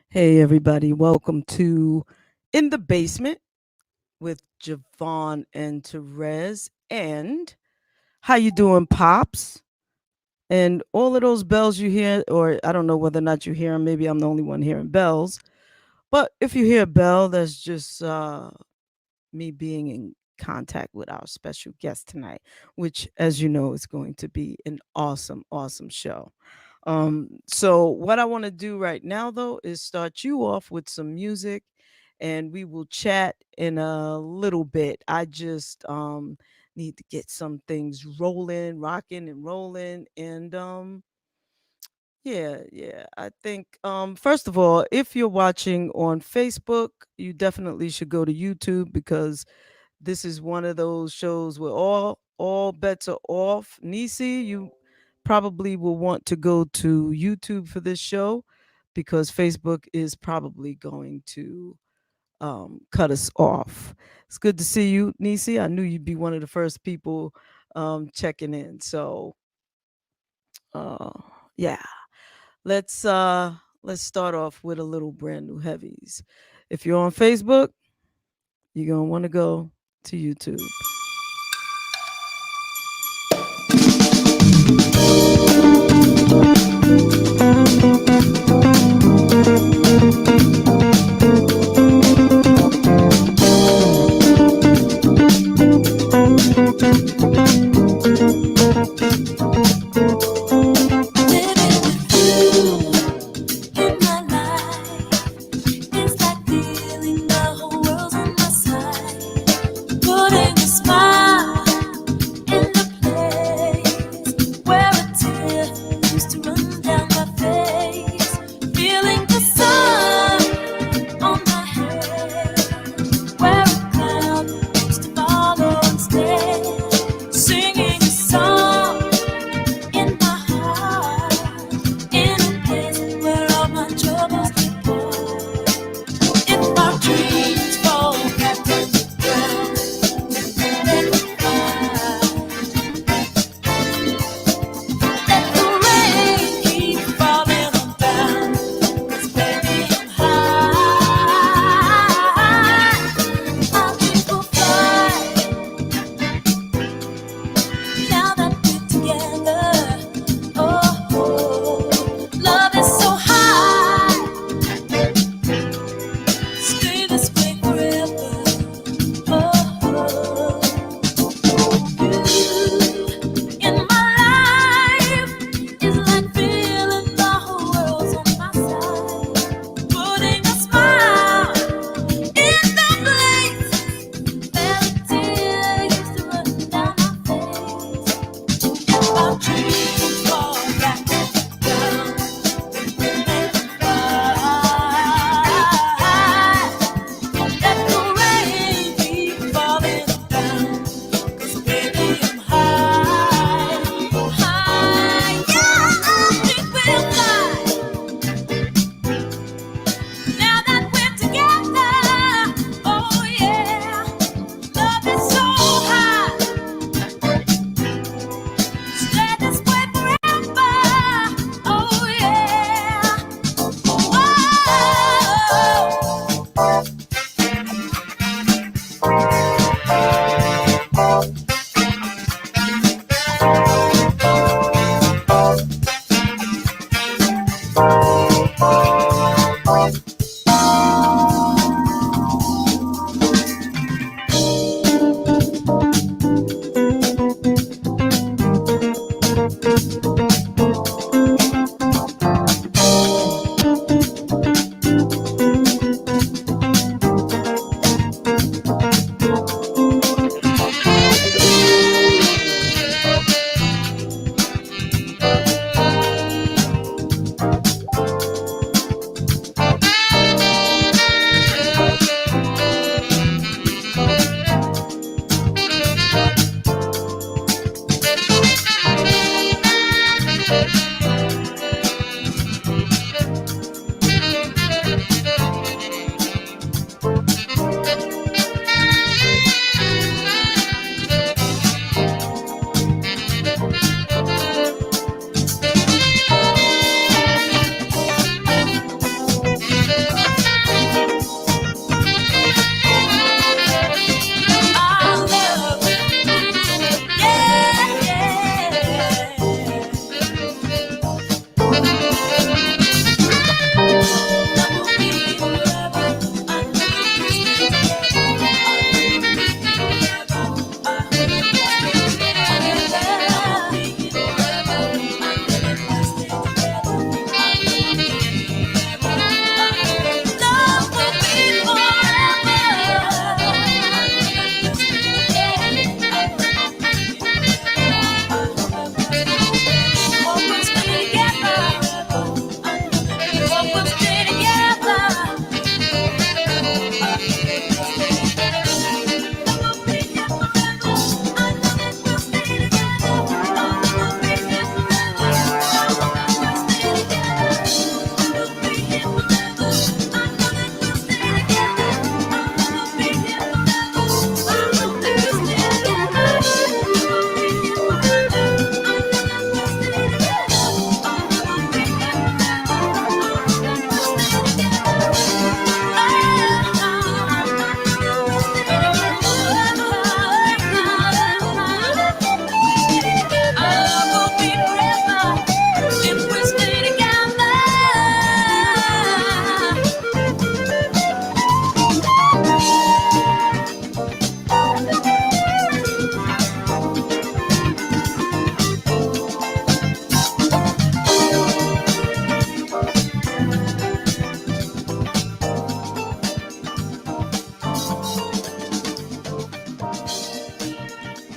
Hey, everybody. Welcome to In the Basement with JaVonne and Terez. And how you doing, Pops? And all of those bells you hear, or I don't know whether or not you hear them. Maybe I'm the only one hearing bells. But if you hear a bell, that's just me being in contact with our special guest tonight, which, as you know, is going to be an awesome, awesome show. So what I want to do right now though is start you off with some music and we will chat in a little bit. I just need to get some things rolling, rocking and rolling and yeah. I think first of all, if you're watching on Facebook, you definitely should go to YouTube because this is one of those shows where all bets are off. Nisi, you probably will want to go to YouTube for this show because Facebook is probably going to cut us off. It's good to see you, Nisi. I knew you'd be one of the first people checking in. So uh, yeah, let's start off with a little brand new heavies. If you're on Facebook, you're gonna want to go to YouTube. Singing a song.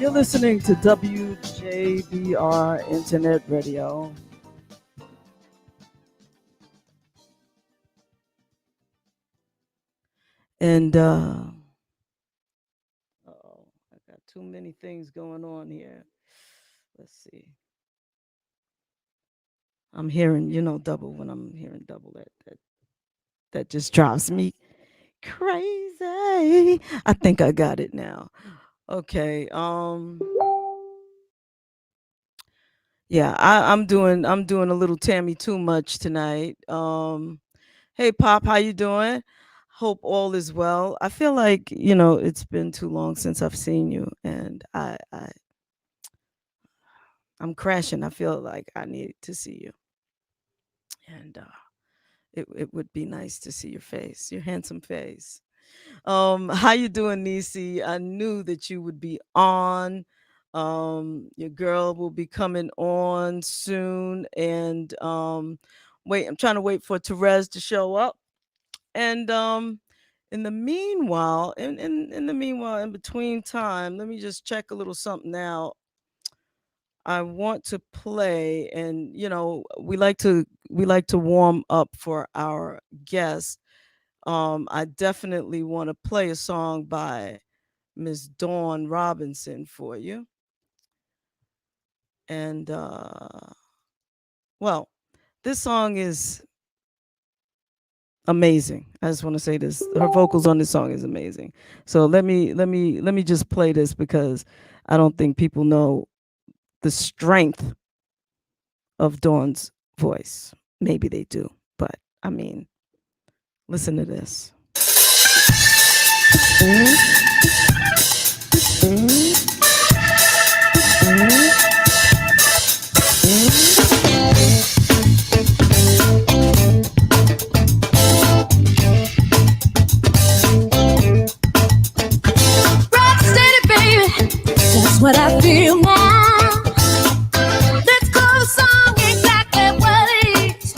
You're listening to WJBR Internet Radio. And I got too many things going on here. Let's see. I'm hearing, double. When I'm hearing double, that just drives me crazy. I think I got it now. Okay. Yeah, I'm doing a little Tammy too much tonight. Hey Pop, how you doing? Hope all is well. I feel like, it's been too long since I've seen you, and I'm crashing. I feel like I need to see you. And it would be nice to see your face, your handsome face. How you doing, Nisi? I knew that you would be on. Your girl will be coming on soon, and wait, I'm trying to wait for Terez to show up. And in the meanwhile, in between time, let me just check a little something out. I want to play, and we like to warm up for our guests. I definitely want to play a song by Miss Dawn Robinson for you. And well, this song is amazing. I just want to say this. Her vocals on this song is amazing. So let me just play this, because I don't think people know the strength of Dawn's voice. Maybe they do, but I mean, listen to this. Rock steady, baby, that's what I feel now. Let's call the song exactly what it is.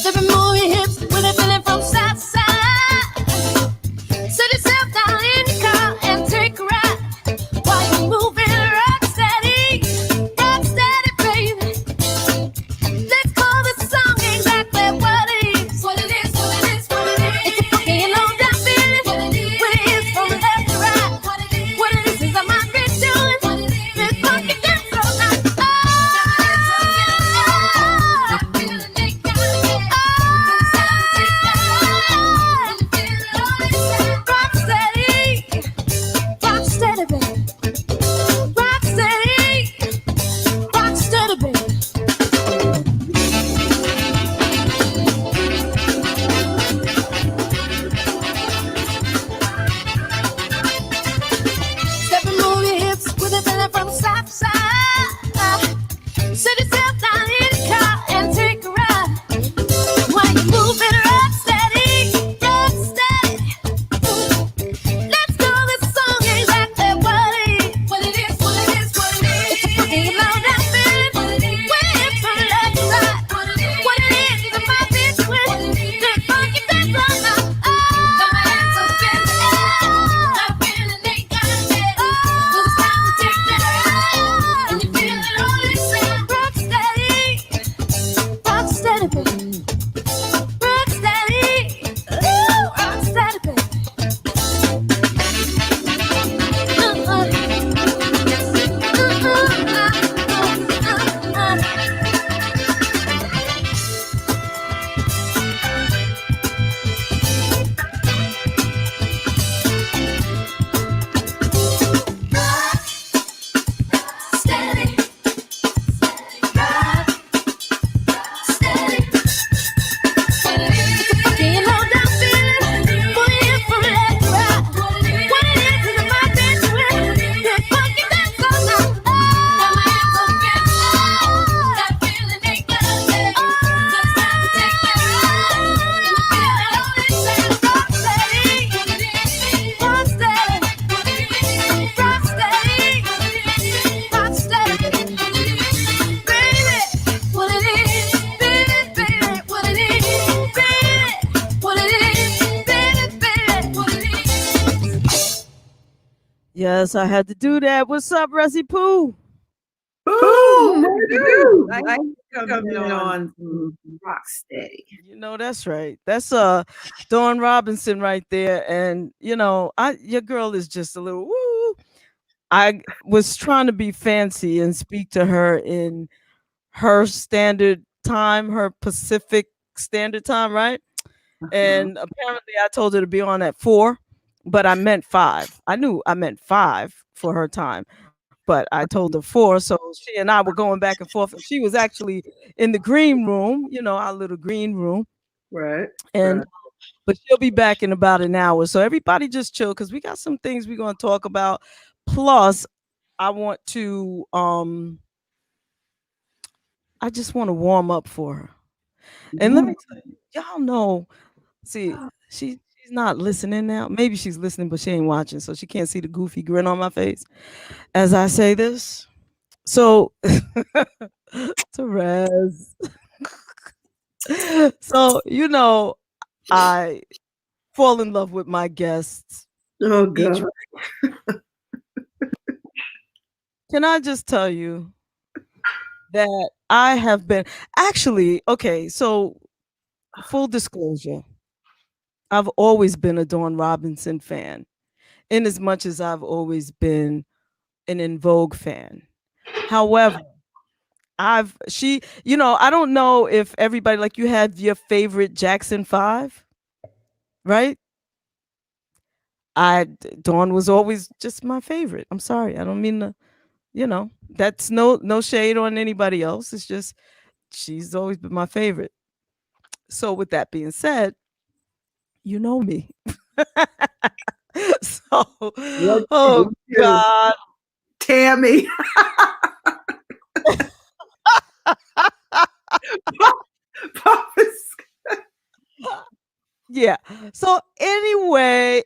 Step and move your hips with a feeling from side to side. Set yourself down in the car and take a ride while you're moving. Rock steady, baby. Let's call the song exactly what it is. What it is, what it is, what it is. It's a funky and low down feeling. What it is from left to right. What it is is I might be doing. Yes, I had to do that. What's up, Resi Pooh? Boom! What What do it you do? do? I I coming on on some rock steady. You know that's right. That's Dawn Robinson right there, and your girl is just a little woo. I was trying to be fancy and speak to her in her standard time, her Pacific standard time, right? And apparently I told her to be on at 4, but I meant 5. I knew I meant 5 for her time, but I told her 4. So she and I were going back and forth. And she was actually in the green room, our little green room. Right. And Right. but she'll be back in about an hour. So everybody just chill because we got some things we're gonna talk about. Plus, I want to I just want to warm up for her. And let me tell you, y'all know, see, she's not listening now. Maybe she's listening, but she ain't watching, so she can't see the goofy grin on my face as I say this. So Therese. So, I fall in love with my guests Oh each. God. Can I just tell you that I have been actually okay, so full disclosure, I've always been a Dawn Robinson fan, in as much as I've always been an EnVogue fan. However, I don't know if everybody, like, you have your favorite Jackson 5, right? Dawn was always just my favorite. I'm sorry. I don't mean to, that's no shade on anybody else. It's just she's always been my favorite. So with that being said, you know me. So, What oh you do? God. Tammy. Papa's- Yeah. So anyway,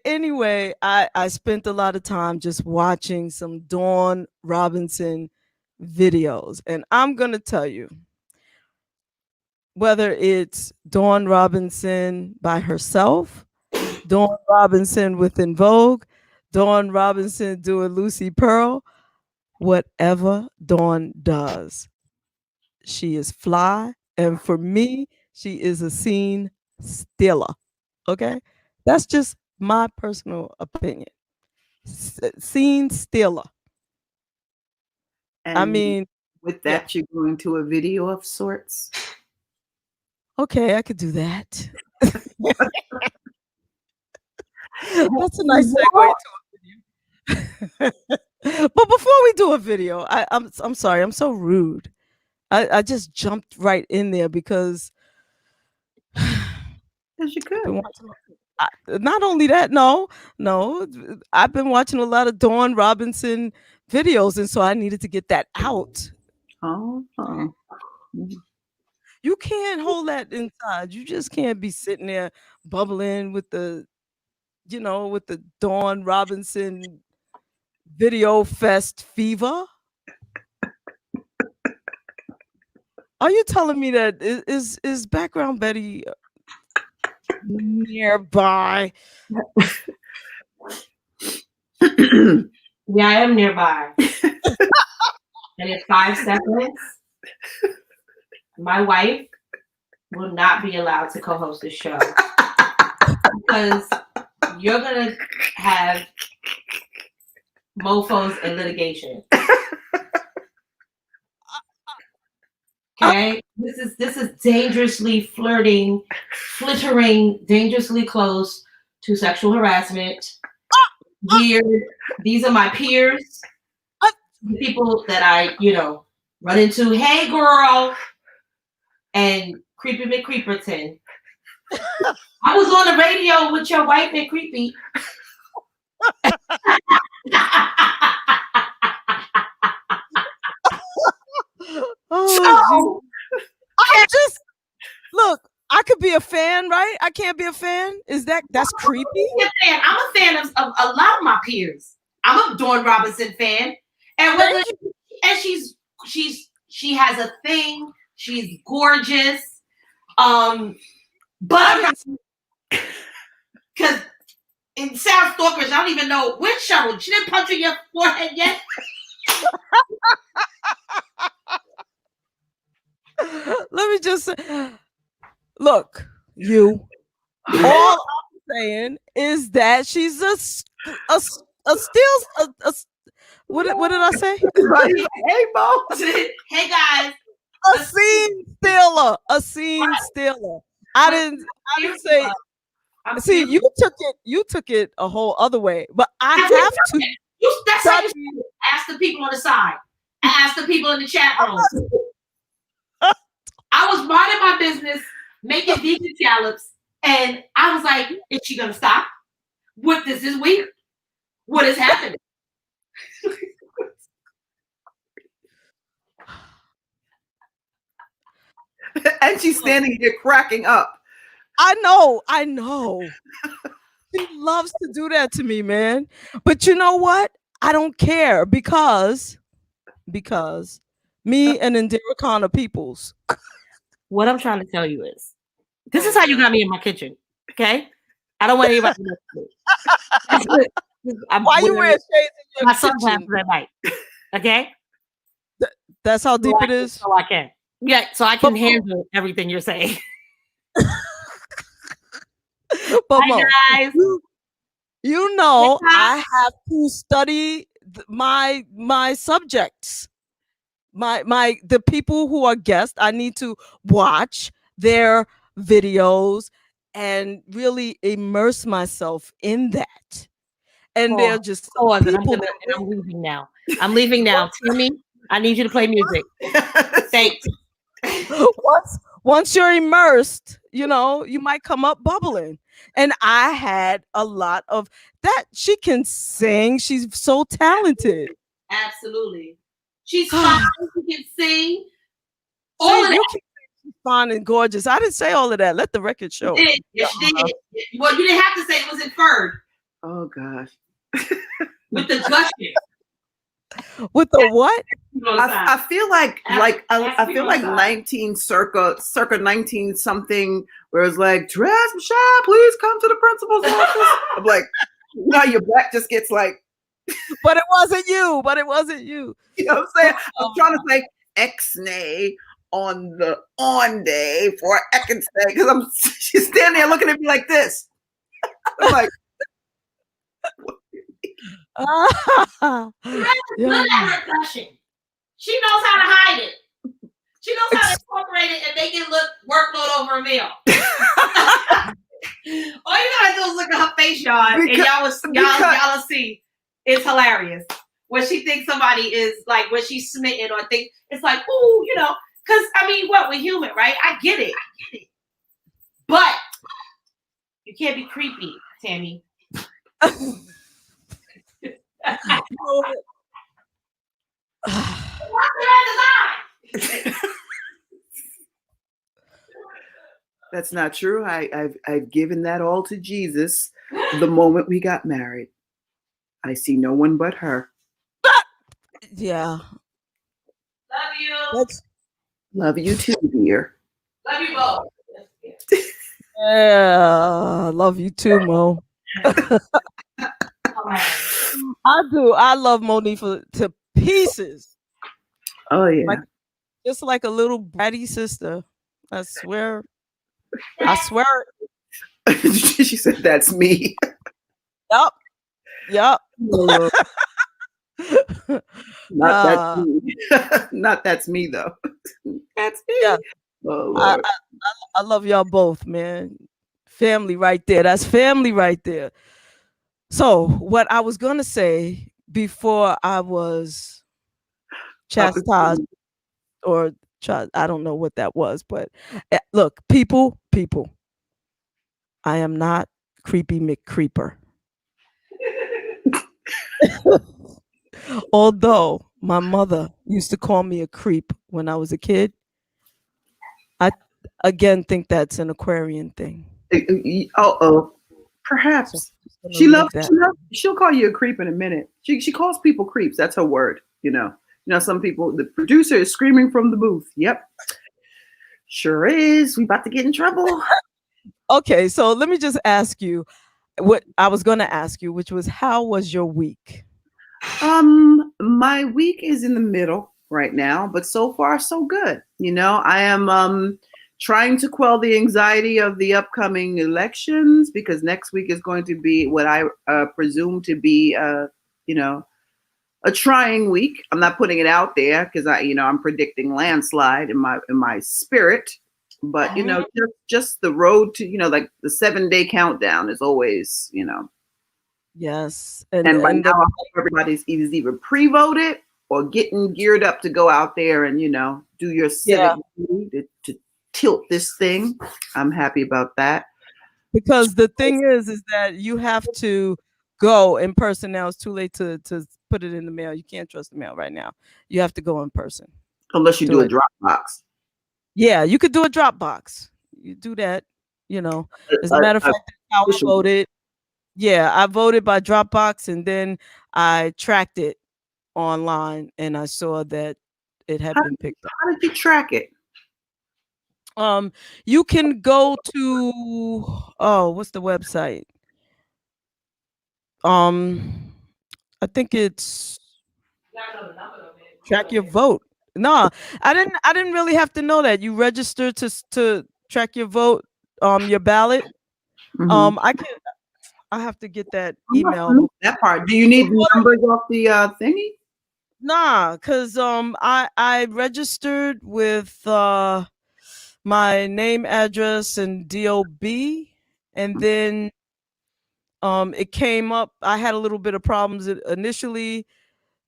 I spent a lot of time just watching some Dawn Robinson videos. And I'm gonna tell you, whether it's Dawn Robinson by herself, Dawn Robinson with EnVogue, Dawn Robinson doing Lucy Pearl, whatever Dawn does, she is fly. And for me, she is a scene stealer. Okay? That's just my personal opinion. Scene stealer. I And mean, with yeah. that, you're going to a video of sorts. Okay, I could do that. That's a nice segue to a video. But before we do a video, I'm sorry, I'm so rude. I just jumped right in there because As you I've been could. watching. Not only that, no, I've been watching a lot of Dawn Robinson videos, and so I needed to get that out. Oh. You can't hold that inside. You just can't be sitting there bubbling with the Dawn Robinson video fest fever. Are you telling me that is background Betty nearby? Yeah, I am nearby. And in 5 seconds, my wife will not be allowed to co-host the show because you're gonna have mofos and litigation. Okay, this is dangerously flirting, flittering, dangerously close to sexual harassment. Weird. These are my peers, the people that I run into. Hey, girl, and Creepy McCreeperton. I was on the radio with your wife and Creepy. Oh, I'm just look. I could be a fan, right? I can't be a fan. That's creepy? I'm a fan of a lot of my peers. I'm a Dawn Robinson fan, and she has a thing. She's gorgeous. But because it sounds stalkerish. I don't even know which Cheryl. She didn't punch you in your forehead yet. Let me just say, look, you. All I'm saying is that she's a what did I say? Hey, Mo. Hey guys, A scene stealer. A scene stealer. I didn't say. See, you took it a whole other way, but I have to. That's how you ask the people on the side. Ask the people in the chat room. I was minding my business, making vegan scallops, and I was like, "Is she gonna stop? What? This is weird. What is happening?" And she's standing here cracking up. I know. She loves to do that to me, man. But you know what? I don't care because me and Indira Khan are peoples. What I'm trying to tell you is, this is how you got me in my kitchen. Okay, I don't want anybody to know. Why you wear shades in your my son kitchen? at night? Okay, That's how deep it is. So I can. Yeah, so I can handle everything you're saying. But Hi, Mo, guys. you know, Hey, I have to study my subjects. The people who are guests, I need to watch their videos and really immerse myself in that. And they're just people. I'm leaving now. I'm leaving now. Timmy, I need you to play music. Thanks. Once you're immersed, you know, you might come up bubbling. And I had a lot of that. She can sing. She's so talented. Absolutely. She's fine. She can sing. All of that. She's fine and gorgeous. I didn't say all of that. Let the record show. You did. Yes, you did. Well, you didn't have to say it was inferred. Oh gosh. With the gushing. With the what? I feel like I feel like 19 circa 19 something where it's like, Terez Michelle, please come to the principal's office. I'm like, now your back just gets like, but it wasn't you. You know what I'm saying? I'm trying to say X-nay on the on day for X day because she's standing there looking at me like this. I'm like, Look at her gushing. She knows how to hide it. She knows how to incorporate it and make it look workload over a meal. All you gotta do is look at her face, y'all, and y'all will see. It's hilarious when she thinks somebody is like when she's smitten or think it's like, ooh, you know, because I mean, we're human, right? I get it, but you can't be creepy, Tammy. That's not true. I've given that all to Jesus the moment we got married. I see no one but her. Yeah. Love you. Love you too, dear. Love you both. Yeah, love you too, Mo. I do. I love Monique to pieces. Oh yeah. Just like a little bratty sister. I swear. She said, "That's me." Yup. That's me. Not that's me though. That's me. Yeah. Oh, I love y'all both, man. Family right there. That's family right there. So what I was gonna say before I was chastised or I don't know what that was, but look, people, I am not creepy McCreeper. Although my mother used to call me a creep when I was a kid, I again think that's an Aquarian thing. Perhaps she'll call you a creep in a minute. She calls people creeps. That's her word. You know, some people, the producer is screaming from the booth. Yep. Sure is. We about to get in trouble. Okay, so let me just ask you, what I was going to ask you, which was, how was your week? My week is in the middle right now, but so far so good. You know, I am trying to quell the anxiety of the upcoming elections, because next week is going to be what I presume to be, you know, a trying week. I'm not putting it out there because I'm predicting landslide in my spirit, but just the road to, like the 7-day countdown is always, Yes. and by now I hope everybody's either pre-voted or getting geared up to go out there and, do your civic duty to tilt this thing. I'm happy about that. Because the thing is that you have to go in person now. It's too late to put it in the mail. You can't trust the mail right now. You have to go in person. Unless you do a Dropbox. Yeah, you could do a Dropbox. You do that, As a matter of fact, that's how I voted. Yeah, I voted by Dropbox, and then I tracked it online, and I saw that it had been picked up. How did you track it? You can go to what's the website? I think it's Track Your Vote. No, I didn't really have to know that. You register to track your vote, your ballot. Mm-hmm. I have to get that email. That part. Do you need the numbers off the thingy? Nah, because I registered with my name, address, and DOB, and then it came up. I had a little bit of problems initially.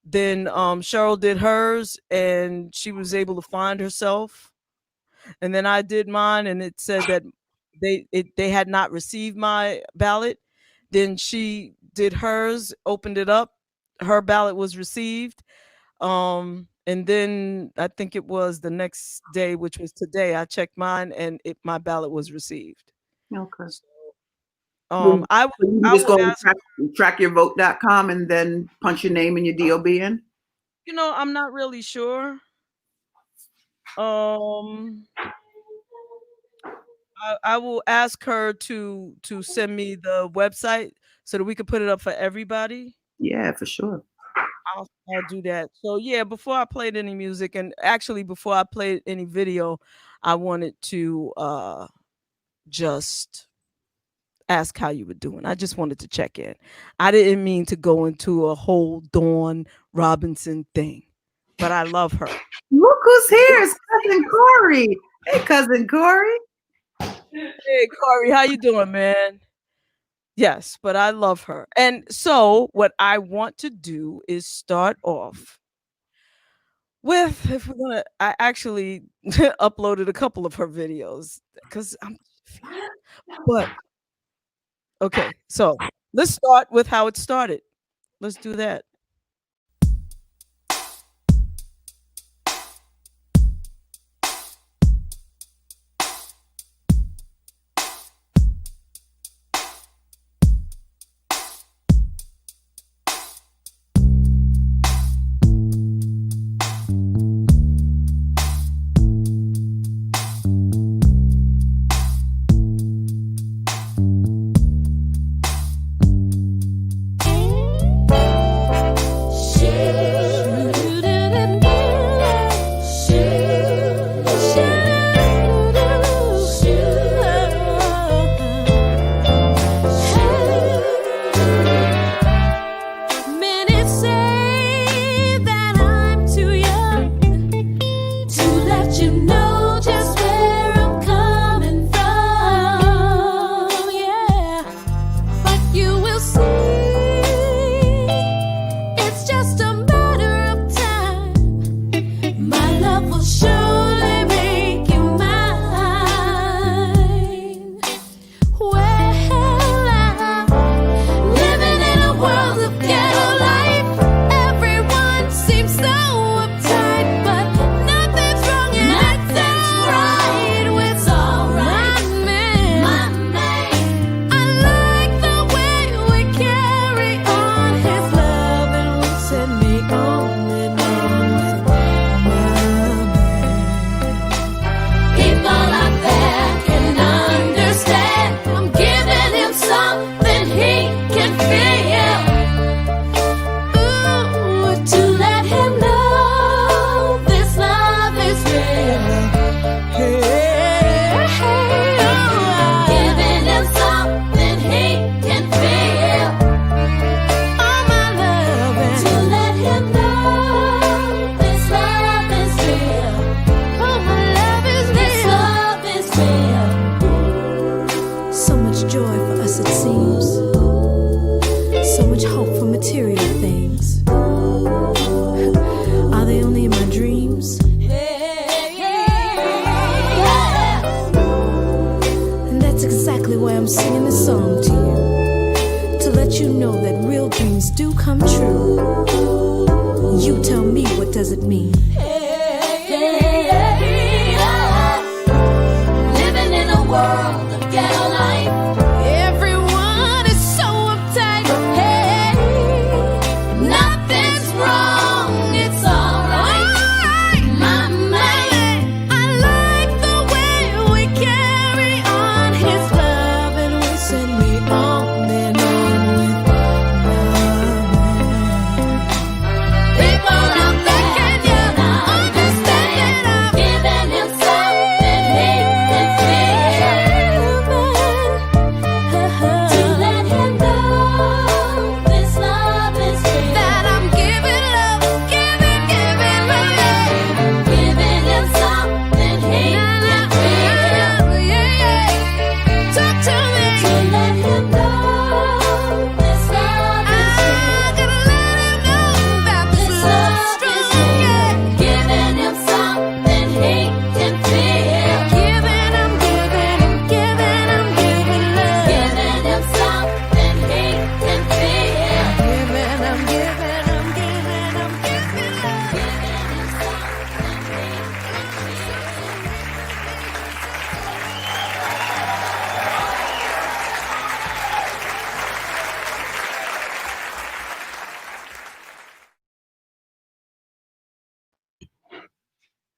Then Cheryl did hers, and she was able to find herself. And then I did mine, and it said that they had not received my ballot. Then she did hers, opened it up. Her ballot was received. And then I think it was the next day, which was today, I checked mine, and my ballot was received. Okay. So, I would just go to trackyourvote.com and then punch your name and your DOB in? I'm not really sure. I will ask her to send me the website so that we can put it up for everybody. Yeah, for sure. I'll do that. So yeah, before I played any music, and actually before I played any video, I wanted to just ask how you were doing. I just wanted to check in. I didn't mean to go into a whole Dawn Robinson thing, but I love her. Look who's here. It's Cousin Corey. Hey, Cousin Corey. Hey, Corey, how you doing, man? Yes, but I love her. And so what I want to do is start off with, I actually uploaded a couple of her videos because but okay, so let's start with how it started. Let's do that.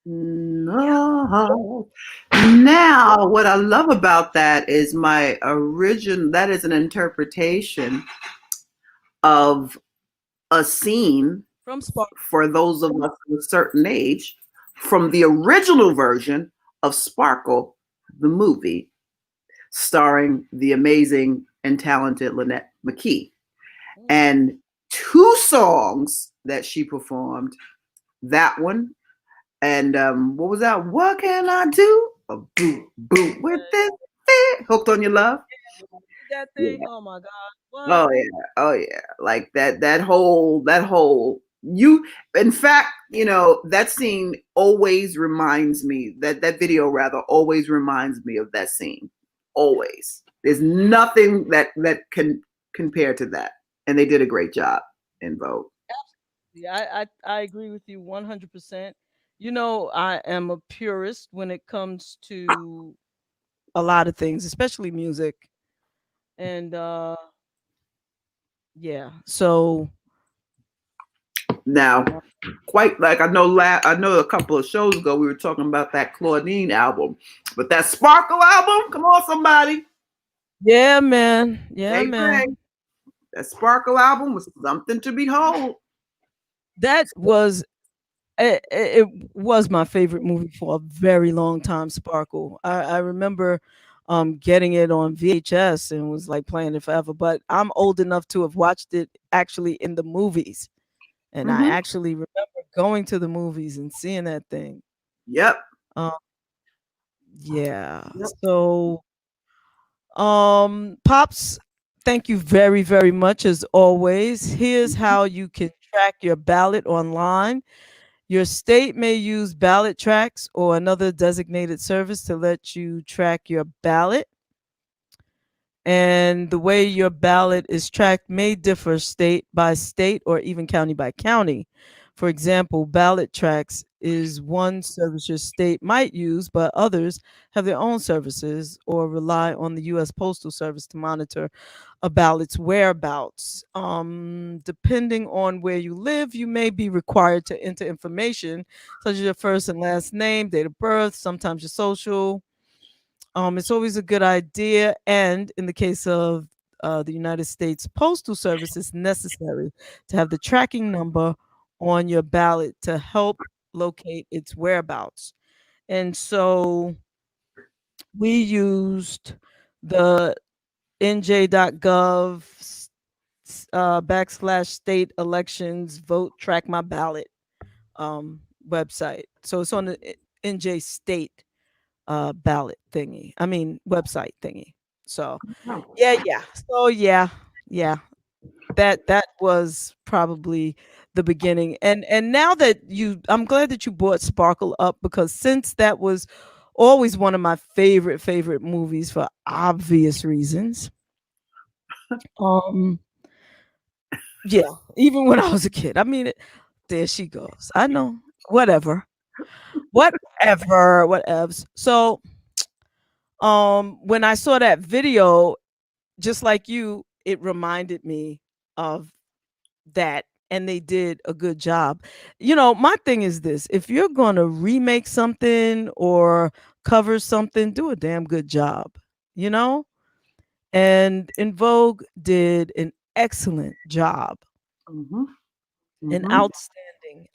No. Now, what I love about that is that is an interpretation of a scene From Spark. for those of us of a certain age from the original version of Sparkle, the movie, starring the amazing and talented Lynette McKee. And two songs that she performed, that one, and what was that? What can I do? A boot, boot with this. Hooked on Your Love. That Yeah. thing. Oh my God. What? Oh yeah. Oh yeah. Like that whole you in fact, that scene always reminds me that video rather always reminds me of that scene. Always. There's nothing that can compare to that. And they did a great job in Vogue. Yeah, I agree with you 100%. I am a purist when it comes to a lot of things, especially music. And yeah. So Now, quite like I know a couple of shows ago we were talking about that Claudine album, but that Sparkle album, come on somebody. yeah, man. Yeah, Hey man. Greg, that Sparkle album was something to behold. That was it was my favorite movie for a very long time, Sparkle. I remember getting it on VHS and was like playing it forever, but I'm old enough to have watched it actually in the movies. And I Mhm. actually remember going to the movies and seeing that thing. Yep. Um, yeah. Yep. So, Pops, thank you very, very much as always. Here's how you can track your ballot online. Your state may use ballot tracks or another designated service to let you track your ballot. And the way your ballot is tracked may differ state by state or even county by county. For example, ballot tracks is one service your state might use, but others have their own services or rely on the U.S. Postal Service to monitor a ballot's whereabouts. Depending on where you live, you may be required to enter information such as your first and last name, date of birth, sometimes your social. It's always a good idea, and in the case of the United States Postal Service, it's necessary to have the tracking number on your ballot to help locate its whereabouts. And so we used the nj.gov /state elections vote track my ballot website. So it's on the NJ state ballot thingy. I mean website thingy. So yeah. So yeah. That was probably the beginning. And now that I'm glad that you brought Sparkle up because since that was always one of my favorite movies for obvious reasons. Um yeah, even when I was a kid. I mean there she goes. I know. Whatever. Whatevs. So when I saw that video, just like you, it reminded me of that, and they did a good job. My thing is this: if you're going to remake something or cover something, do a damn good job, you know? And In Vogue did an excellent job, Mhm. an Mhm.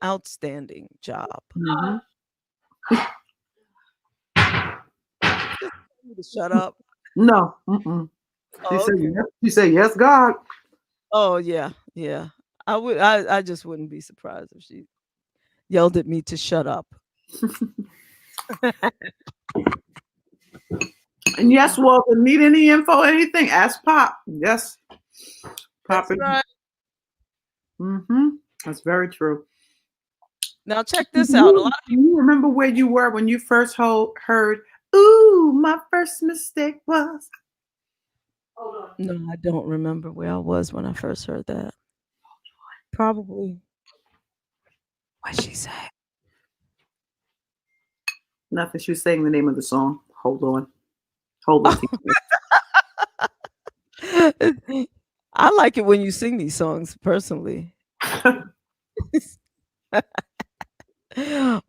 outstanding job. Mhm. Just tell me to shut up. No. Mm-mm. She Oh, said okay. yes. She said yes, God. Oh yeah, yeah. I just wouldn't be surprised if she yelled at me to shut up. And yes, Walter, need any info, anything? Ask Pop. Yes. Pop That's it. right. Mm-hmm. That's very true. Now check Do this out. A lot you remember where you were when you first heard, ooh, my first mistake was? No, I don't remember where I was when I first heard that. Probably. What she say? Nothing. She was saying the name of the song. Hold on. Hold on. I like it when you sing these songs personally.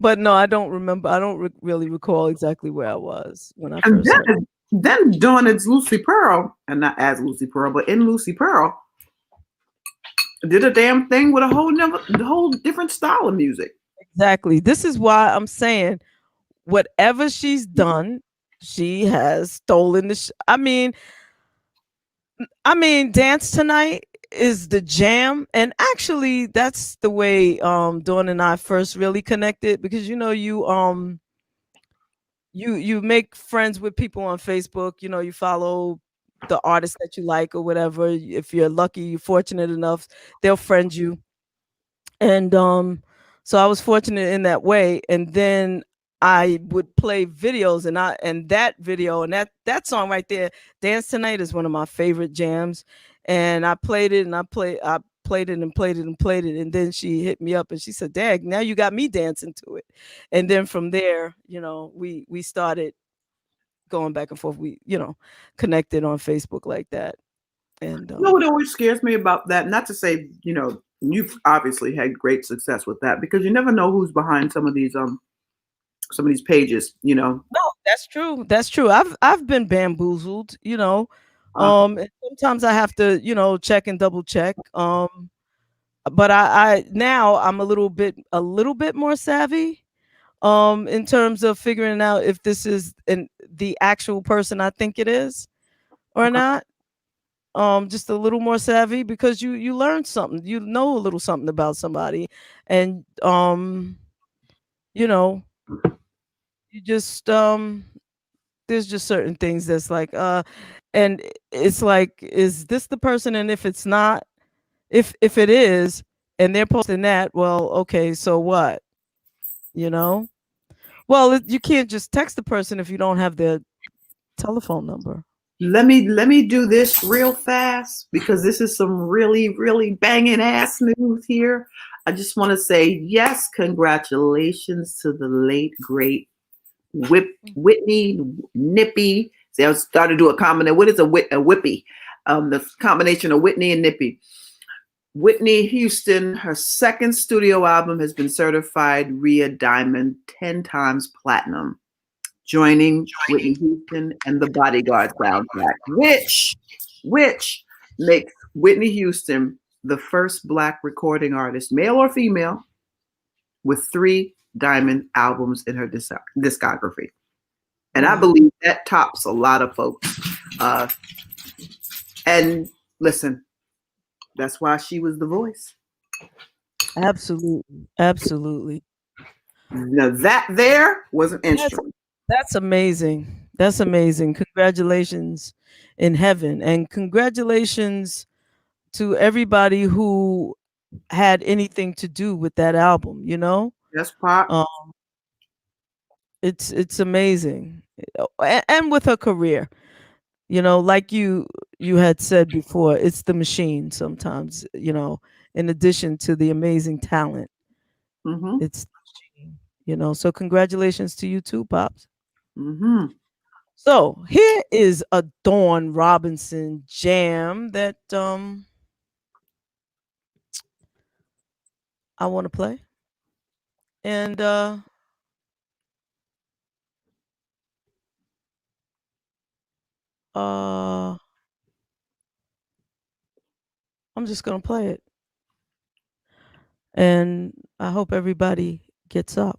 But no, I don't remember. I don't really recall exactly where I was when I And first heard. then doing it's Lucy Pearl, and not as Lucy Pearl, but in Lucy Pearl, did a damn thing with a whole different style of music. Exactly. This is why I'm saying whatever she's done, she has stolen the. Dance Tonight is the jam, and actually, that's the way Dawn and I first really connected because you make friends with people on Facebook. You follow the artists that you like or whatever. If you're lucky, you're fortunate enough, they'll friend you. And so I was fortunate in that way. And then I would play videos, and that video and that song right there, Dance Tonight, is one of my favorite jams. And I played it and I played it and played it and played it. And then she hit me up and she said, Dag, now you got me dancing to it. And then from there, we started going back and forth. We, connected on Facebook like that. And You know what always scares me about that? Not to say, you've obviously had great success with that because you never know who's behind some of these pages, No, that's true. That's true. I've been bamboozled, and sometimes I have to, check and double check. But I now I'm a little bit more savvy in terms of figuring out if this is the actual person I think it is or not. Just a little more savvy because you learn something, you know a little something about somebody, and you know you just there's just certain things that's like and it's like, is this the person? And if it's not, if it is and they're posting that, well, okay, so what, you know well, you can't just text the person if you don't have their telephone number. let me do this real fast because this is some really, really banging ass news here. I just want to say yes, congratulations to the late great Whitney Nippy. See, I was starting to do a combination. What is a whippy? The combination of Whitney and Nippy. Whitney Houston, her second studio album has been certified RIA Diamond, 10 times platinum, joining Whitney Houston and the Bodyguard soundtrack, which makes Whitney Houston the first Black recording artist, male or female, with 3 diamond albums in her discography. And I believe that tops a lot of folks. And listen, that's why she was the voice. Absolutely. Now that there was an instrument. That's amazing. That's amazing. Congratulations in heaven, and congratulations to everybody who had anything to do with that album. Yes, Pop. It's amazing, and with her career, like you had said before, it's the machine. Sometimes, in addition to the amazing talent, it's the machine. So congratulations to you too, Pops. So here is a Dawn Robinson jam that I want to play, and I'm just gonna play it, and I hope everybody gets up.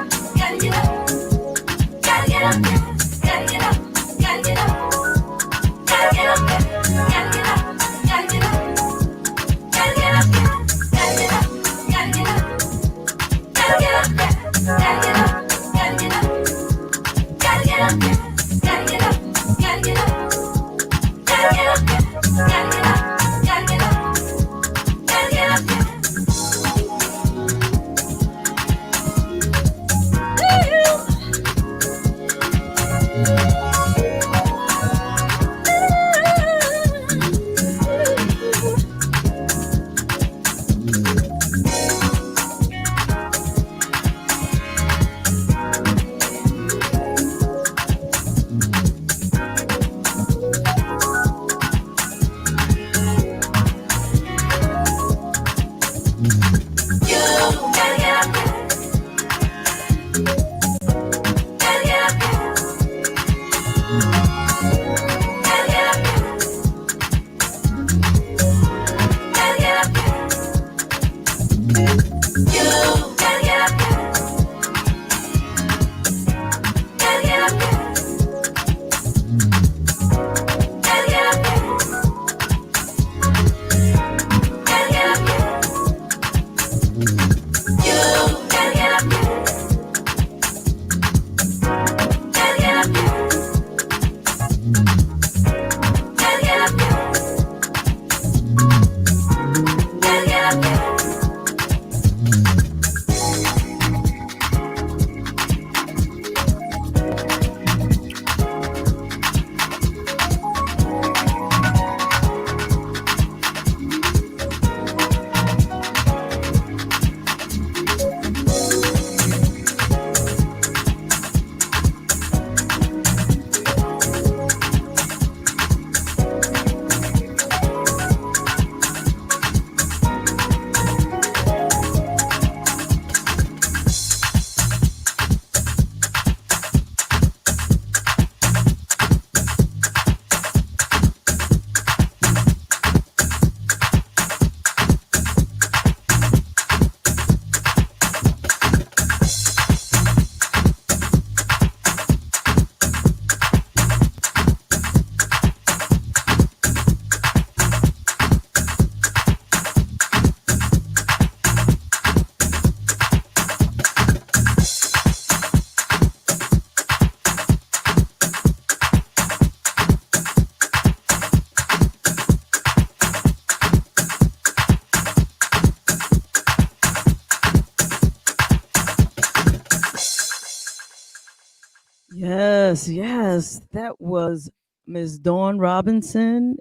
yes. That was Ms. Dawn Robinson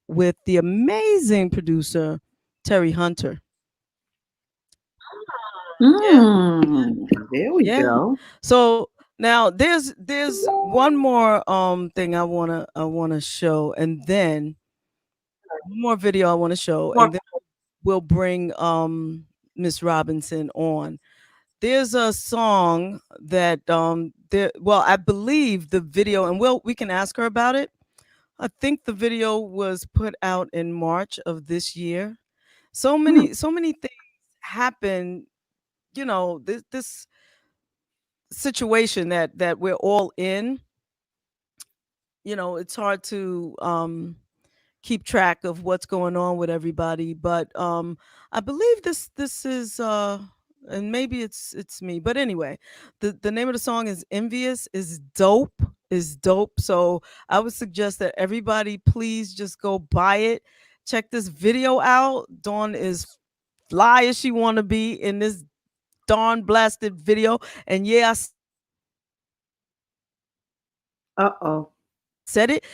with the amazing producer Terry Hunter. There we Yeah. go. So now there's one more thing I wanna show, and then one more video I wanna show, and then we'll bring Miss Robinson on. There's a song that I believe the video, and we can ask her about it. I think the video was put out in March of this year. So many things happen, this situation that we're all in. It's hard to keep track of what's going on with everybody, but I believe this is and maybe it's me, but anyway, the name of the song is Envious, is dope. So I would suggest that everybody please just go buy it, check this video out. Dawn is fly as she want to be in this darn blasted video. And yeah, Uh-oh. said it.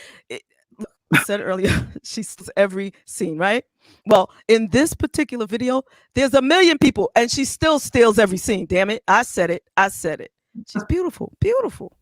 Look, I said it earlier. She says every scene, right? Well, in this particular video, there's 1 million people, and she still steals every scene. Damn it! I said it. She's beautiful, beautiful.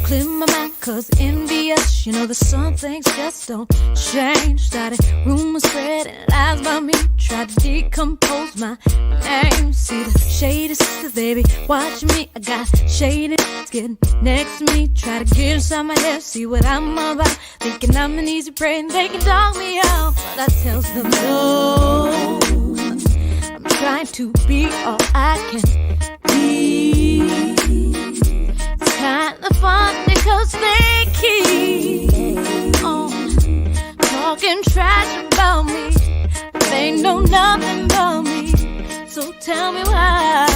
Clear my mind, cause envious. There's some things just don't change. Started rumors spreading lies about me. Tried to decompose my name. See the shady sisters, baby, watching me. I got shady getting next to me. Try to get inside my head, see what I'm about. Thinking I'm an easy prey and they can dog me out. But I tells them no. I'm trying to be all I can be. It's kinda funny cause they keep on talking trash about me. They know nothing about me. So tell me why.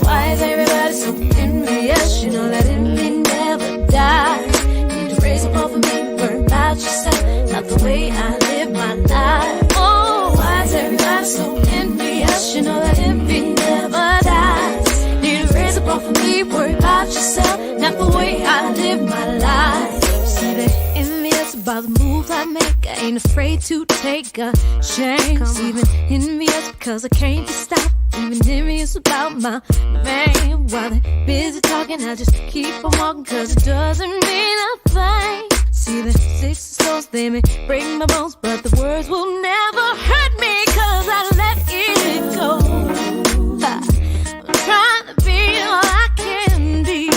Why is everybody so envious? That envy never dies. Need to raise up off of me, worry about yourself, not the way I live my life. Oh, why is everybody so envious? That envy never dies. Need to raise up off of me, worry about yourself, not the way I live my life. See, they're envious about the moves I make. I ain't afraid to take a chance. Even envious because I can't be stopped. Even envious about my man. While they're busy talking, I just keep on walking cause it doesn't mean a thing. See, the sticks and stones, they may break my bones, but the words will never hurt me cause I let it go. I'm trying to be all I can be.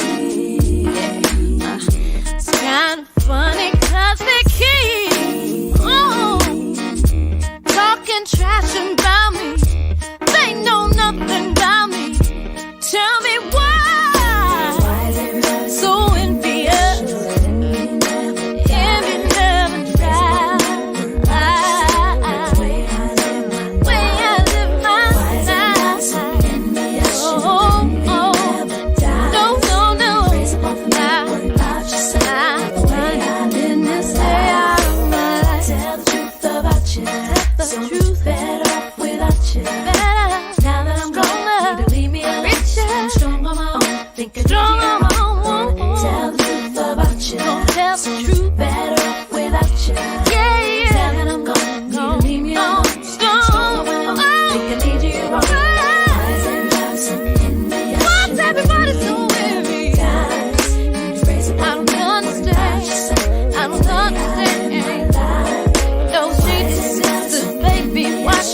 It's kind of funny cause they keep talking trash about me. They know nothing about me. Tell me why is everybody so envious? Envy never dies. Way I live my life. Oh, no. Raise up off of me, worry about yourself. The way I live this day out of my life. Tell the truth about you. The truth better off without you. Now that I'm grown up, leave me alone. I'm strong on my own, think I'm strong on my own. Tell the truth about you. Don't tell the truth, better off without you. Yeah. Now that I'm gone, leave me alone. I'm strong on my own, think I need you wrong. Why is everybody so envious? Why's everybody so envious? I don't understand. Those shady sisters, baby, watch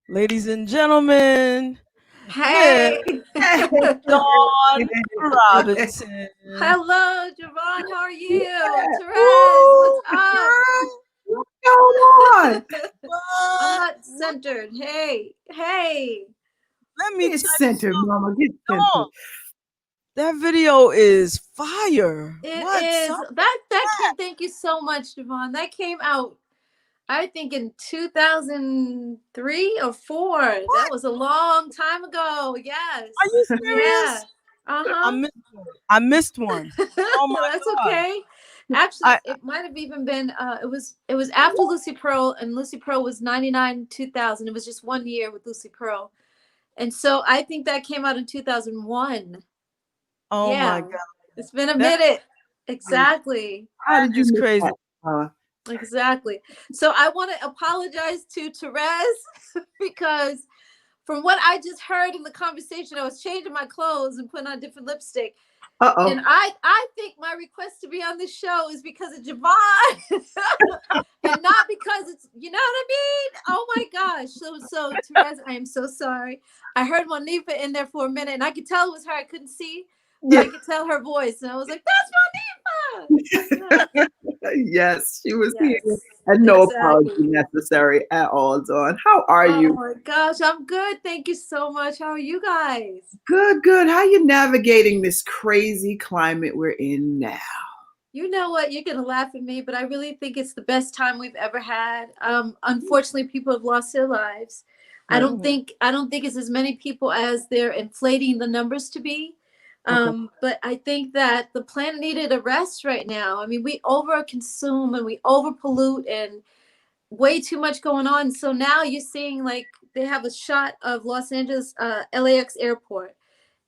Ladies and gentlemen, Miss Hey. Dawn Robinson. Hello, JaVonne. How are you? Yeah. Therez, what's Ooh, up? girl, what's going on? I'm What? not centered. Hey, hey. Let me Get tell you centered, mama. Get something. centered. That video is fire. It What's is up? that came. Thank you so much, JaVonne. That came out, I think, in 2003 or 4. That What? was a long time ago. Yes. Are you Yeah. serious? I Uh-huh. missed one. I missed one. Oh my That's god. okay. Actually, I it might have even been it was after Lucy Pearl, and Lucy Pearl was 99 2000. It was just 1 year with Lucy Pearl. And so I think that came out in 2001. oh my Yeah. god. It's been a That minute. is Exactly. How did you is miss crazy. that? Exactly. So I want to apologize to Terez because from what I just heard in the conversation, I was changing my clothes and putting on different lipstick. Uh-oh. And I think my request to be on this show is because of JaVonne and not because it's, you know what I mean? Oh my gosh. So Terez, I am so sorry. I heard Monifa in there for a minute and I could tell it was her. I couldn't see, but I Yeah. could tell her voice. And I was like, that's Monifa. Yes, she was here. Yes, And no apology exactly. necessary at all, Dawn. How are Oh you? my gosh, I'm good. Thank you so much. How are you guys? Good, good. How you navigating this crazy climate we're in now? You know what? You're gonna laugh at me, but I really think it's the best time we've ever had. Unfortunately, people have lost their lives. I Right. don't think it's as many people as they're inflating the numbers to be. Okay. But I think that the planet needed a rest right now. I mean, we over consume and we over pollute and way too much going on. So now you're seeing like they have a shot of Los Angeles, LAX airport,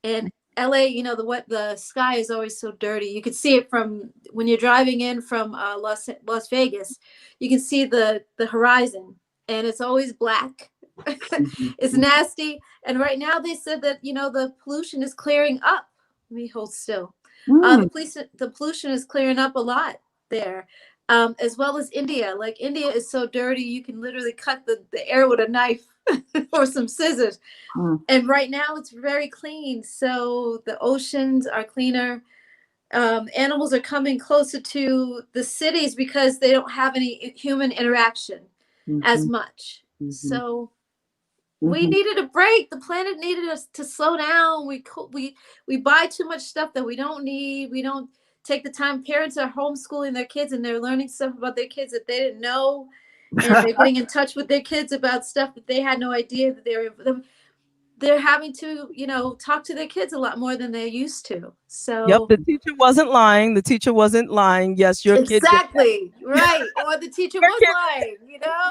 and LA. You know the sky is always so dirty. You can see it from when you're driving in from Las Vegas. You can see the horizon, and it's always black. Mhm. It's nasty. And right now they said that the pollution is clearing up. Let me hold still. Mm. The pollution is clearing up a lot there. As well as India. Like India is so dirty, you can literally cut the air with a knife or some scissors. Mm. And right now it's very clean. So the oceans are cleaner. Animals are coming closer to the cities because they don't have any human interaction as Mhm. much. Mhm. So we Mhm. needed a break. The planet needed us to slow down. We buy too much stuff that we don't need. We don't take the time. Parents are homeschooling their kids and they're learning stuff about their kids that they didn't know, and they're getting in touch with their kids about stuff that they had no idea that they're having to talk to their kids a lot more than they're used to. Yep, So the teacher wasn't lying. The teacher wasn't lying. Yes, your kid did that. exactly right, or the teacher Your was kid lying.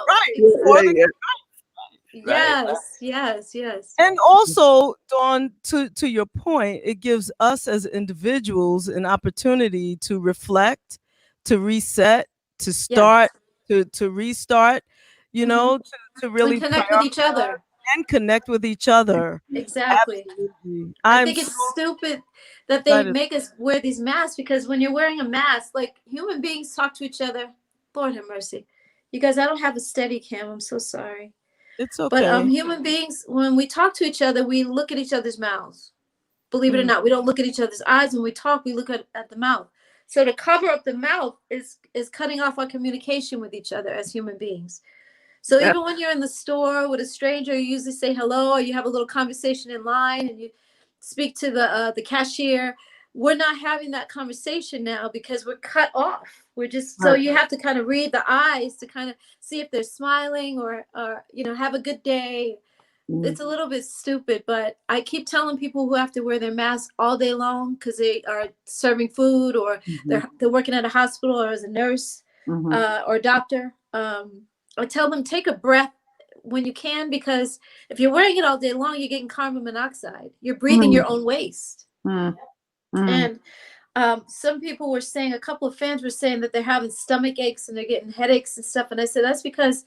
right. Yeah, Or yeah, the yeah. right. Yes, yes, yes. And also, Dawn, to your point, it gives us as individuals an opportunity to reflect, to reset, to Yes. start, to restart, Mhm. to And really connect with each prioritize other. and connect with each other. Exactly. Absolutely. I I'm think so it's stupid that they excited. make us wear these masks, because when you're wearing a mask, like human beings talk to each other. Lord have mercy. You guys, I don't have a steady cam. I'm so sorry. It's But okay. human beings, when we talk to each other, we look at each other's mouths. Believe it or Mm, not, we don't look at each other's eyes. When we talk, we look at the mouth. So to cover up the mouth is cutting off our communication with each other as human beings. So Yeah. even when you're in the store with a stranger, you usually say hello, or you have a little conversation in line, and you speak to the cashier. We're not having that conversation now because we're cut off. We're just, so Right. you have to kind of read the eyes to kind of see if they're smiling or have a good day. Mm. It's a little bit stupid, but I keep telling people who have to wear their mask all day long because they are serving food, or Mhm. they're working at a hospital, or as a nurse, Mhm. or a doctor. I tell them, take a breath when you can, because if you're wearing it all day long, you're getting carbon monoxide. You're breathing Mm. your own waste. Mm. Mm. And some people were saying, a couple of fans were saying that they're having stomach aches and they're getting headaches and stuff. And I said, that's because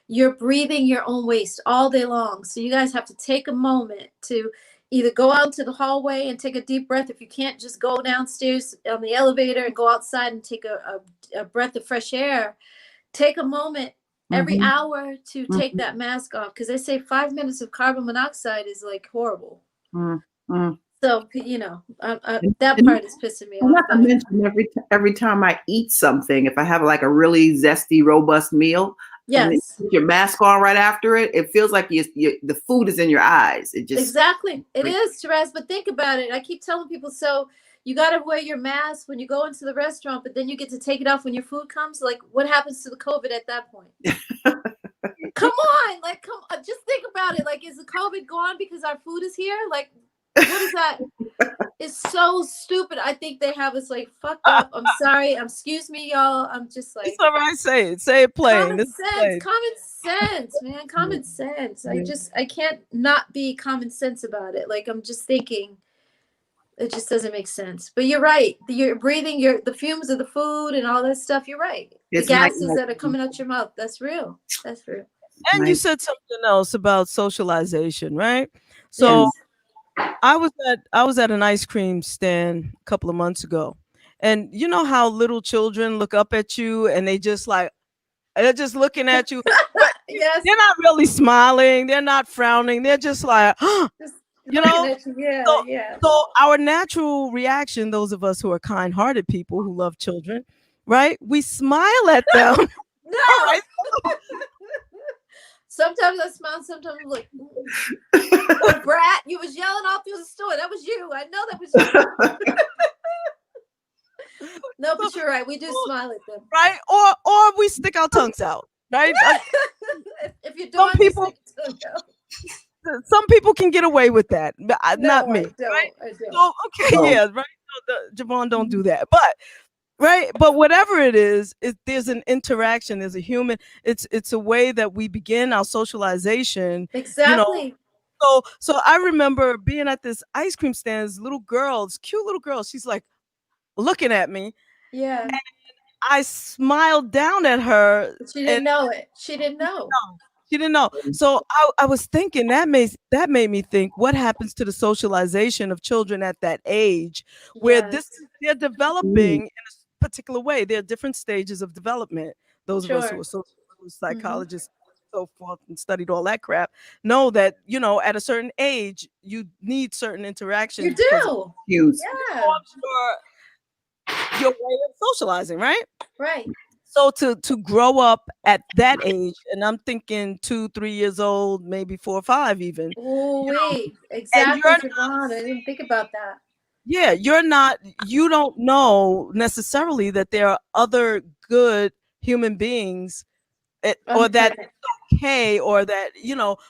you're breathing your own waste all day long. So you guys have to take a moment to either go out to the hallway and take a deep breath. If you can't, just go downstairs on the elevator and go outside and take a breath of fresh air. Take a moment every hour to take that mask off, because they say 5 minutes of carbon monoxide is like horrible. So that part is pissing me off. Not to mention every time I eat something, if I have like a really zesty, robust meal, and you put your mask on right after it, it feels like the food is in your eyes. It just exactly it is, Terez. But think about it. I keep telling people, so you got to wear your mask when you go into the restaurant, but then you get to take it off when your food comes. Like, what happens to the COVID at that point? Come on, like, just think about it. Like, is the COVID gone because our food is here? Like, what is that? It's so stupid. I think they have us like fucked up. I'm sorry. Excuse me, y'all. I'm just like, it's all right. Say it plain. Common sense, man. Common sense. I can't not be common sense about it. Like, I'm just thinking, it just doesn't make sense. But you're right. You're breathing the fumes of the food and all that stuff. You're right. The gases that are coming out your mouth. That's real. That's real. And you said something else about socialization, right? So. Yes. I was at an ice cream stand a couple of months ago, and you know how little children look up at you and they're just looking at you. Yes. They're not really smiling. They're not frowning. They're just like, you know. So our natural reaction, those of us who are kind-hearted people who love children, right? We smile at them. No. Right? Sometimes I smile, sometimes I'm like, brat, you was yelling all through the store. That was you. I know that was you. No, but you're right. We do smile at them. Right? Or we stick our tongues out. Right? If you're doing some people can get away with that. But not me. I don't. Right? I don't. So, okay, yeah, right. So JaVonne, don't do that. But right, but whatever it is, there's an interaction. There's a human. It's a way that we begin our socialization. Exactly. So I remember being at this ice cream stand. This cute little girl. She's like looking at me. Yeah. And I smiled down at her. But she didn't know it. She didn't know. She didn't know. So I was thinking that made me think, what happens to the socialization of children at that age, where they're developing in a particular way. There are different stages of development. Those of us who are social psychologists, so forth, and studied all that crap, know that at a certain age you need certain interactions. You do. Yeah. Your way of socializing, right? Right. So to grow up at that age, and I'm thinking 2-3 years old, maybe 4 or 5 even. Oh, exactly, JaVonne. I didn't think about that. Yeah, you don't know necessarily that there are other good human beings, or that it's okay, or that,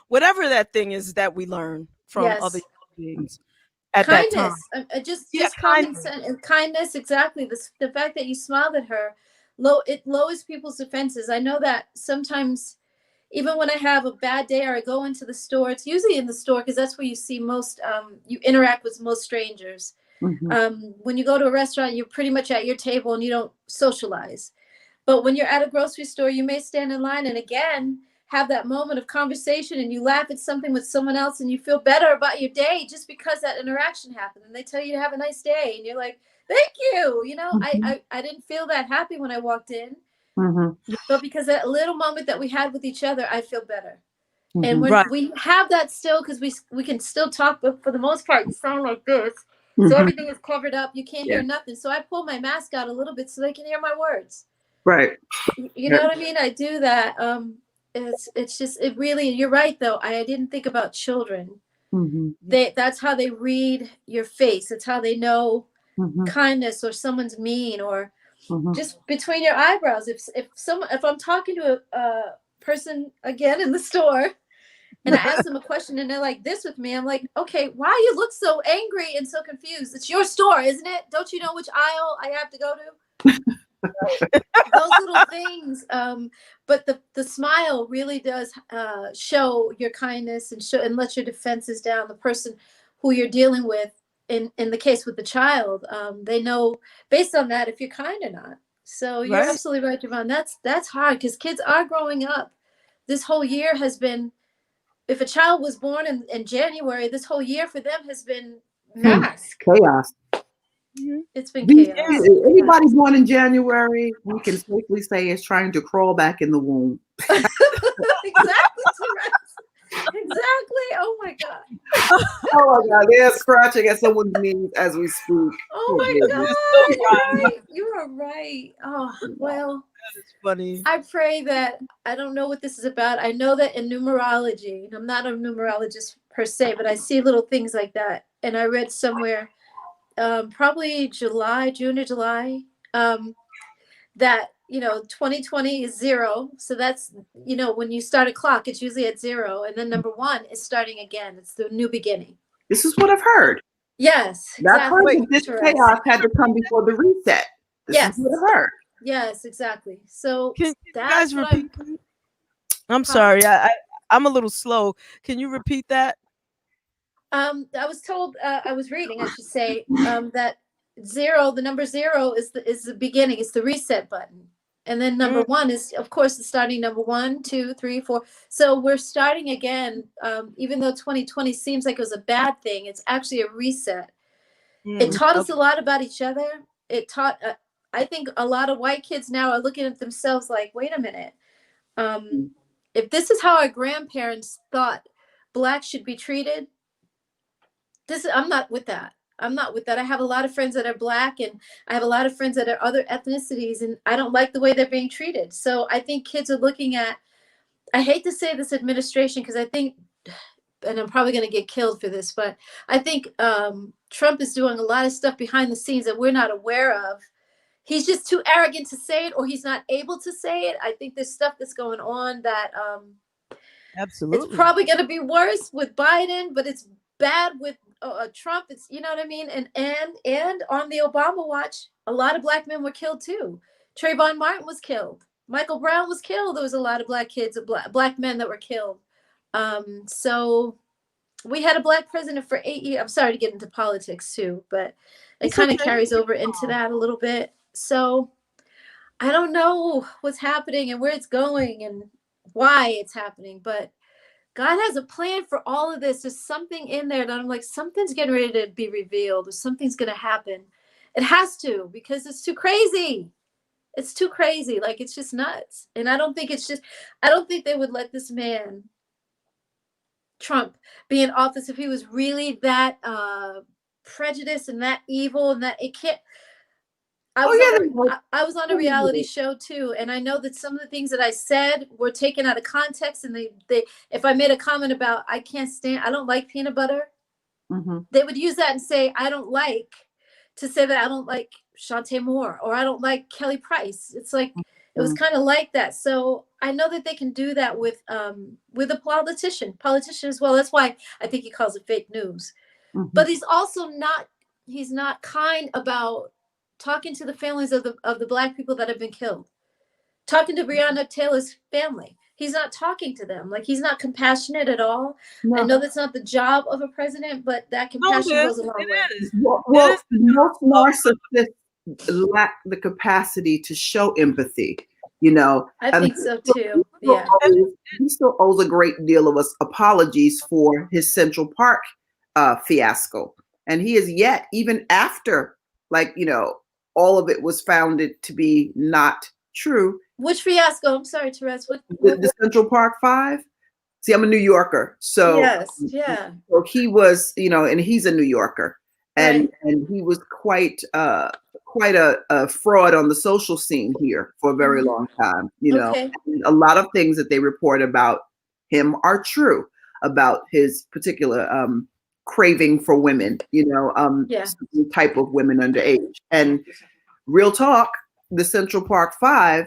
whatever that thing is that we learn from other human beings at kindness. That time. Just common sense and kindness. Exactly. The fact that you smiled at her, it lowers people's defenses. I know that sometimes, even when I have a bad day or I go into the store, it's usually in the store because that's where you see most, you interact with most strangers. When you go to a restaurant, you're pretty much at your table and you don't socialize. But when you're at a grocery store, you may stand in line and again have that moment of conversation and you laugh at something with someone else and you feel better about your day just because that interaction happened. And they tell you to have a nice day and you're like, thank you. I didn't feel that happy when I walked in, but because that little moment that we had with each other, I feel better. And when we have that still, because we can still talk, but for the most part, you sound like this. So everything is covered up. You can't hear nothing. So I pull my mask out a little bit so they can hear my words. Right. You know what I mean? I do that. It's just, it really, you're right though. I didn't think about children. That's how they read your face. It's how they know kindness or someone's mean, or just between your eyebrows. If I'm talking to a person again in the store and I ask them a question and they're like this with me, I'm like, okay, why you look so angry and so confused? It's your store, isn't it? Don't you know which aisle I have to go to? Those little things. But the smile really does show your kindness and let your defenses down. The person who you're dealing with, in the case with the child, they know based on that if you're kind or not. So you're absolutely right, JaVonne. That's hard because kids are growing up. This whole year has been, if a child was born in January, this whole year for them has been mask. Chaos. It's been These chaos. Yeah. kids, anybody born in January, we can safely say is trying to crawl back in the womb. Exactly, Terez. Exactly. Oh my God. Oh my God, they're scratching at someone's knees as we speak. Oh Oh, my goodness. God. You're right. You are right. Oh, well, It's funny. I pray that I don't know what this is about. I know that in numerology, and I'm not a numerologist per se, but I see little things like that. And I read somewhere, probably June or July, that 2020 is 0. So that's when you start a clock, it's usually at 0, and then number 1 is starting again. It's the new beginning. This is what I've heard. Yes, I've heard exactly. that this Terez. chaos had to come before the reset. This Yes. is what I've heard. Yes, exactly. So Can you that's guys what repeat? I'm sorry. I'm a little slow. Can you repeat that? I was told, I was reading, I should say, that 0, the number 0 is the beginning. It's the reset button. And then number 1 is, of course, the starting number 1, 2, 3, 4. So we're starting again. Even though 2020 seems like it was a bad thing, it's actually a reset. It taught us a lot about each other. It taught, I think a lot of white kids now are looking at themselves like, wait a minute. If this is how our grandparents thought Black should be treated, I'm not with that. I'm not with that. I have a lot of friends that are Black, and I have a lot of friends that are other ethnicities, and I don't like the way they're being treated. So I think kids are looking at, I hate to say this administration, because I think, and I'm probably going to get killed for this, but I think Trump is doing a lot of stuff behind the scenes that we're not aware of. He's just too arrogant to say it, or he's not able to say it. I think there's stuff that's going on that Absolutely. it's probably going to be worse with Biden, but it's bad with Trump. It's, you know what I mean? And on the Obama watch, a lot of Black men were killed too. Trayvon Martin was killed. Michael Brown was killed. There was a lot of Black kids, Black men that were killed. So we had a Black president for 8 years. I'm sorry to get into politics too, but it kind of carries over into that a little bit. So I don't know what's happening and where it's going and why it's happening, but God has a plan for all of this. There's something in there that I'm like, something's getting ready to be revealed, or something's going to happen. It has to, because it's too crazy. It's too crazy. Like, it's just nuts. And I don't think they would let this man, Trump, be in office if he was really that prejudiced and that evil, and that it can't. I was on a reality show too, and I know that some of the things that I said were taken out of context, and they if I made a comment about I don't like peanut butter, they would use that and say I don't like Shantae Moore, or I don't like Kelly Price. It's like it was kind of like that. So I know that they can do that with a politician as well. That's why I think he calls it fake news. But he's also he's not kind about talking to the families of the Black people that have been killed, talking to Breonna Taylor's family. He's not talking to them. Like, he's not compassionate at all. No. I know that's not the job of a president, but that compassion goes a long way. Well, most narcissists lack the capacity to show empathy. I think so too. Yeah. He still owes a great deal of us apologies for his Central Park fiasco. And he is yet, even after, all of it was founded to be not true. Which fiasco? I'm sorry, Terez. The Central Park 5? See, I'm a New Yorker. So, yes, yeah. So he was, and he's a New Yorker. And he was quite a fraud on the social scene here for a very long time. Okay. A lot of things that they report about him are true about his particular craving for women, type of women underage. And real talk, the Central Park 5,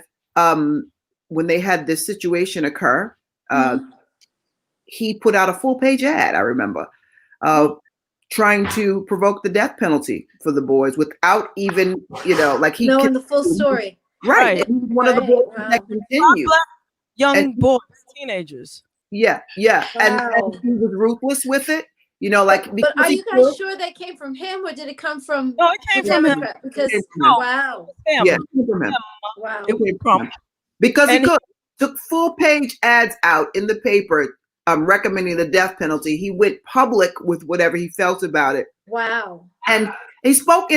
when they had this situation occur, he put out a full-page ad, I remember, trying to provoke the death penalty for the boys without even, knowing the full story. Right. One of the boys that continued. Young boys, teenagers. Yeah. Wow. And he was ruthless with it. But are you guys sure that came from him, or did it come from? No, it came from him. Because wow. Yeah, it came from him. Wow. It came from him. Because he took full-page ads out in the paper recommending the death penalty. He went public with whatever he felt about it. Wow. And He spoke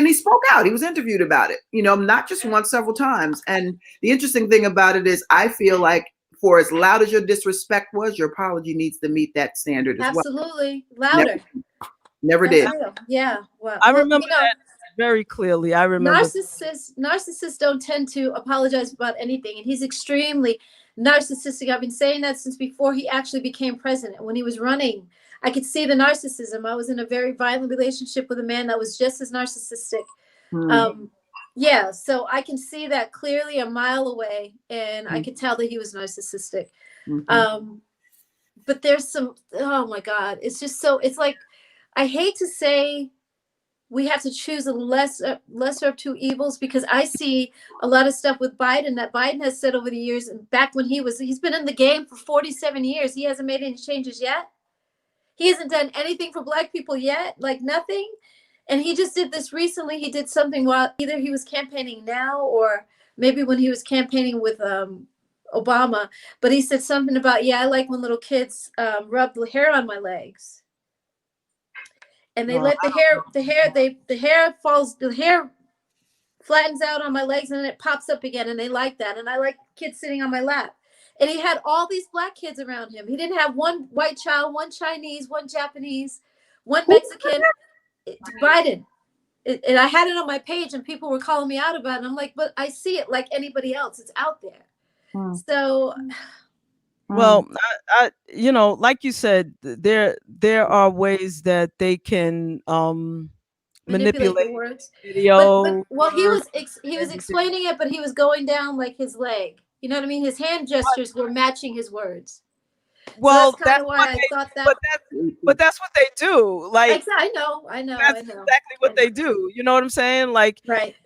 out. He was interviewed about it, not just once, several times. And the interesting thing about it is I feel like for as loud as your disrespect was, your apology needs to meet that standard as well. Absolutely. Louder. Never That's did. real. Yeah. Well, I remember that very clearly. I remember. Narcissists don't tend to apologize about anything, and he's extremely narcissistic. I've been saying that since before he actually became president. When he was running, I could see the narcissism. I was in a very violent relationship with a man that was just as narcissistic. Yeah, so I can see that clearly a mile away, and I could tell that he was narcissistic. But there's some, oh my God, it's just so, it's like, I hate to say we have to choose a lesser of two evils, because I see a lot of stuff with Biden that Biden has said over the years, and back when he's been in the game for 47 years. He hasn't made any changes yet. He hasn't done anything for Black people yet, like nothing. And he just did this recently. He did something while either he was campaigning now or maybe when he was campaigning with Obama. But he said something about, I like when little kids rub the hair on my legs. And they let the hair flattens out on my legs and then it pops up again. And they like that. And I like kids sitting on my lap. And he had all these Black kids around him. He didn't have one white child, one Chinese, one Japanese, one Mexican. Biden. And I had it on my page and people were calling me out about it. And I'm like, but I see it like anybody else. It's out there. So. Well, I like you said, there are ways that they can manipulate words. Video. Well, he was explaining it, but he was going down like his leg. You know what I mean? His hand gestures were matching his words. Well, so that's why I thought that. But that's what they do. Like, I know. That's exactly what they do. You know what I'm saying? Like, right.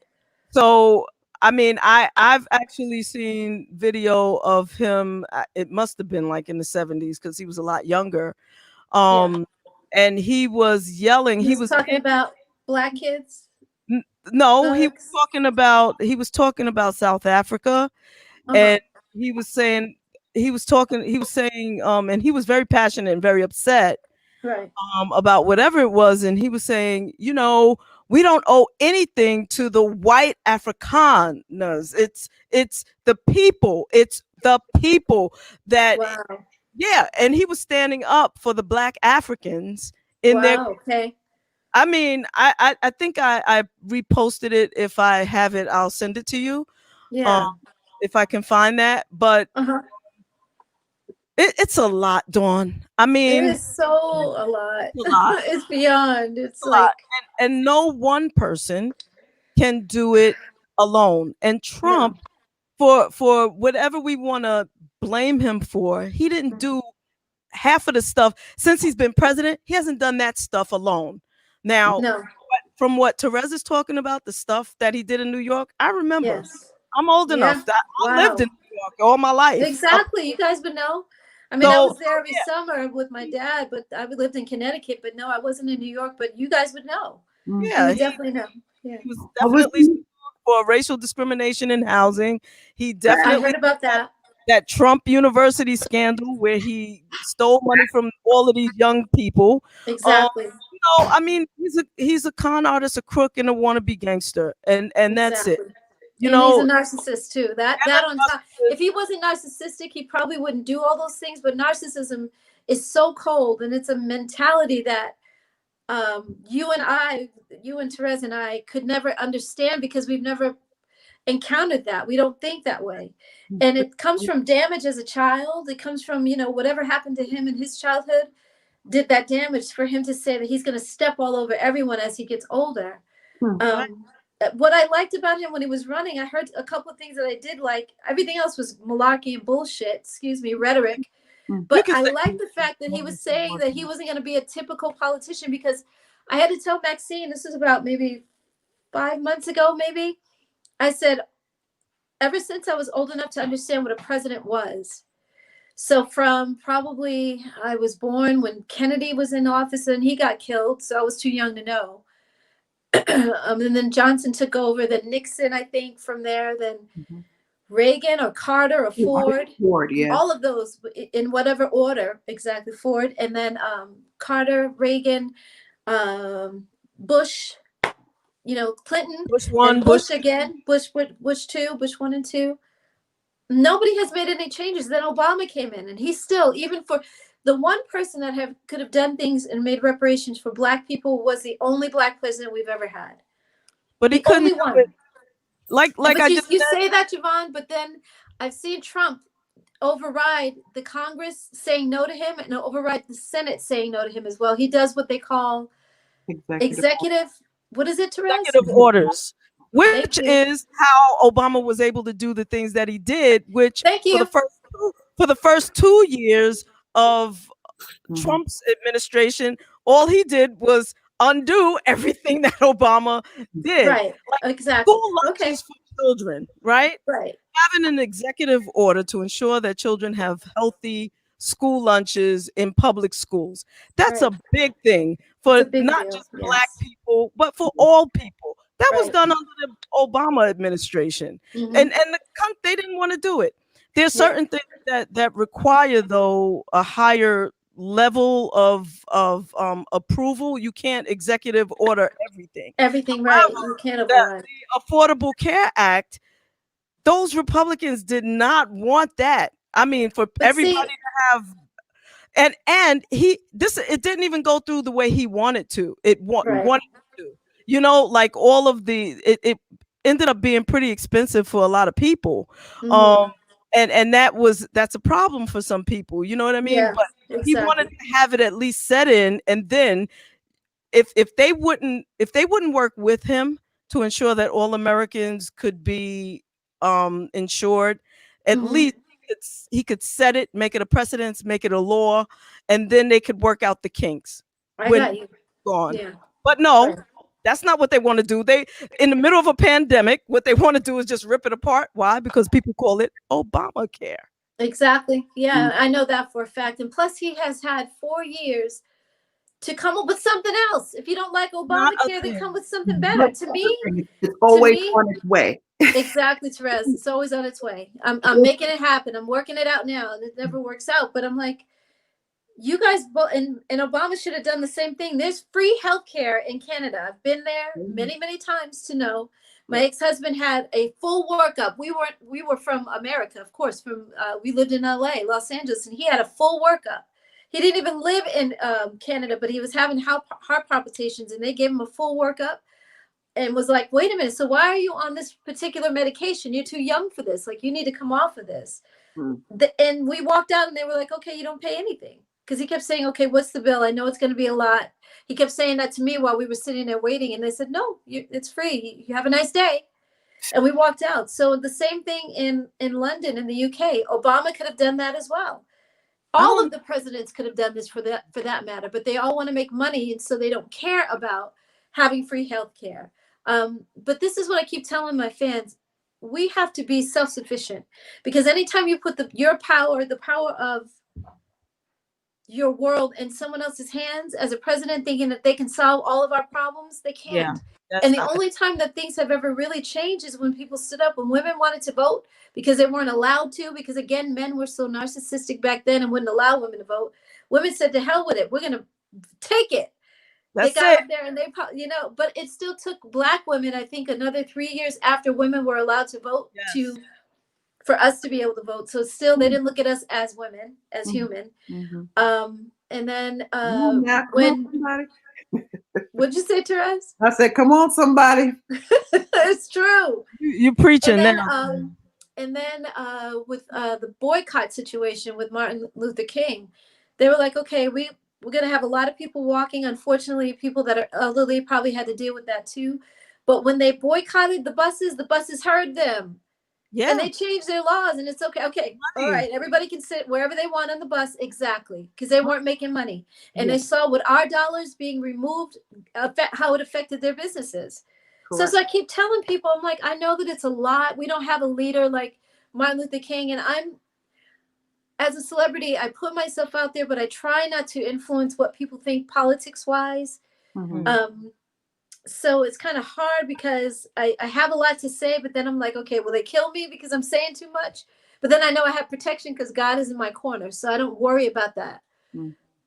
So, I mean, I've actually seen video of him. It must have been like in the 70s because he was a lot younger. And he was yelling. He was talking about Black kids. No, he was talking about South Africa, and he was saying, and he was very passionate and very upset, right, about whatever it was, and he was saying, we don't owe anything to the white Afrikaners. It's the people. It's the people that, and he was standing up for the Black Africans in their. Okay. I mean, I think I reposted it. If I have it, I'll send it to you. Yeah. If I can find that, but it's a lot, Dawn. I mean, it is so a lot. It's beyond. It's like lot. And no one person can do it alone. And Trump, for whatever we want to blame him for, he didn't do half of the stuff since he's been president. He hasn't done that stuff alone. Now, from what Terez is talking about, the stuff that he did in New York, I remember. Yes. I'm old enough that I lived in New York all my life. Exactly. You guys would know. I mean, I was there every summer with my dad, but I lived in Connecticut. But no, I wasn't in New York. But you guys would know. Yeah, you definitely know. Yeah. He was definitely for racial discrimination in housing. He definitely I heard about that. That Trump University scandal where he stole money from all of these young people. Exactly. I mean, he's a con artist, a crook, and a wannabe gangster, and that's it. He's a narcissist too. That on top. If he wasn't narcissistic, he probably wouldn't do all those things. But narcissism is so cold, and it's a mentality that you and Terez and I could never understand because we've never encountered that. We don't think that way. And it comes from damage as a child. It comes from, whatever happened to him in his childhood did that damage for him to say that he's going to step all over everyone as he gets older. What I liked about him when he was running, I heard a couple of things that I did like. Everything else was malarkey and bullshit, rhetoric. But I liked the fact that he was saying that he wasn't going to be a typical politician, because I had to tell Maxine, this was about maybe 5 months ago, maybe. I said, ever since I was old enough to understand what a president was. So from probably, I was born when Kennedy was in office and he got killed. So I was too young to know. And then Johnson took over, then Nixon, I think, from there, then Reagan or Carter or Ford. All of those in whatever order, exactly, Ford. And then Carter, Reagan, Bush, Clinton, Bush then 1, Bush Bush. again, Bush 2, Bush 1 and 2. Nobody has made any changes. Then Obama came in, and he's still, even for the one person that could have done things and made reparations for Black people, was the only Black president we've ever had. But he The couldn't only do one. it. Like But I you just said, say that, JaVonne, but then I've seen Trump override the Congress saying no to him and override the Senate saying no to him as well. He does what they call executive. What is it, Terez? executive orders, Thank which you. is how Obama was able to do the things that he did, which Thank you. for the first 2 years of Trump's administration, all he did was undo everything that Obama did. Right. Like Exactly. school lunches Okay. for children, right? Right. Having an executive order to ensure that children have healthy school lunches in public schools. That's Right. a big thing for It's a big not deal. just Yes. Black people, but for all people. That was Right. done under the Obama administration. Mhm. And they didn't want to do it. There's Yeah. certain things that require, though, a higher level of approval. You can't executive order everything. Everything right. You can't override. The Affordable Care Act, those Republicans did not want that. I mean, for But everybody see, to have, and it didn't even go through the way he wanted to. Right. Wanted to, like all of it ended up being pretty expensive for a lot of people. Mhm. And that's a problem for some people. You know what I mean? Yeah, But he wanted exactly. to have it at least set in, and then if they wouldn't work with him to ensure that all Americans could be insured, at Mhm. least he could set it, make it a precedence, make it a law, and then they could work out the kinks I when got you. gone. Yeah. But no, Right. that's not what they want to do. They, in the middle of a pandemic, what they want to do is just rip it apart. Why? Because people call it Obamacare. Exactly. Yeah, I know that for a fact. And plus, he has had 4 years to come up with something else. If you don't like Not a Obamacare, then thing. come with something better. To me, It's always me- on its way. exactly, Terez. It's always on its way. I'm making it happen. I'm working it out now, and it never works out. But I'm like, you guys, and Obama should have done the same thing. There's free healthcare in Canada. I've been there many, many times to know. My ex-husband had a full workup. We were from America, of course. We lived in LA, Los Angeles, and he had a full workup. He didn't even live in Canada, but he was having heart palpitations, and they gave him a full workup and was like, wait a minute, so why are you on this particular medication? You're too young for this. Like, you need to come off of this. And we walked out, and they were like, okay, you don't pay anything. Because he kept saying, okay, what's the bill? I know it's going to be a lot. He kept saying that to me while we were sitting there waiting. And they said, no, it's free. You have a nice day. And we walked out. So the same thing in London, in the UK. Obama could have done that as well. All of the presidents could have done this for that matter, but they all want to make money, and so they don't care about having free health care. But this is what I keep telling my fans. We have to be self-sufficient, because anytime you put your power, the power of your world in someone else's hands as a president, thinking that they can solve all of our problems, they can't. And the only time that things have ever really changed is when people stood up, when women wanted to vote because they weren't allowed to, because again, men were so narcissistic back then and wouldn't allow women to vote. Women said, to hell with it. We're going to take it. They got up there and but it still took Black women, I think, another 3 years after women were allowed to vote for us to be able to vote. So still, they didn't look at us as women, as human. And then what'd you say, Terez? I said, come on, somebody. It's true. You're preaching now. And then with the boycott situation with Martin Luther King, they were like, okay, we're going to have a lot of people walking. Unfortunately, people that are elderly probably had to deal with that too. But when they boycotted the buses heard them. Yeah. And they changed their laws, and it's okay. Okay. All right. Everybody can sit wherever they want on the bus. Exactly. Because they weren't making money. And they saw with our dollars being removed, how it affected their businesses. Correct. So I keep telling people, I'm like, I know that it's a lot. We don't have a leader like Martin Luther King. And as a celebrity, I put myself out there, but I try not to influence what people think politics wise. So it's kind of hard because I have a lot to say, but then I'm like, okay, will they kill me because I'm saying too much? But then I know I have protection because God is in my corner. So I don't worry about that.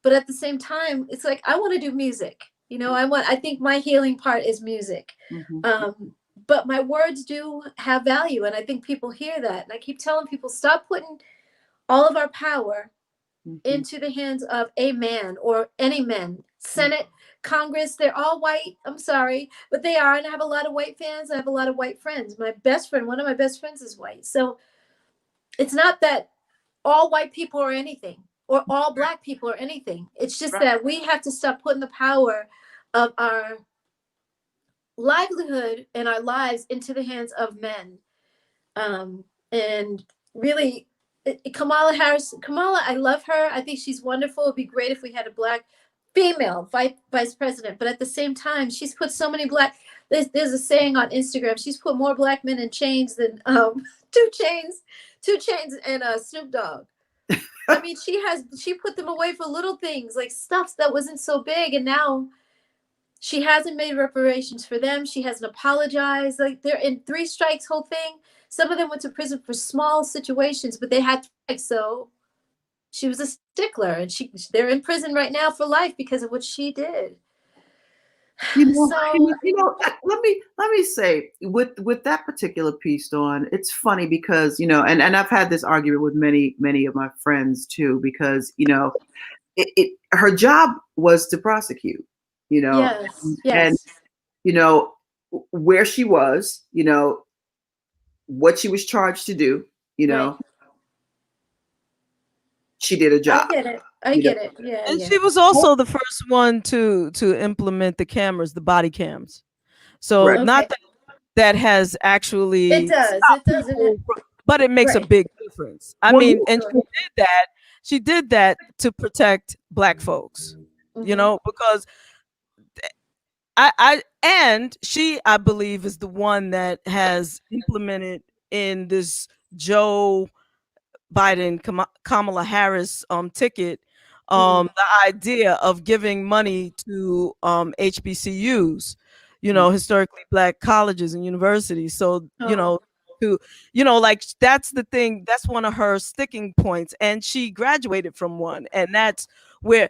But at the same time, it's like, I want to do music. You know, I think my healing part is music. But my words do have value, and I think people hear that. And I keep telling people, stop putting all of our power into the hands of a man or any men. Senate, Congress, they're all white. I'm sorry, but they are. And I have a lot of white fans. I have a lot of white friends. My best friend, one of my best friends is white. So it's not that all white people are anything or all black people are anything. It's just that we have to stop putting the power of our livelihood and our lives into the hands of men. And really, Kamala Harris, I love her. I think she's wonderful. It'd be great if we had a black female vice president. But at the same time, she's put so many black. There's a saying on Instagram. She's put more black men in chains than two chains, and Snoop Dogg. I mean, she put them away for little things like stuff that wasn't so big, and now she hasn't made reparations for them. She hasn't apologized. Like they're in 3 strikes whole thing. Some of them went to prison for small situations, but they had strikes. So she was a stickler, and they're in prison right now for life because of what she did. You know, let me say with that particular piece, Dawn, it's funny because, you know, and I've had this argument with many of my friends too, because, you know, her job was to prosecute, you know, and, you know, where she was, you know, what she was charged to do, you know, she did a job. I get it. Yeah. And she was also the first one to implement the cameras, the body cams. So not that has actually it does, but it makes a big difference. I mean, and she did that to protect black folks, you know, because I believe is the one that has implemented in this Joe Biden Kamala Harris ticket the idea of giving money to HBCUs, you know, historically black colleges and universities. So, you know, like that's the thing, that's one of her sticking points. And she graduated from one. And that's where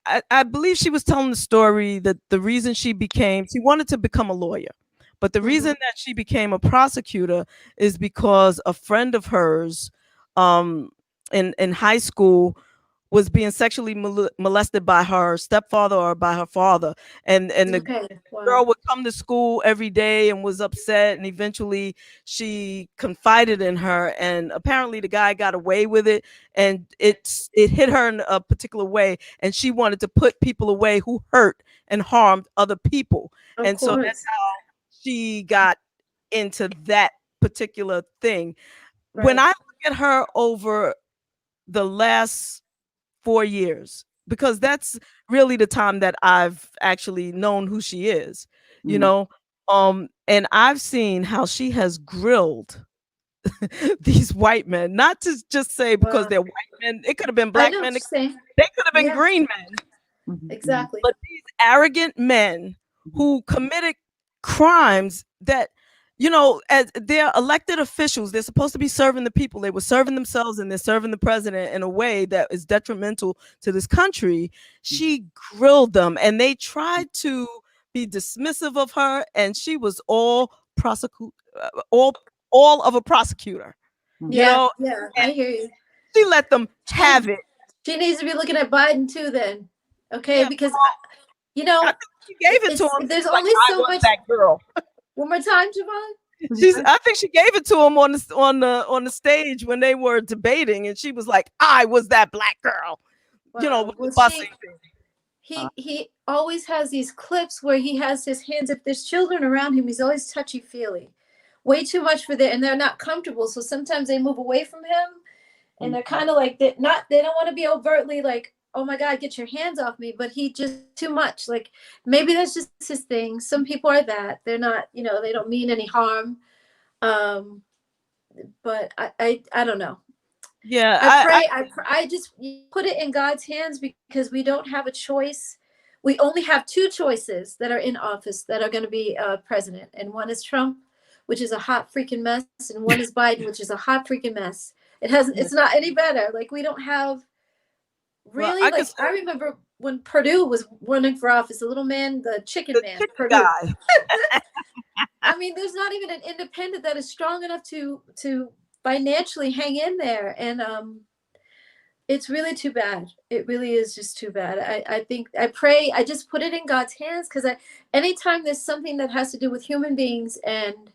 I believe she was telling the story that the reason she wanted to become a lawyer. But the reason that she became a prosecutor is because a friend of hers in high school was being sexually molested by her stepfather or by her father. And the girl would come to school every day and was upset. And eventually she confided in her. And apparently the guy got away with it. And it hit her in a particular way. And she wanted to put people away who hurt and harmed other people. So that's how she got into that particular thing. When I look at her over the last 4 years, because that's really the time that I've actually known who she is, you know, and I've seen how she has grilled these white men, not to just say because they're white men, it could have been black men, they could have been green men. Exactly. But these arrogant men who committed crimes that, you know, as they're elected officials, they're supposed to be serving the people. They were serving themselves, and they're serving the president in a way that is detrimental to this country. She grilled them, and they tried to be dismissive of her, and she was all of a prosecutor. You know? I hear you. She let them have it. She needs to be looking at Biden too, then. Okay, because you know, I think she gave it to him. There's only so much. That girl. One more time, JaVonne. I think she gave it to him on the stage when they were debating, and she was like, "I was that black girl," you know, with the busing thing. He always has these clips where he has his hands. If there's children around him, he's always touchy-feely. Way too much for them, and they're not comfortable. So sometimes they move away from him, and they're kind of like they don't want to be overtly like, oh my God, get your hands off me. But he just too much. Like maybe that's just his thing. Some people are that. They're not, you know, they don't mean any harm. But I don't know. Yeah. I just put it in God's hands because we don't have a choice. We only have 2 choices that are in office that are going to be president. And one is Trump, which is a hot freaking mess. And one is Biden, which is a hot freaking mess. It's not any better. Like we don't have Well, Really? I can Like say I remember when Purdue was running for office, the little man, the chicken the man, chicken Purdue. guy. I mean, there's not even an independent that is strong enough to financially hang in there, and it's really too bad. It really is just too bad. I think I pray. I just put it in God's hands because anytime there's something that has to do with human beings, and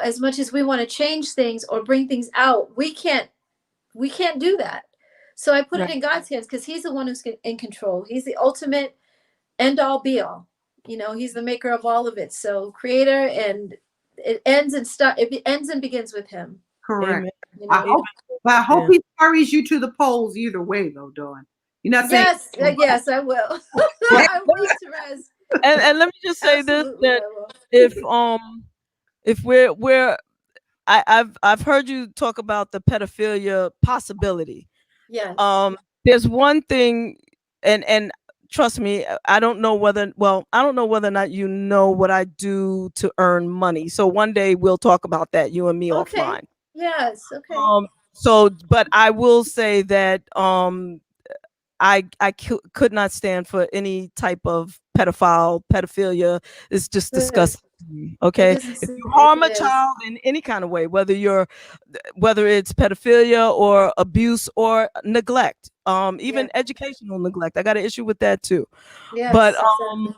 as much as we want to change things or bring things out, we can't do that. So I put it Right. in God's hands because He's the one who's in control. He's the ultimate end all be all. He's the maker of all of it. So creator, and it ends and begins with Him. Correct. Amen. You I know? hope, but I hope Yeah. he carries you to the polls either way, though, Dawn. You're not saying Yes, I will. Well, I will, Terez. and let me just say this, Absolutely, that I will. if we're I've heard you talk about the pedophilia possibility. Yes. There's one thing, and trust me, I don't know whether or not you know what I do to earn money. So one day we'll talk about that, you and me, Okay. offline. Yes. Okay. But I will say that I could not stand for any type of pedophilia. It's just Good. disgusting to me. It Okay, is. if you harm a It is. child in any kind of way, whether it's pedophilia or abuse or neglect, even Yeah. educational neglect, I got an issue with that too. Yes. But Exactly.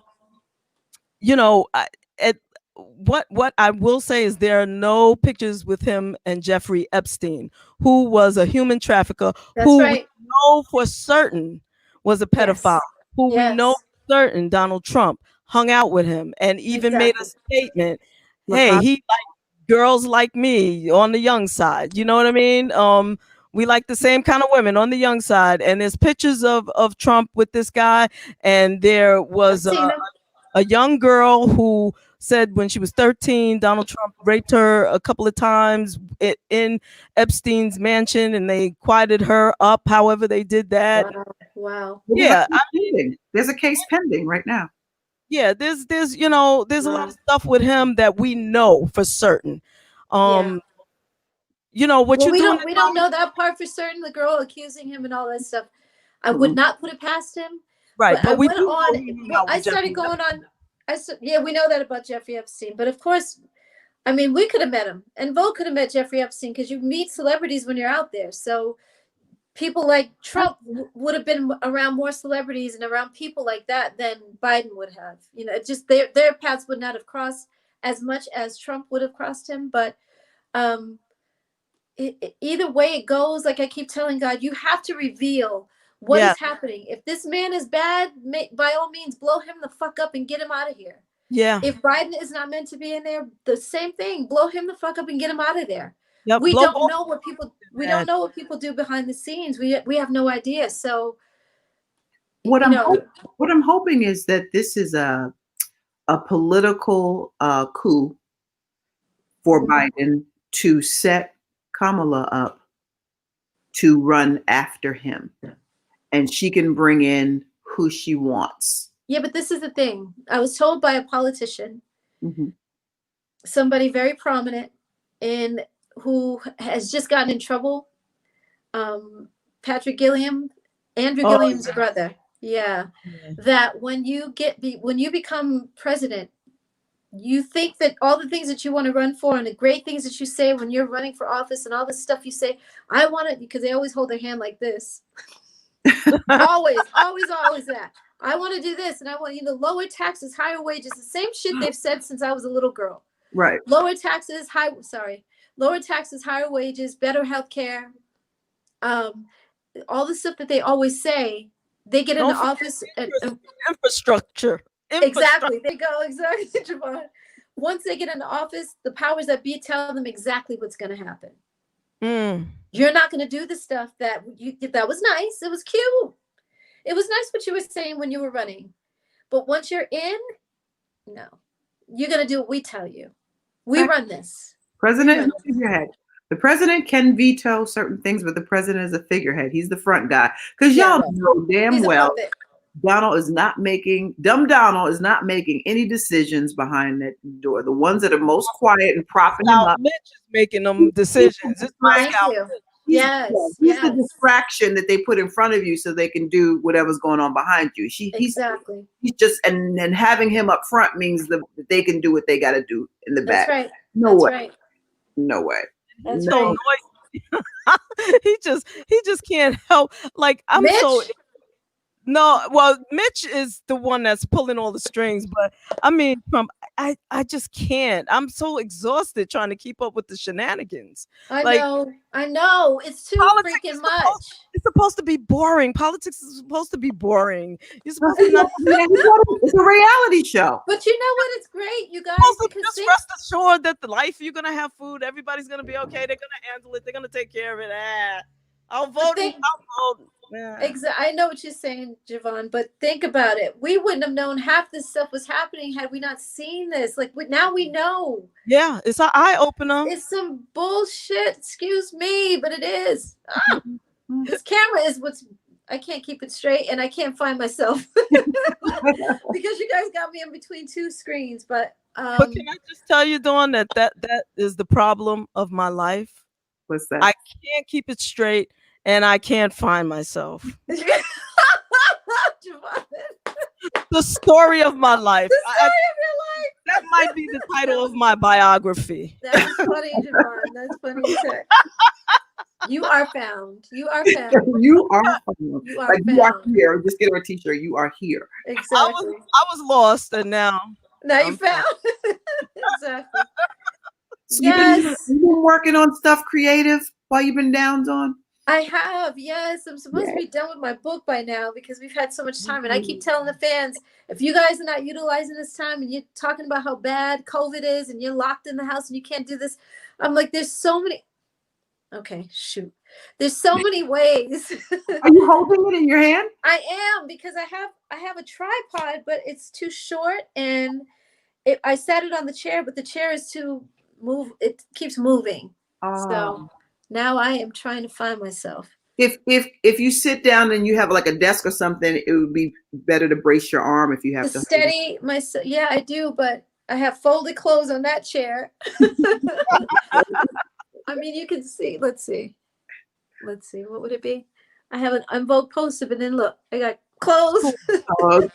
what I will say is there are no pictures with him and Jeffrey Epstein, who was a human trafficker, That's who right. we know for certain was a pedophile, who we know Yes. for certain Donald Trump hung out with him and even made a Exactly. statement, hey, he like girls like me on the young side. You know what I mean? We like the same kind of women on the young side. And there's pictures of Trump with this guy, and there I've was seen him. a young girl who said when she was 13, Donald Trump raped her a couple of times in Epstein's mansion, and they quieted her up however they did that. Wow. Yeah, there's a case pending right now. yeah, there's a lot of stuff with him that we know for certain. Yeah. What Well, you we doing? don't know that part for certain. The girl accusing him and all that stuff. I would not put it past him. Right, But I we went do know on. he hung out I with started Jeffrey going Epstein. on. Yeah, we know that about Jeffrey Epstein. But of course, I mean, we could have met him, and Vogue could have met Jeffrey Epstein, because you meet celebrities when you're out there. So people like Trump would have been around more celebrities and around people like that than Biden would have. It's just their paths would not have crossed as much as Trump would have crossed him. But either way it goes, like I keep telling God, you have to reveal what is happening. If this man is bad, by all means, blow him the fuck up and get him out of here. Yeah. If Biden is not meant to be in there, the same thing. Blow him the fuck up and get him out of there. Yep, We don't know what people do behind the scenes. We have no idea. So what I'm hoping is that this is a political coup for Biden to set Kamala up to run after him, and she can bring in who she wants. Yeah, but this is the thing. I was told by a politician, somebody very prominent, who has just gotten in trouble. Patrick Gilliam, Andrew Gilliam's brother. Yeah, that when you become president, you think that all the things that you want to run for and the great things that you say when you're running for office and all this stuff you say, I want it, because they always hold their hand like this. always that. I want to do this, and I want lower taxes, higher wages, the same shit they've said since I was a little girl. Right. Lower taxes, higher wages, better health care. All the stuff that they always say, they get into office. Infrastructure. Exactly. They go, exactly, JaVonne. Once they get into office, the powers that be tell them exactly what's going to happen. You're not going to do the stuff that was nice. It was cute. It was nice what you were saying when you were running. But once you're in, no. You're going to do what we tell you. We run this. President is a figurehead. The president can veto certain things, but the president is a figurehead. He's the front guy. Because y'all know damn well Donald is not making any decisions behind that door. The ones that are most quiet and propping him up. Mitch is making them decisions. Thank you. Yes, he's the yes. distraction that they put in front of you so they can do whatever's going on behind you. Exactly. He's just and having him up front means that they can do what they got to do in the That's back. right. No That's way. right. No way. That's So right. noisy. he just can't help. Like I'm Mitch? so no. Well, Mitch is the one that's pulling all the strings, but I mean, I just can't. I'm so exhausted trying to keep up with the shenanigans. I Like know. It's too politics freaking is much. it's supposed to be boring. Politics is supposed to be boring. You're supposed to not It's a reality show. But you know what? It's great, you guys. supposed to Because just think, rest assured that the life you're gonna have food, everybody's gonna be okay. They're gonna handle it. They're gonna take care of it. I'll vote. I'll vote. I know what you're saying, JaVonne, but think about it. We wouldn't have known half this stuff was happening had we not seen this. Like now we know. Yeah, it's an eye opener. It's some bullshit. Excuse me, but it is. This camera is what's. I can't keep it straight, and I can't find myself because you guys got me in between two screens. But can I just tell you, Dawn, that is the problem of my life. What's that? I can't keep it straight, and I can't find myself. The story of my life. The story of your life. That might be the title of my biography. That's funny, JaVonne. That's funny as heck. You are found. You are found. You are found. You are like you are found. here. Just get her a t-shirt. You are here. Exactly. I was lost, and now you found. Exactly. So Yes. you've been working on stuff creative while you've been down, Dawn? I have, yes. I'm supposed to be done with my book by now because we've had so much time. And I keep telling the fans, if you guys are not utilizing this time and you're talking about how bad COVID is and you're locked in the house and you can't do this, I'm like, there's so many. Okay, shoot. There's so many ways. Are you holding it in your hand? I am, because I have a tripod, but it's too short and I sat it on the chair, but the chair is too it keeps moving. So now I am trying to find myself. If you sit down and you have like a desk or something, it would be better to brace your arm if you have to steady myself. Yeah, I do, but I have folded clothes on that chair. I mean, you can see. Let's see. What would it be? I have an EnVogue poster, but then look, I got clothes. Okay.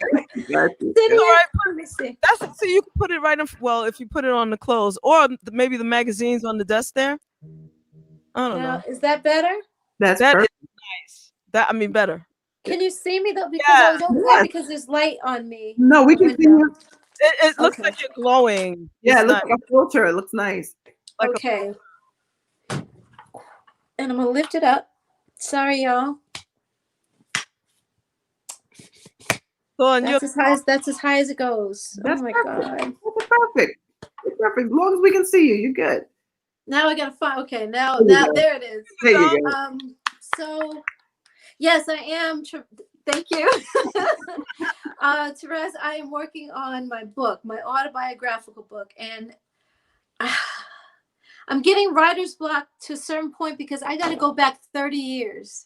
Let me see. So you can put it right in. Well, if you put it on the clothes, or maybe the magazines on the desk there. I don't know. Is that better? That is nice. Better. Can you see me though? Because I was over there because there's light on me. No, we can see you. It looks like you're glowing. Yeah, it looks like a filter. It looks nice. Like okay. And I'm gonna lift it up. Sorry, y'all. That's as high as it goes. That's oh my perfect. God. That's perfect. It's perfect. As long as we can see you, you're good. Now I gotta find. Okay, now there it is. There you go. So yes, I am. Thank you, Terez. I am working on my book, my autobiographical book, and I'm getting writer's block to a certain point because I got to go back 30 years.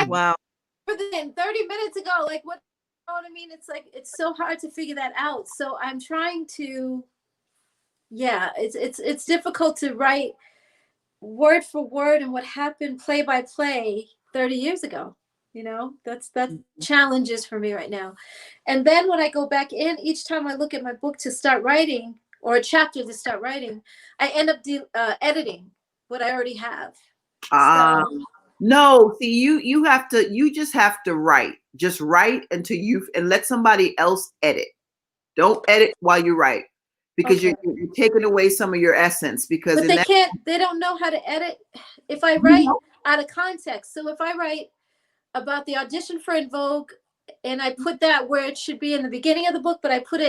Wow. Than 30 minutes ago, like what? You know what I mean? It's like it's so hard to figure that out. So I'm trying to. Yeah, it's difficult to write word for word and what happened play by play 30 years ago. You know, that's challenges for me right now. And then when I go back in, each time I look at my book to start writing or a chapter to start writing, I end up editing what I already have. No, see, you just have to write. Just write until and let somebody else edit. Don't edit while you write. Because you're taking away some of your essence. Because they don't know how to edit if I write out of context. So if I write about the audition for EnVogue and I put that where it should be in the beginning of the book, but I put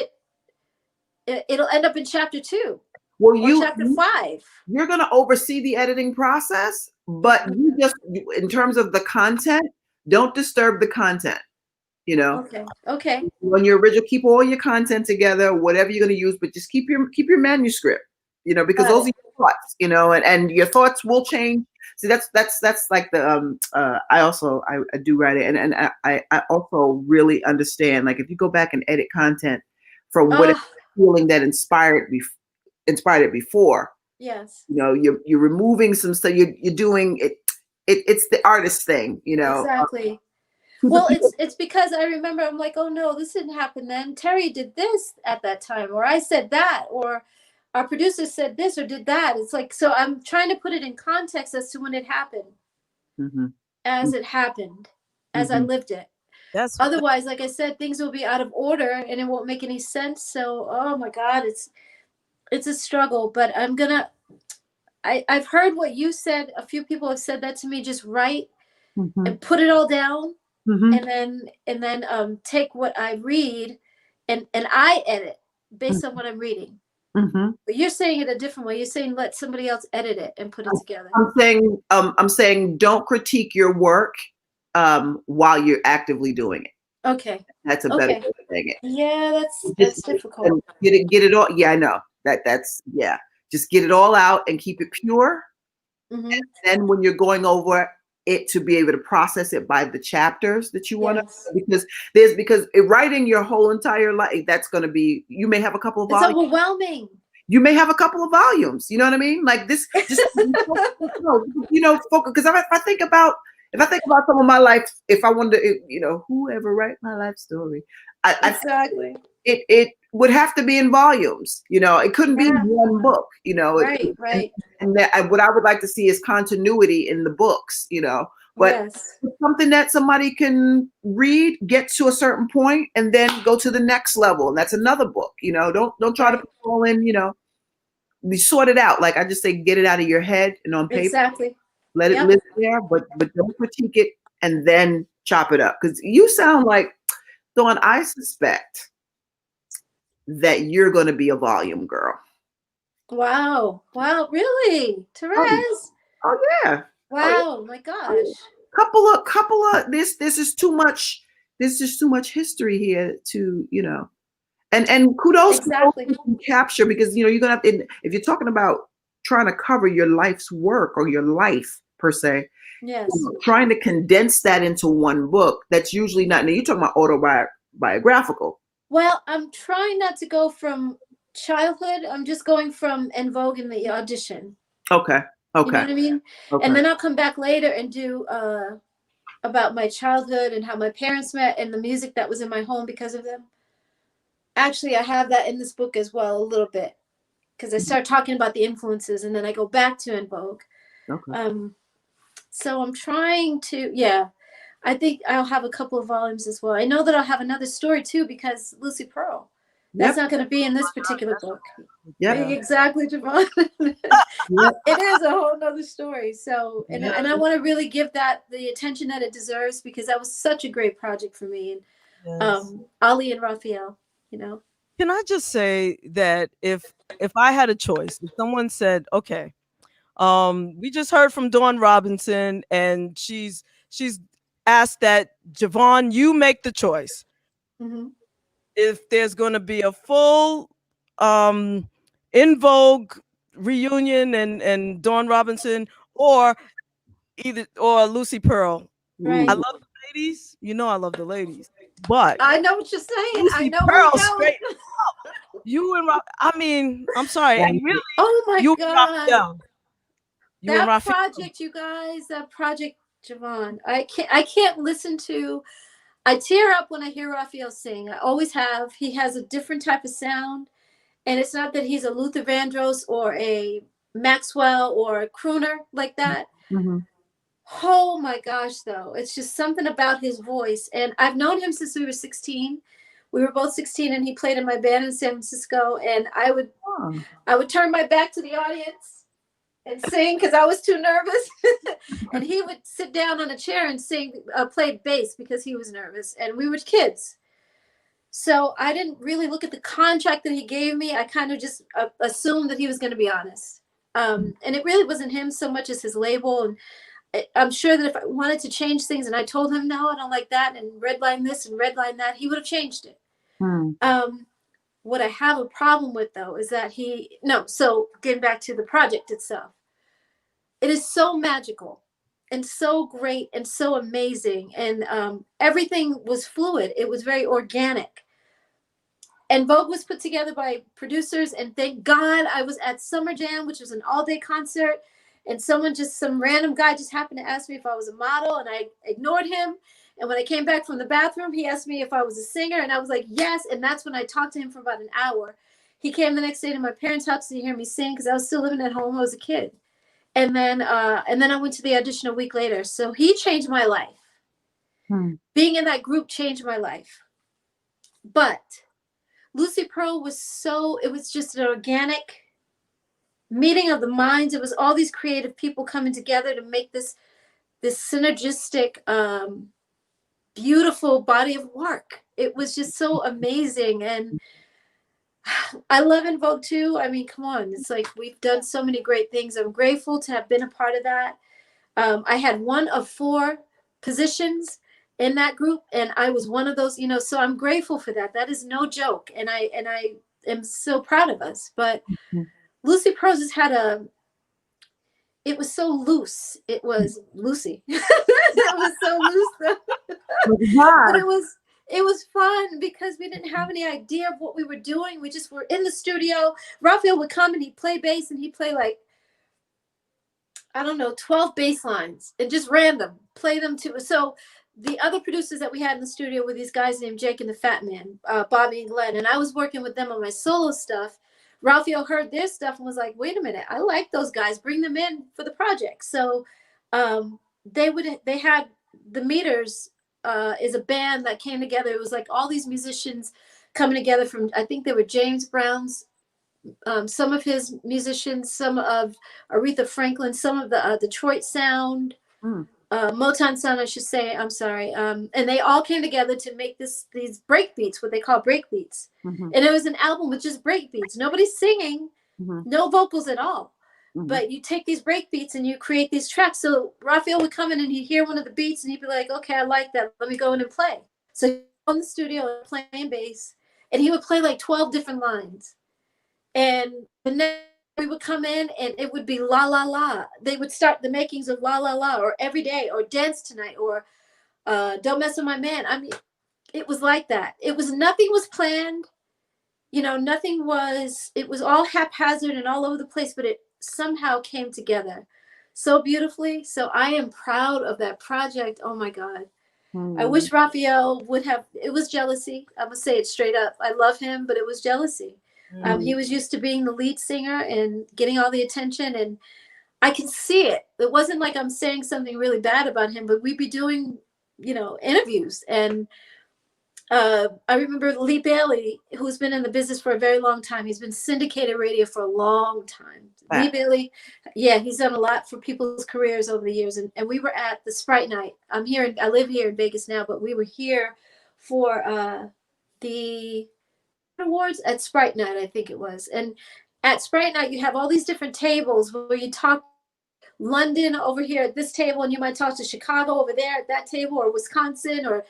it'll end up in chapter 2 or chapter 5. You're going to oversee the editing process, but in terms of the content, don't disturb the content. You know. Okay. When you're original, keep all your content together, whatever you're going to use, but just keep your manuscript. You know, because those are your thoughts. You know, and your thoughts will change. See, that's like the I do write it, and I also really understand. Like if you go back and edit content from what feeling that inspired it before, Yes. You know, you're removing some stuff. You're doing it. It's the artist thing. You know. Exactly. Well, it's because I remember I'm like, oh no, this didn't happen then. Terry did this at that time, or I said that, or our producer said this or did that. It's like, so I'm trying to put it in context as to when it happened, Mhm. as it happened, as I Mhm. lived it. That's Otherwise, like I said, things will be out of order and it won't make any sense. So, oh my God, it's a struggle. But I've heard what you said. A few people have said that to me. Just write Mhm. and put it all down, Mhm. and then take what I read, and I edit based on what I'm reading. Mhm. But you're saying it a different way. You're saying let somebody else edit it and put it together. I'm saying don't critique your work while you're actively doing it. Okay. That's a better Okay. way of saying it. Yeah, that's difficult. And get it all. Yeah, I know that's yeah. Just get it all out and keep it pure. Mm-hmm. Then when you're going over it, to be able to process it by the chapters that you want Yes. to, because writing your whole entire life, that's going to be, you may have a couple of It's volumes. overwhelming. You may have a couple of volumes. You know what I mean? Like this, just focus. Because if I think about some of my life, if I wanted to, whoever write my life story, Exactly. it would have to be in volumes. It couldn't be Yeah. one book. Right. And what I would like to see is continuity in the books. But Yes. it's something that somebody can read, get to a certain point, and then go to the next level, and that's another book. Don't try to Right. put it all in. We sort it out. Like I just say, get it out of your head and on paper. Exactly. Let it Yep. live there, but don't critique it and then chop it up. Because you sound like, Dawn, I suspect that you're going to be a volume girl. Wow. Really? Terez? Oh yeah. Wow, my gosh. Couple of this is too much. This is too much history here to, and kudos Exactly. to those who capture, because you're gonna have to, if you're talking about trying to cover your life's work or your life per se, Yes. trying to condense that into one book, that's usually not. Now you're talking about autobiographical. Well, I'm trying not to go from childhood. I'm just going from EnVogue in the audition. Okay. You know what I mean? Okay. And then I'll come back later and do about my childhood and how my parents met and the music that was in my home because of them. Actually, I have that in this book as well, a little bit, because I start talking about the influences and then I go back to EnVogue. Okay. So I'm trying to, yeah, I think I'll have a couple of volumes as well. I know that I'll have another story too, because Lucy Pearl, that's not going to be in this particular book. Yeah. Exactly, JaVonne. Yep. It is a whole nother story. So, and Yeah. I want to really give that the attention that it deserves, because that was such a great project for me. And yes. Ali and Raphael, Can I just say that if I had a choice, if someone said, okay, we just heard from Dawn Robinson and she's asked that JaVonne, you make the choice. Mm-hmm. If there's going to be a full EnVogue reunion and Dawn Robinson, or Lucy Pearl. Right. I love the ladies. I love the ladies. But I know what you're saying. Lucy I know Pearl where you're going. straight up. You and I mean, I'm sorry. And really, Oh my you God. and Raphael. That project, you guys, that project, JaVonne, I can't listen to. I tear up when I hear Raphael sing. I always have. He has a different type of sound. And it's not that he's a Luther Vandross or a Maxwell or a crooner like that. Mm-hmm. Oh my gosh, though. It's just something about his voice. And I've known him since we were 16. We were both 16 and he played in my band in San Francisco. And I would turn my back to the audience and sing because I was too nervous. And he would sit down on a chair and sing, play bass because he was nervous. And we were kids. So I didn't really look at the contract that he gave me. I kind of just assumed that he was going to be honest. And it really wasn't him so much as his label. And I'm sure that if I wanted to change things and I told him, no, I don't like that, and redline this and redline that, he would have changed it. What I have a problem with, though, is that so getting back to the project itself, it is so magical and so great and so amazing. And everything was fluid. It was very organic. EnVogue was put together by producers, and thank God I was at Summer Jam, which was an all-day concert, and some random guy just happened to ask me if I was a model, and I ignored him. And when I came back from the bathroom, he asked me if I was a singer, and I was like, yes. And that's when I talked to him for about an hour. He came the next day to my parents' house to hear me sing because I was still living at home. I was a kid. And then I went to the audition a week later. So he changed my life. Being in that group changed my life. But Lucy Pearl it was just an organic meeting of the minds. It was all these creative people coming together to make this synergistic, beautiful body of work. It was just so amazing. And I love EnVogue too. I mean, come on. It's like we've done so many great things. I'm grateful to have been a part of that. I had one of 4 positions in that group, and I was one of those, so I'm grateful for that. That is no joke. And I am so proud of us. But Lucy Pearl just it was so loose. It was Lucy. It was so loose. But it was fun because we didn't have any idea of what we were doing. We just were in the studio. Raphael would come and he'd play bass, and he'd play like, I don't know, 12 bass lines and just random play them to. So the other producers that we had in the studio were these guys named Jake and the Fat Man, Bobby and Glenn. And I was working with them on my solo stuff. Raphael heard their stuff and was like, wait a minute, I like those guys. Bring them in for the project. So they had the Meters is a band that came together. It was like all these musicians coming together from, I think they were James Brown's, some of his musicians, some of Aretha Franklin, some of the Detroit sound, Motown sound, I should say. I'm sorry. And they all came together to make these break beats, what they call break beats. And it was an album with just break beats. Nobody's singing, no vocals at all. But you take these break beats and you create these tracks. So Raphael would come in and he'd hear one of the beats and he'd be like, okay, I like that. Let me go in and play. So he'd go in the studio playing bass, and he would play like 12 different lines. And the next we would come in and it would be La La La. They would start the makings of La La La, or Every Day, or Dance Tonight, or Don't Mess With My Man. I mean, it was like that. Nothing was planned. It was all haphazard and all over the place, but it somehow came together so beautifully. So I am proud of that project. Oh my God. I wish Raphael would have, it was jealousy. I'm gonna say it straight up. I love him, but it was jealousy. He was used to being the lead singer and getting all the attention, and I can see it. It wasn't like I'm saying something really bad about him, but we'd be doing, interviews. And I remember Lee Bailey, who's been in the business for a very long time. He's been syndicated radio for a long time. Wow. Lee Bailey, he's done a lot for people's careers over the years. And we were at the Sprite Night. I live here in Vegas now, but we were here for the awards at Sprite Night, I think it was. And at Sprite Night, you have all these different tables where you talk London over here at this table, and you might talk to Chicago over there at that table, or Wisconsin, or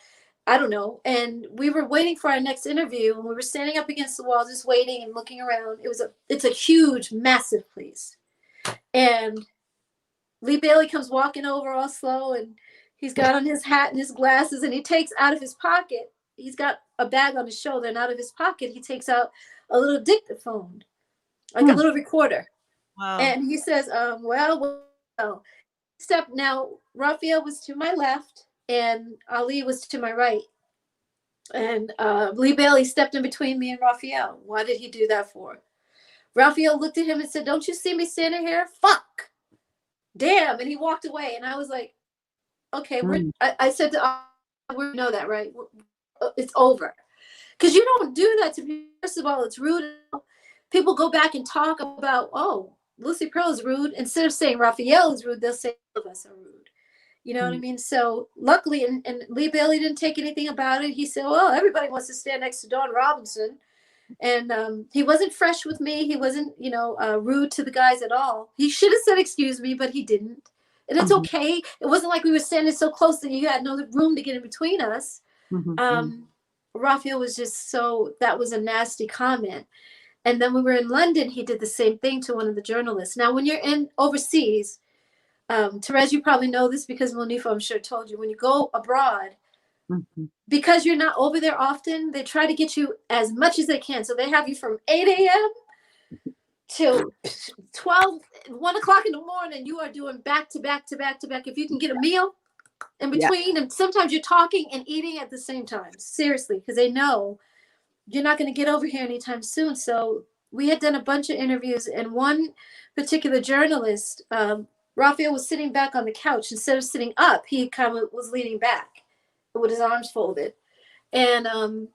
I don't know. And we were waiting for our next interview, and we were standing up against the wall, just waiting and looking around. It's a huge, massive place. And Lee Bailey comes walking over all slow, and he's got on his hat and his glasses, and he takes out of his pocket, he's got a bag on his shoulder, and out of his pocket, he takes out a little dictaphone, like a little recorder. Wow. And he says, well, now Raphael was to my left, and Ali was to my right. And Lee Bailey stepped in between me and Raphael. Why did he do that for? Raphael looked at him and said, don't you see me standing here? Fuck. Damn. And he walked away. And I was like, okay. I said to we know that, right? It's over. Because you don't do that to me. First of all, it's rude. People go back and talk about, oh, Lucy Pearl is rude. Instead of saying Raphael is rude, they'll say all of us are rude. You know what I mean? So luckily, and Lee Bailey didn't take anything about it. He said, well, everybody wants to stand next to Dawn Robinson. And he wasn't fresh with me. He wasn't, rude to the guys at all. He should have said, excuse me, but he didn't. And it's okay. It wasn't like we were standing so close that you had no room to get in between us. Raphael was just that was a nasty comment. And then when we were in London, he did the same thing to one of the journalists. Now, when you're overseas, Terez, you probably know this because Monifa, I'm sure, told you, when you go abroad, because you're not over there often, they try to get you as much as they can. So they have you from 8 a.m. till 12, 1 o'clock in the morning. You are doing back to back to back to back. If you can get a meal in between, and sometimes you're talking and eating at the same time. Seriously, because they know you're not going to get over here anytime soon. So we had done a bunch of interviews, and one particular journalist, Raphael, was sitting back on the couch. Instead of sitting up, he kind of was leaning back with his arms folded. And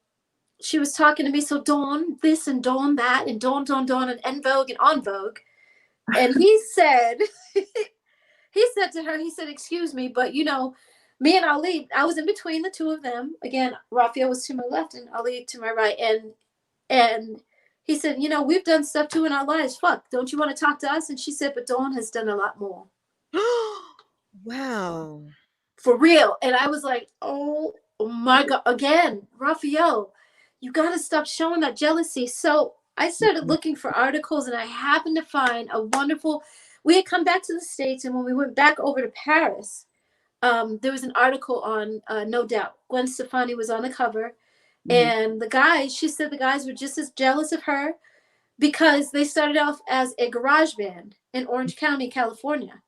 she was talking to me, so Dawn this and Dawn that and Dawn and EnVogue and EnVogue. And he said, he said to her, he said, excuse me, but you know, me and Ali, I was in between the two of them. Again, Raphael was to my left and Ali to my right. And he said, you know, we've done stuff too in our lives. Fuck, don't you want to talk to us? And she said, but Dawn has done a lot more. Wow. For real. And I was like, oh my God. Again, Raphael, you got to stop showing that jealousy. So I started looking for articles, and I happened to find a wonderful, we had come back to the States, and when we went back over to Paris, there was an article on No Doubt. Gwen Stefani was on the cover, and the guys, she said the guys were just as jealous of her because they started off as a garage band in Orange County, California.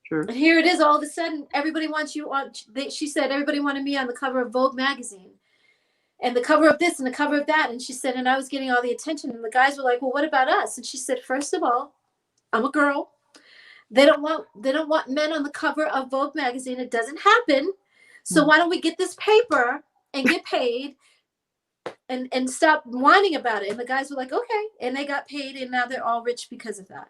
Sure. And here it is, all of a sudden, everybody wants you on, she said everybody wanted me on the cover of Vogue magazine. And the cover of this and the cover of that. And she said, and I was getting all the attention. And the guys were like, well, what about us? And she said, first of all, I'm a girl. They don't want men on the cover of Vogue magazine. It doesn't happen. So why don't we get this paper and get paid and stop whining about it? And the guys were like, okay. And they got paid, and now they're all rich because of that.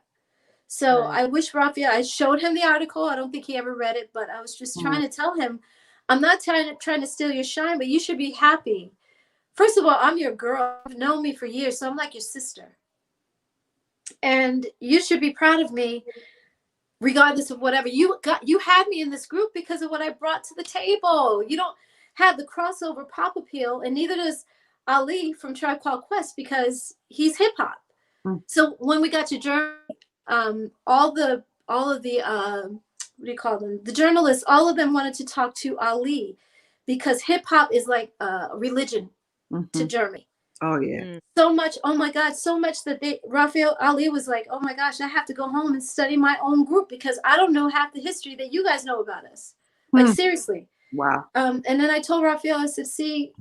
So I wish Raphael, I showed him the article. I don't think he ever read it, but I was just trying to tell him, I'm not trying to steal your shine, but you should be happy. First of all, I'm your girl. You've known me for years, so I'm like your sister. And you should be proud of me, regardless of whatever. You had me in this group because of what I brought to the table. You don't have the crossover pop appeal, and neither does Ali from Tribe Called Quest, because he's hip hop. So when we got to Germany, all of the what do you call them? The journalists, all of them wanted to talk to Ali because hip hop is like a religion to Germany. Oh yeah. So much, oh my God, so much that Raphael Ali was like, oh my gosh, I have to go home and study my own group because I don't know half the history that you guys know about us. Like seriously. Wow. And then I told Raphael, I said, see,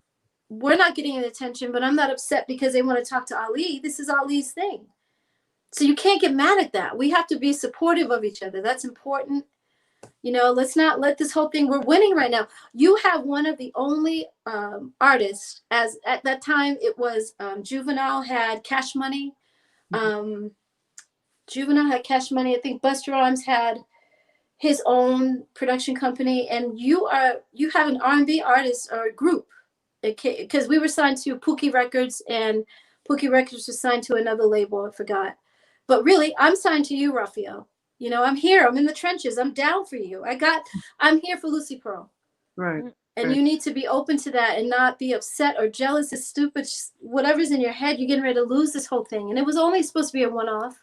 we're not getting any attention, but I'm not upset because they want to talk to Ali. This is Ali's thing. So you can't get mad at that. We have to be supportive of each other. That's important. You know, let's not let this whole thing, we're winning right now. You have one of the only artists, as at that time it was Juvenile had Cash Money. Juvenile had Cash Money. I think Busta Rhymes had his own production company. And you have an R&B artist or group, because we were signed to Pookie Records, and Pookie Records was signed to another label, I forgot. But really, I'm signed to you, Raphael. You know, I'm here. I'm in the trenches. I'm down for you. I'm here for Lucy Pearl. Right. And you need to be open to that and not be upset or jealous. It's stupid. Whatever's in your head, you're getting ready to lose this whole thing. And it was only supposed to be a one-off.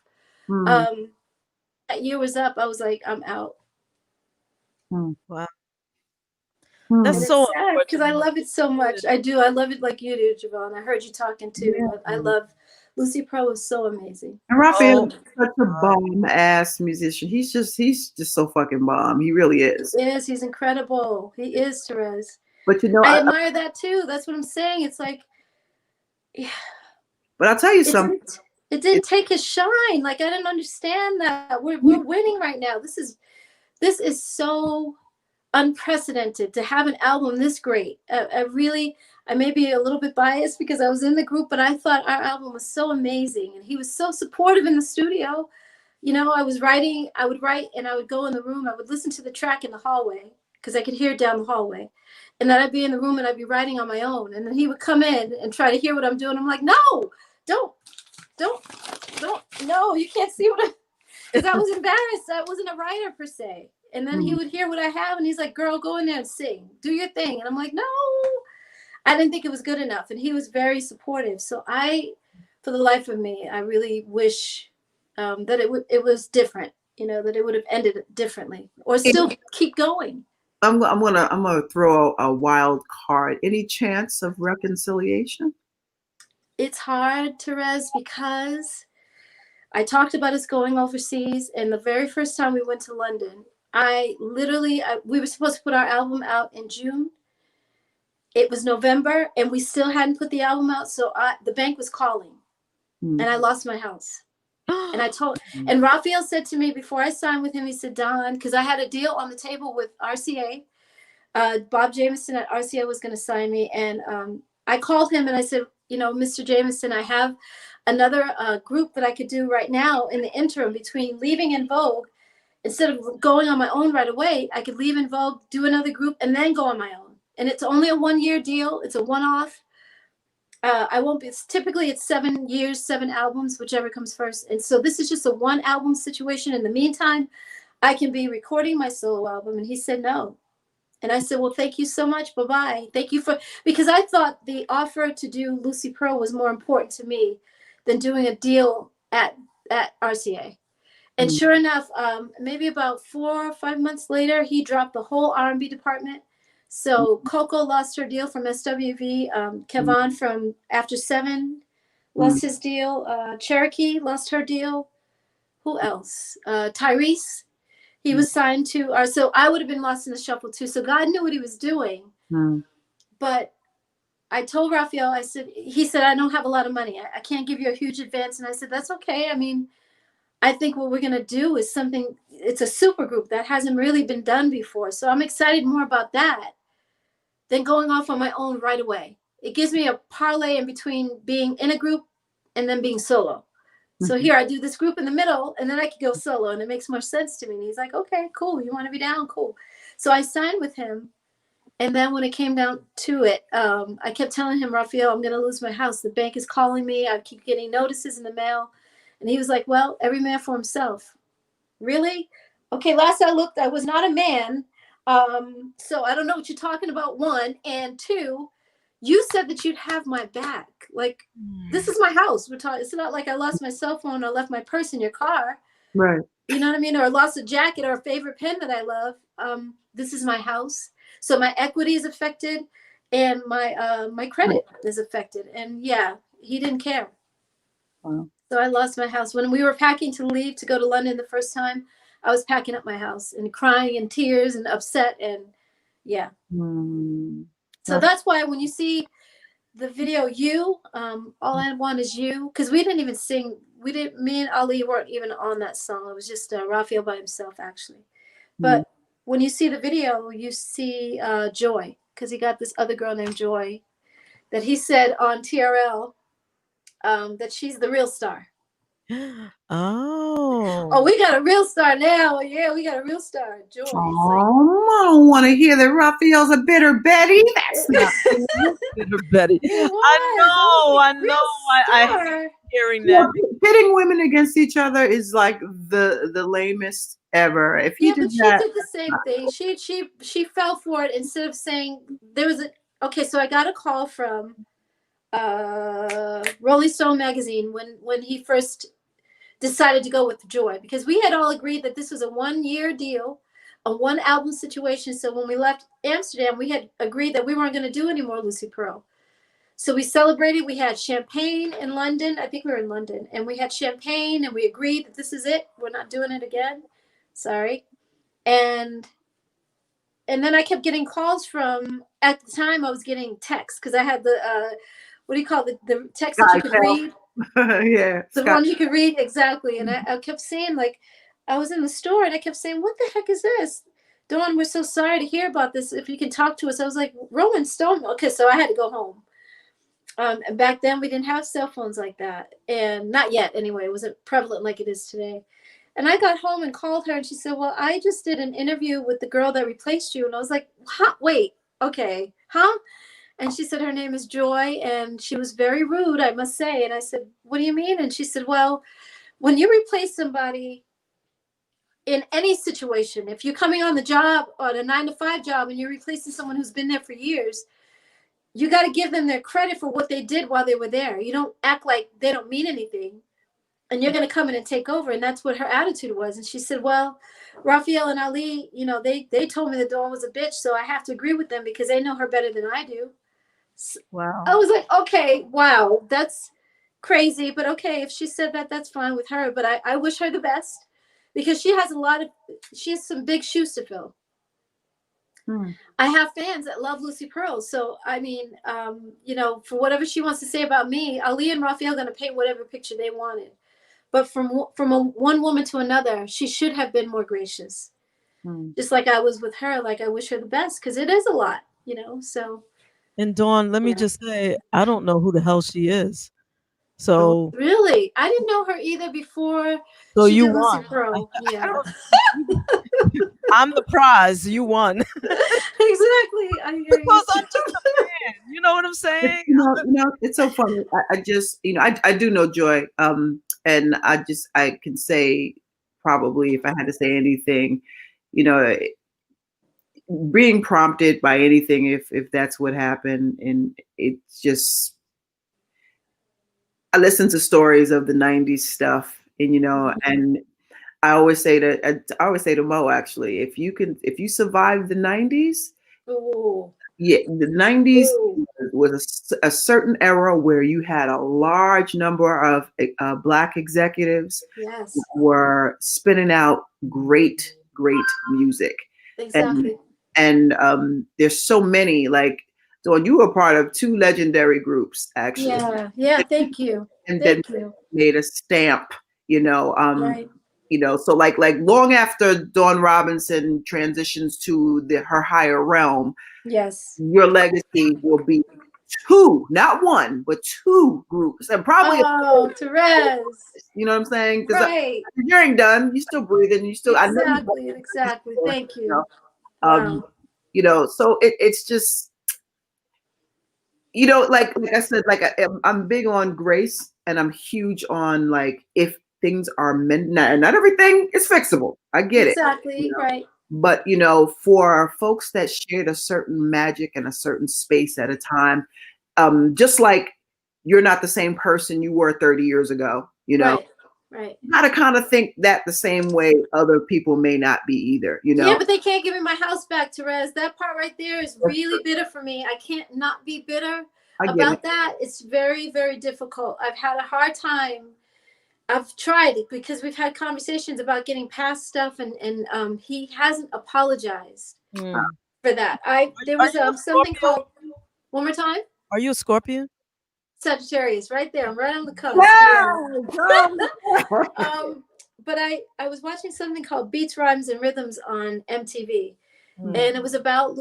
That year was up. I was like, I'm out. Wow. That's so sad because I love it so much. I do. I love it like you do, JaVonne. I heard you talking too. Yeah. I love Lucy Pearl was so amazing. And Raphael is such a bomb ass musician. He's just so fucking bomb. He really is. He is. He's incredible. He is, Terez. But you know, I admire that too. That's what I'm saying. It's like, yeah. But I'll tell you something. It didn't take his shine. Like, I didn't understand that. We're winning right now. This is so unprecedented to have an album this great. I may be a little bit biased because I was in the group, but I thought our album was so amazing, and he was so supportive in the studio. You know, I would write, and I would go in the room. I would listen to the track in the hallway because I could hear it down the hallway, and then I'd be in the room and I'd be writing on my own, and then he would come in and try to hear what I'm doing. I'm like, no, don't, no, you can't see what because I was embarrassed. I wasn't a writer per se. And then he would hear what I have, and he's like, girl, go in there and sing. Do your thing. And I'm like, no. I didn't think it was good enough. And he was very supportive. So for the life of me, I really wish that it was different, you know, that it would have ended differently or still keep going. I'm gonna throw a wild card. Any chance of reconciliation? It's hard, Terez, because I talked about us going overseas, and the very first time we went to London, we were supposed to put our album out in June. It was November, and we still hadn't put the album out, so the bank was calling, and I lost my house. And and Raphael said to me before I signed with him, he said, Don, because I had a deal on the table with RCA. Bob Jameson at RCA was going to sign me, and I called him and I said, Mr. Jameson, I have another group that I could do right now in the interim between leaving EnVogue. Instead of going on my own right away, I could leave EnVogue, do another group, and then go on my own. And it's only a 1-year deal. It's a one-off. I won't be. Typically, it's 7 years, 7 albums, whichever comes first. And so this is just a 1 album situation. In the meantime, I can be recording my solo album. And he said no. And I said, well, thank you so much. Bye-bye. Thank you because I thought the offer to do Lucy Pearl was more important to me than doing a deal at RCA. And sure enough, maybe about 4 or 5 months later, he dropped the whole R&B department. So Coco lost her deal from SWV. Kevon from After 7 lost his deal. Cherokee lost her deal. Who else? Tyrese. He was signed to so I would have been lost in the shuffle too. So God knew what he was doing. But I told Raphael, he said, I don't have a lot of money. I can't give you a huge advance. And I said, that's okay. I mean, I think what we're going to do is it's a super group that hasn't really been done before. So I'm excited more about that than going off on my own right away. It gives me a parlay in between being in a group and then being solo. So here I do this group in the middle, and then I could go solo, and it makes more sense to me. And he's like, okay, cool. You want to be down? Cool. So I signed with him. And then when it came down to it, I kept telling him, Raphael, I'm going to lose my house. The bank is calling me. I keep getting notices in the mail. And he was like, well, every man for himself. Really? Okay, last I looked, I was not a man. So I don't know what you're talking about, 1. And 2, you said that you'd have my back. Like, this is my house. It's not like I lost my cell phone or left my purse in your car. Right. You know what I mean? Or I lost a jacket or a favorite pen that I love. This is my house. So my equity is affected and my credit is affected. And yeah, he didn't care. Wow. So I lost my house. When we were packing to leave to go to London the first time, I was packing up my house and crying and tears and upset. And yeah. So that's why when you see the video, all I want is you, because we didn't even sing. Me and Ali weren't even on that song. It was just Raphael by himself, actually. But when you see the video, you see Joy, because he got this other girl named Joy that he said on TRL that she's the real star. Oh, we got a real star now. Yeah, we got a real star, Joy. Oh, I don't want to hear that Raphael's a bitter Betty. That's not bitter Betty. I know. I hearing that. Pitting women against each other is like the lamest ever. If he did that, she did the same thing. She fell for it instead of saying there was so I got a call from Rolling Stone magazine when he first decided to go with Joy, because we had all agreed that this was a 1-year deal, a 1 album situation. So when we left Amsterdam, we had agreed that we weren't going to do any more Lucy Pearl. So we celebrated. We had champagne in London. I think we were in London, and we had champagne, and we agreed that this is it. We're not doing it again. Sorry. And then I kept getting calls from, at the time I was getting texts, because I had the what do you call the text that you could read? Yeah, the one you could read, exactly. And I kept saying, like, I was in the store and I kept saying, what the heck is this? Dawn, we're so sorry to hear about this. If you can talk to us. I was like, Rolling Stone. Okay, so I had to go home. And back then we didn't have cell phones like that, and not yet anyway. It wasn't prevalent like it is today. And I got home and called her, and she said, well, I just did an interview with the girl that replaced you. And I was like, wait, okay, huh? And she said her name is Joy, and she was very rude, I must say. And I said, what do you mean? And she said, well, when you replace somebody in any situation, if you're coming on the job, on a 9-to-5 job, and you're replacing someone who's been there for years, you got to give them their credit for what they did while they were there. You don't act like they don't mean anything. and you're going to come in and take over. And that's what her attitude was. And she said, well, Raphael and Ali, you know, they told me that Dawn was a bitch, so I have to agree with them because they know her better than I do. Wow. I was like, okay, wow, that's crazy, but okay, if she said that, that's fine with her. But I wish her the best because she has some big shoes to fill. I have fans that love Lucy Pearl. So, I mean, you know, for whatever she wants to say about me, Ali and Raphael are going to paint whatever picture they wanted. But from one woman to another, she should have been more gracious. Just like I was with her, like I wish her the best because it is a lot, you know, so. And Dawn, let me just say, I don't know who the hell she is. Oh, So really? I didn't know her either before so she you did Lucy won. Pearl. Yeah. I'm the prize. You won. Exactly. I hear you. Because I'm just a fan. You know what I'm saying? You know, it's so funny. I just, you know, I do know Joy, and I can say probably if I had to say anything, you know, being prompted by anything, if that's what happened, and it's just, I listen to stories of the '90s stuff, and you know, and I always say to Mo, actually, if you survive the '90s. Ooh. Yeah, the '90s was a certain era where you had a large number of Black executives Yes. were spinning out great music. Exactly. And there's so many, like, so you were part of two legendary groups, actually. Yeah. Thank you. And Thank then you. made a stamp, you know. Right. You know, so like long after Dawn Robinson transitions to her higher realm, Yes. your legacy will be two, not one, but two groups, and probably Terez. you know what I'm saying? Because Right. you ain't done. You still breathing. You still. Exactly. Thank you. You know, Wow. you know, so it's just, you know, like I said, like I'm big on grace, and I'm huge on, like, if things are meant, not everything is fixable. I get it. Exactly. You know? Right. But, you know, for folks that shared a certain magic and a certain space at a time, just like you're not the same person you were 30 years ago, you know, Right. you gotta kind of think that the same way other people may not be either, you know. Yeah, but they can't give me my house back, Terez. That part right there is really bitter for me. I can't not be bitter about that. It's very, very difficult. I've had a hard time. I've tried it because we've had conversations about getting past stuff, and he hasn't apologized for that. There was something called, one more time. Are you a Scorpion? Sagittarius, right there. I'm right on the cusp. But I was watching something called Beats, Rhymes, and Rhythms on MTV. And it was about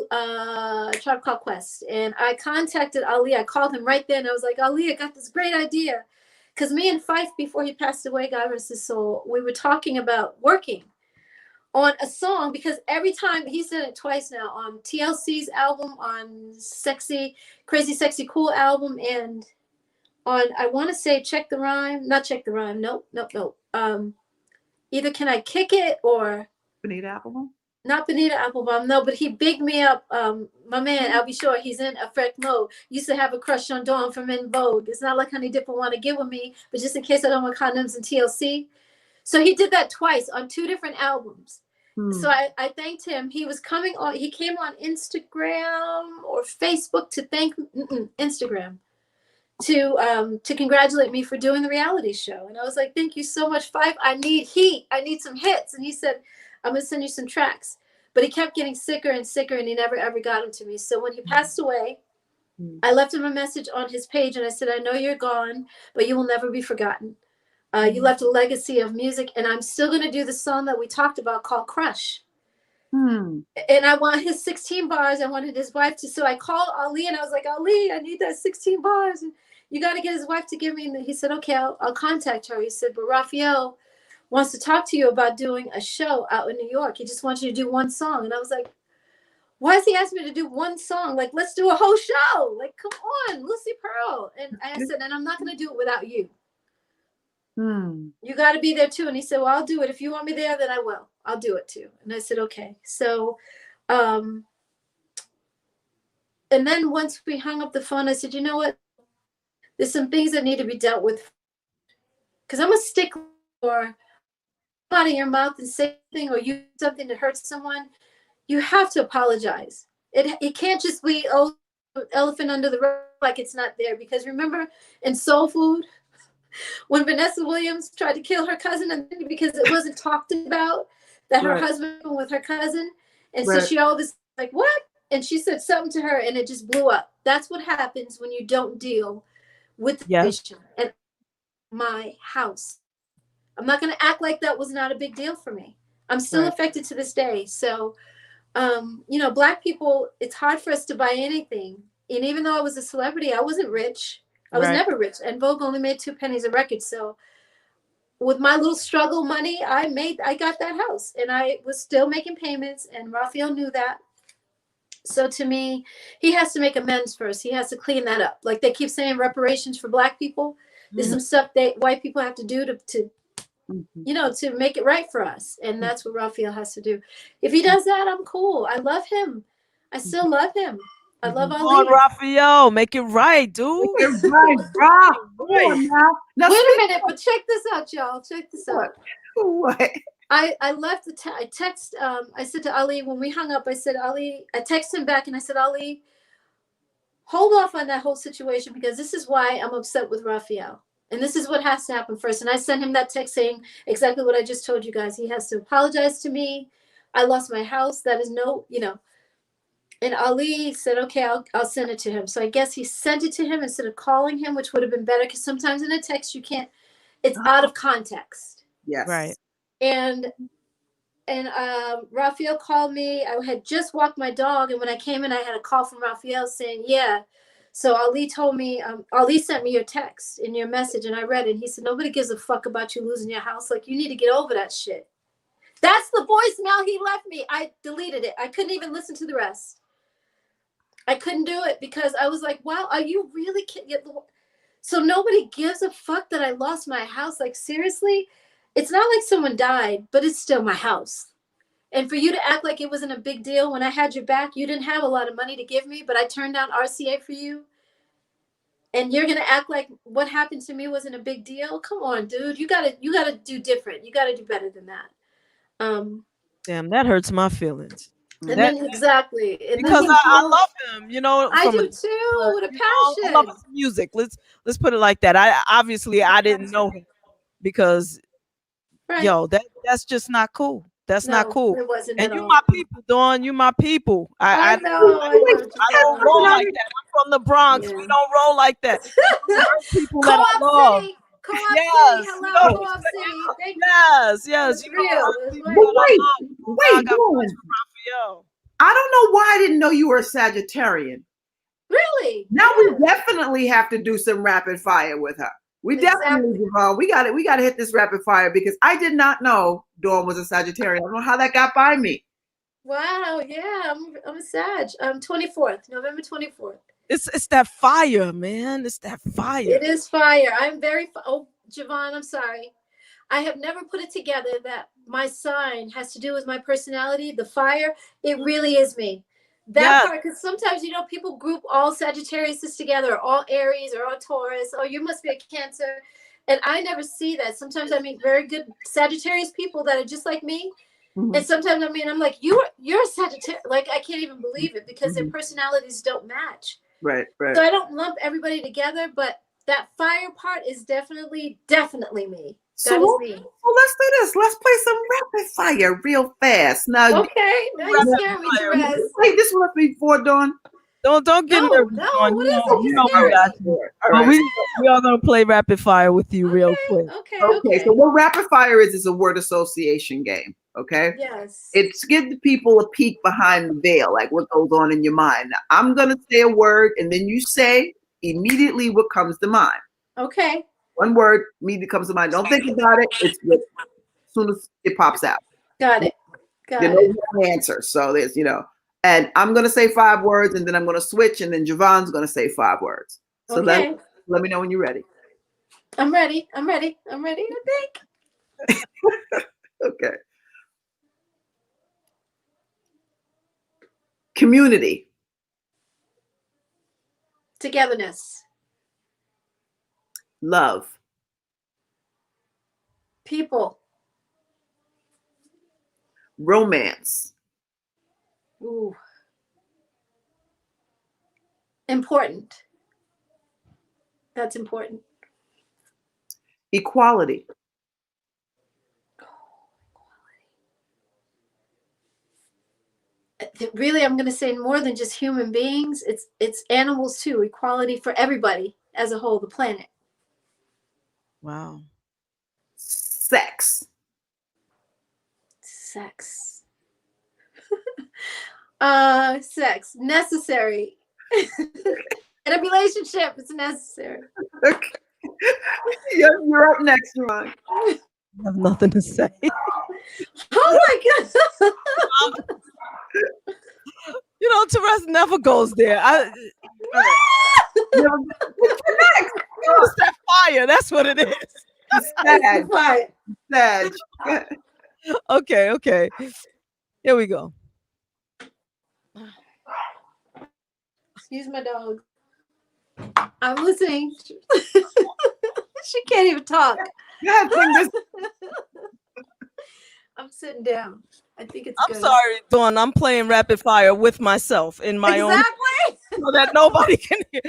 Tribe Called Quest. And I contacted Ali. I called him right then. I was like, Ali, I got this great idea. Because me and Fife, before he passed away, God rest his soul, we were talking about working on a song, because every time, he's done it twice now, on TLC's album, on Crazy Sexy Cool album, and on, I want to say Check the Rhyme. Not Check the Rhyme. Nope. Either Can I Kick It or Bonita Applebaum? Not Bonita Applebaum, no, but he bigged me up. My man, I'll be sure, he's in Effect Mode. Used to have a crush on Dawn from EnVogue. It's not like Honey Dip will want to get with me, but just in case I don't want condoms and TLC. So he did that twice on two different albums. So I thanked him. He was coming on, he came on Instagram or Facebook to thank Instagram to congratulate me for doing the reality show. And I was like, thank you so much, Fife. I need heat. I need some hits. And he said, I'm going to send you some tracks. But he kept getting sicker and sicker, and he never, ever got them to me. So when he passed away, I left him a message on his page, and I said, I know you're gone, but you will never be forgotten. You left a legacy of music, and I'm still going to do the song that we talked about called Crush. And I want his 16 bars. I wanted his wife to, so I called Ali, and I was like, Ali, I need that 16 bars. And you got to get his wife to give me. And he said, okay, I'll contact her. He said, but Raphael wants to talk to you about doing a show out in New York. He just wants you to do one song. And I was like, why is he asking me to do one song? Like, let's do a whole show. Like, come on, Lucy Pearl. And I said, and I'm not going to do it without you. You got to be there too. And he said, well, I'll do it. If you want me there, then I will. I'll do it too. And I said, okay. So, and then once we hung up the phone, I said, you know what? There's some things that need to be dealt with. because I'm a stickler for out of your mouth and say something or you something that hurts someone, you have to apologize. It can't just be elephant under the rug like it's not there. Because remember in Soul Food when Vanessa Williams tried to kill her cousin and because it wasn't talked about that her husband was with her cousin, and so she always like what, and she said something to her and it just blew up. That's what happens when you don't deal with the issue. And my house, I'm not going to act like that was not a big deal for me. I'm still affected to this day. So, you know, Black people, it's hard for us to buy anything. And even though I was a celebrity, I wasn't rich. I was never rich. And Vogue only made 2 pennies a record. So with my little struggle money, I got that house and I was still making payments, and Raphael knew that. So to me, he has to make amends first. He has to clean that up. Like they keep saying reparations for Black people. There's some stuff that white people have to do to you know, to make it right for us. And that's what Raphael has to do. If he does that, I'm cool. I love him. I still love him. I love Come Ali. on, Raphael, make it right, dude. Make it right, bro. Come on now. Wait a minute, but check this out, y'all. Check this out. What? I left I text, I said to Ali when we hung up, I said, Ali, I texted him back and I said, Ali, hold off on that whole situation because this is why I'm upset with Raphael. And this is what has to happen first. And I sent him that text saying exactly what I just told you guys. He has to apologize to me. I lost my house. That is no, you know. And Ali said, okay, I'll send it to him. So I guess he sent it to him instead of calling him, which would have been better because sometimes in a text you can't, it's out of context. Yes. Right. And Raphael called me. I had just walked my dog. And when I came in, I had a call from Raphael saying, yeah. So Ali told me, Ali sent me your text in your message and I read it. He said, nobody gives a fuck about you losing your house. Like, you need to get over that shit. That's the voicemail he left me. I deleted it. I couldn't even listen to the rest. I couldn't do it because I was like, wow, are you really kidding? So nobody gives a fuck that I lost my house. Like, seriously? It's not like someone died, but it's still my house. And for you to act like it wasn't a big deal when I had your back, you didn't have a lot of money to give me, but I turned down RCA for you. And you're going to act like what happened to me wasn't a big deal? Come on, dude. You gotta do different. You got to do better than that. Damn, that hurts my feelings. And then exactly. And Because I love him, you know. I do too, with a passion. I love his music. Let's put it like that. I didn't know him because yo, that's just not cool. That's not cool. It wasn't and at you all. my people, Dawn. You my people. I know. I don't roll like that. I'm from the Bronx. Yeah. We don't roll like that. People that I Co-op love. City. Co-op Yes, City. you Hello, know, Co-op City. Thank you. Yes. It's You know, real. I'm It's people real. that I love. I Wait, got Dawn. Raphael. I don't know why I didn't know you were a Sagittarian. Really? Now we definitely have to do some rapid fire with her. We definitely, JaVonne, we got to hit this rapid fire because I did not know Dawn was a Sagittarian. I don't know how that got by me. Wow. Yeah, I'm a Sag. 24th, November 24th. It's that fire, man. It's that fire. It is fire. I'm very. Oh, JaVonne, I'm sorry. I have never put it together that my sign has to do with my personality. The fire, it really is me. That part, because sometimes, you know, people group all Sagittarius together, or all Aries, or all Taurus. Oh, you must be a Cancer. And I never see that. Sometimes I meet very good Sagittarius people that are just like me. Mm-hmm. And sometimes I'm like, you're a Sagittarius. Like, I can't even believe it because their personalities don't match. Right. So I don't lump everybody together, but that fire part is definitely me. That is me. So let's do this. Let's play some rapid fire real fast. Now, okay. Now you scare me, Terez. Play this one before Dawn. Don't get nervous. No, Dawn. what You is know, it? you know we got you. But we are gonna play rapid fire with you real quick. Okay. So what rapid fire is a word association game. Okay. Yes. It's give the people a peek behind the veil, like what goes on in your mind. Now, I'm gonna say a word, and then you say immediately what comes to mind. Okay. One word immediately comes to mind. Don't think about it. It's as soon as it pops out. Got it. You know the answer. So there's, and I'm gonna say 5 words, and then I'm gonna switch, and then JaVonne's gonna say 5 words. So let me know when you're ready. I'm ready. I think. Okay. Community. Togetherness. Love. People. Romance. Ooh. Important. That's important. Equality. Really, I'm going to say more than just human beings. It's animals too. Equality for everybody as a whole, the planet. Wow. Sex. Sex. Sex. Necessary. In a relationship, it's necessary. Okay. You're up next, JaVonne. I have nothing to say. Oh my god. You know, Terez never goes there. It's that fire. That's what it is. Sad. Fire. Sad. Okay. Here we go. Excuse my dog. I'm listening. She can't even talk. Yeah, sing this. I'm sitting down. I think it's I'm good. sorry, Dawn. I'm playing rapid fire with myself in my own, so that nobody can hear.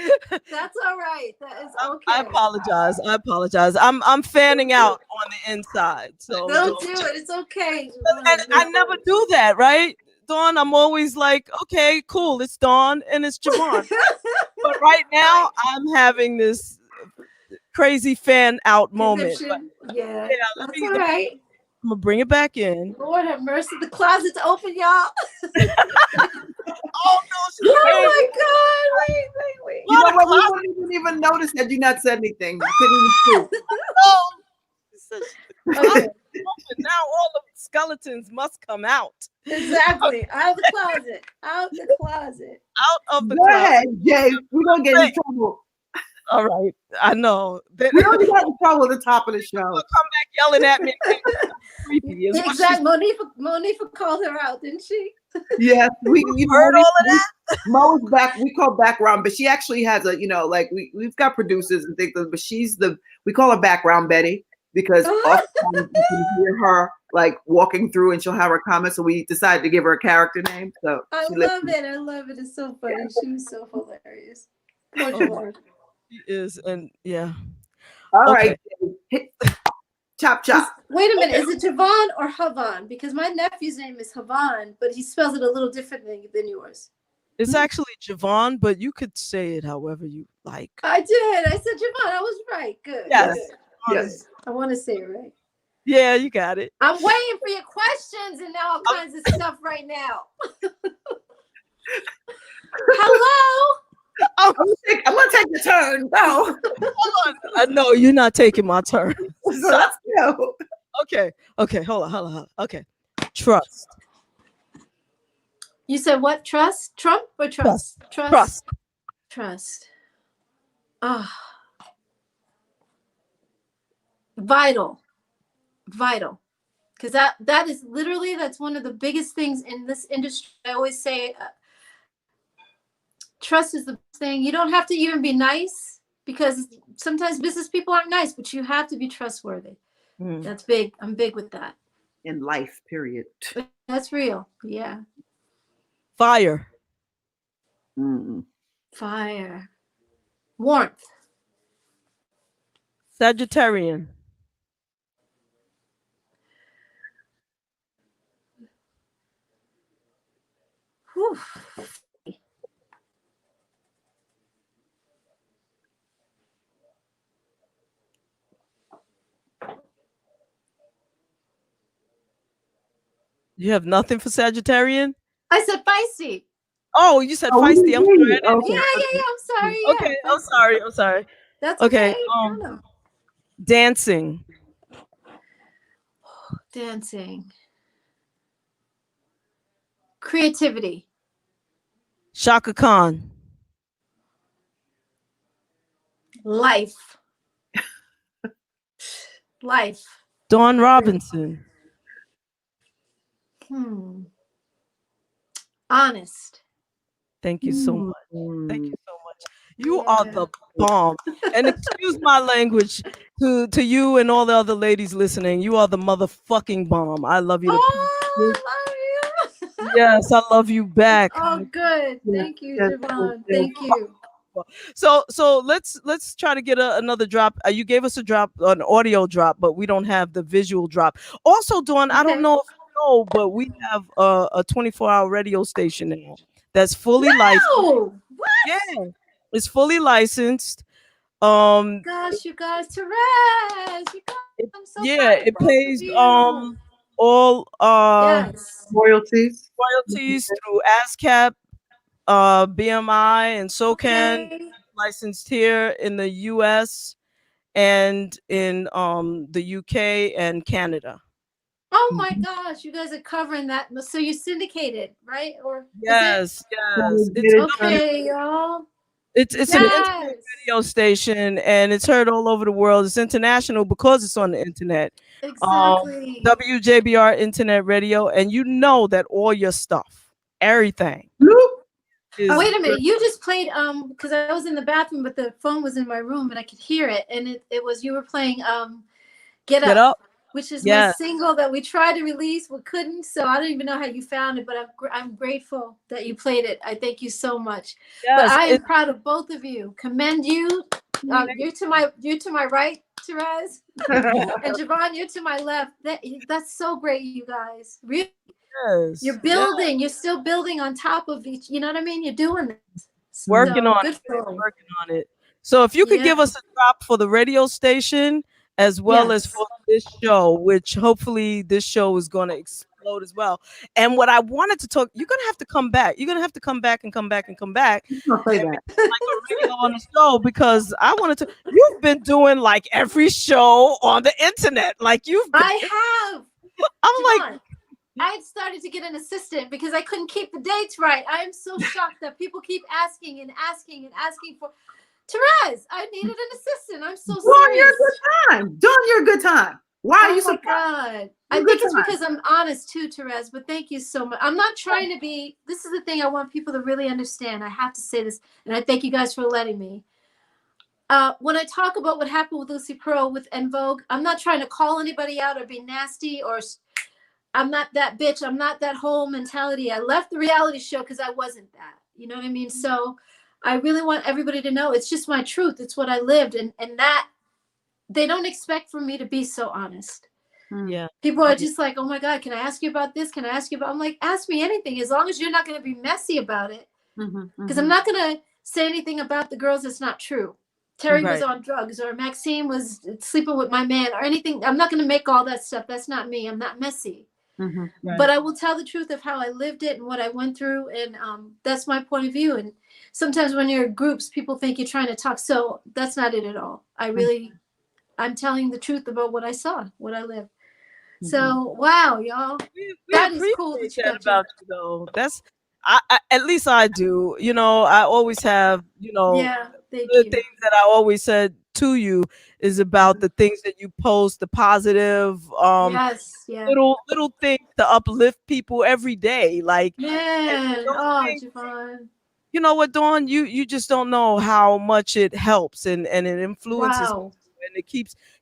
That's all right. That is okay. I apologize. I'm fanning out on the inside. So Don't do it. It's okay. And I never do that, right? Dawn, I'm always like, okay, cool. It's Dawn and it's JaVonne. But right now, I'm having this crazy fan out moment. But, Yeah, let that's me- all right. I'm gonna bring it back in. Lord have mercy. The closet's open, y'all. Oh no! She's Oh my God! Wait. You know what? We wouldn't even notice that you not said anything. You couldn't even see. Okay. Now all the skeletons must come out. Exactly. Out of the closet. Out the closet. Out of the Go closet. ahead, Jay. We're gonna get in trouble. All right, I know. They We already got in trouble at the top of the show. come back yelling at me. Creepy. Is what Exactly. Monifa called her out, didn't she? Yes, we you heard all of that? Mo's back. We call background, but she actually has a, like we've got producers and things, but we call her background Betty because often you can hear her like walking through and she'll have her comments. So we decided to give her a character name. So I she love it. It's so funny. She was so hilarious. Poor JaVonne. She is, and yeah. All Okay. right, chop. Wait a minute, is it JaVonne or Havon? Because my nephew's name is Havon, but he spells it a little differently than yours. It's actually JaVonne, but you could say it however you like. I did. I said JaVonne. I was right. Good. Yes. Good. Yes. I want to say it right. Yeah, you got it. I'm waiting for your questions and all kinds of stuff right now. Hello? I'm gonna take the turn. No, Hold on. No, you're not taking my turn. so let's go. Okay. Hold on. Okay. Trust. You said what? Trust? Trump or trust? Trust. Ah. Vital. Because that is literally, that's one of the biggest things in this industry. I always say trust is the thing. You don't have to even be nice because sometimes business people aren't nice, but you have to be trustworthy. That's big. I'm big with that. In life, period. But that's real. Yeah. Fire. Fire. Warmth. Sagittarian. Whew. You have nothing for Sagittarian? I said feisty. Oh, you said Oh, we feisty. didn't I'm hear sorry. you. Okay. Yeah. I'm sorry. Okay, Yeah, I'm sorry. That's Okay, okay. No. Dancing. Dancing. Creativity. Shaka Khan. Life. Dawn Robinson. Honest. Thank you so much. You are the bomb. And excuse my language. to you and all the other ladies listening, you are the motherfucking bomb. I love you to Oh, pieces. I love you. Yes, I love you back. Oh, good. Yes, Thank you, yes, JaVonne. yes. Thank you. So let's try to get another drop. You gave us a drop, an audio drop, but we don't have the visual drop. Also, Dawn, I don't Okay. know if you know, but we have a 24-hour radio station now that's fully licensed. Oh, what? Yeah, it's fully licensed. Um, Gosh, you guys, Terez, you guys, it, I'm so yeah, proud of it both of pays you. all Yes. Royalties. royalties through ASCAP, BMI, and SOCAN. Okay. Licensed here in the U.S. and in the UK and Canada. Oh my gosh, you guys are covering that. So you're syndicated, right? Or is it? Yes, Trying yes. to It's get it done. Okay, y'all. it's an internet Yes. radio station and it's heard all over the world. It's international because it's on the internet. Exactly. WJBR Internet Radio, and you know that all your stuff, everything Bloop. is Wait a minute. You just played because I was in the bathroom, but the phone was in my room and I could hear it. And it was you were playing Get Get Up, Up. which is my Yes. single that we tried to release but couldn't. So I don't even know how you found it, but I'm grateful that you played it. I thank you so much. But Yes, I am proud of both of you. Commend you. You're to my right, Terez, and JaVonne, you're to my left. That's so great, you guys. Really, yes. you're building. You're still building on top of each. You know what I mean? You're doing this. Working So, on good it. for you. Working on it. So if you could give Yeah. us a drop for the radio station as well as Yes. for this show, which hopefully this show is going to explode as well. And what I wanted to talk, you're going to have to come back. You're going to have to come back and come back and come back I'll play that. like a regular on the show because I wanted to. You've been doing like every show on the internet. Like you've been. I have. I'm like, JaVonne, I had started to get an assistant because I couldn't keep the dates right. I am so shocked that people keep asking and asking and asking for Terez. I needed an assistant. I'm so Dawn, you're a serious. good time. Dawn, you're a good time. Why are Oh you my surprised? God. I Good think it's time. because I'm honest too, Terez, but thank you so much. I'm not trying to be, this is the thing I want people to really understand. I have to say this, and I thank you guys for letting me. When I talk about what happened with Lucy Pearl with EnVogue, I'm not trying to call anybody out or be nasty or I'm not that bitch. I'm not that whole mentality. I left the reality show because I wasn't that. You know what I mean? So I really want everybody to know it's just my truth. It's what I lived. And that they don't expect for me to be so honest. yeah. People are just like, oh my God, can I ask you about this? Can I ask you about? I'm like, ask me anything as long as you're not going to be messy about it. Because I'm not going to say anything about the girls that's not true. Terry was Right. on drugs or Maxine was sleeping with my man or anything. I'm not going to make all that stuff. That's not me. I'm not messy. Right. But I will tell the truth of how I lived it and what I went through. And that's my point of view. And sometimes when you're in groups, people think you're trying to talk. So that's not it at all. I'm telling the truth about what I saw, what I lived. So, wow, y'all. We That is appreciate cool that you that got about you, though. That's I at least I do. You know, I always have. You know, Yeah, thank the you. things that I always said to you is about the things that you post, the positive, Yes, yeah. little things to uplift people every day. Like, and Man, those oh, things, JaVonne. you know what, Dawn? You just don't know how much it helps and it influences Wow. and it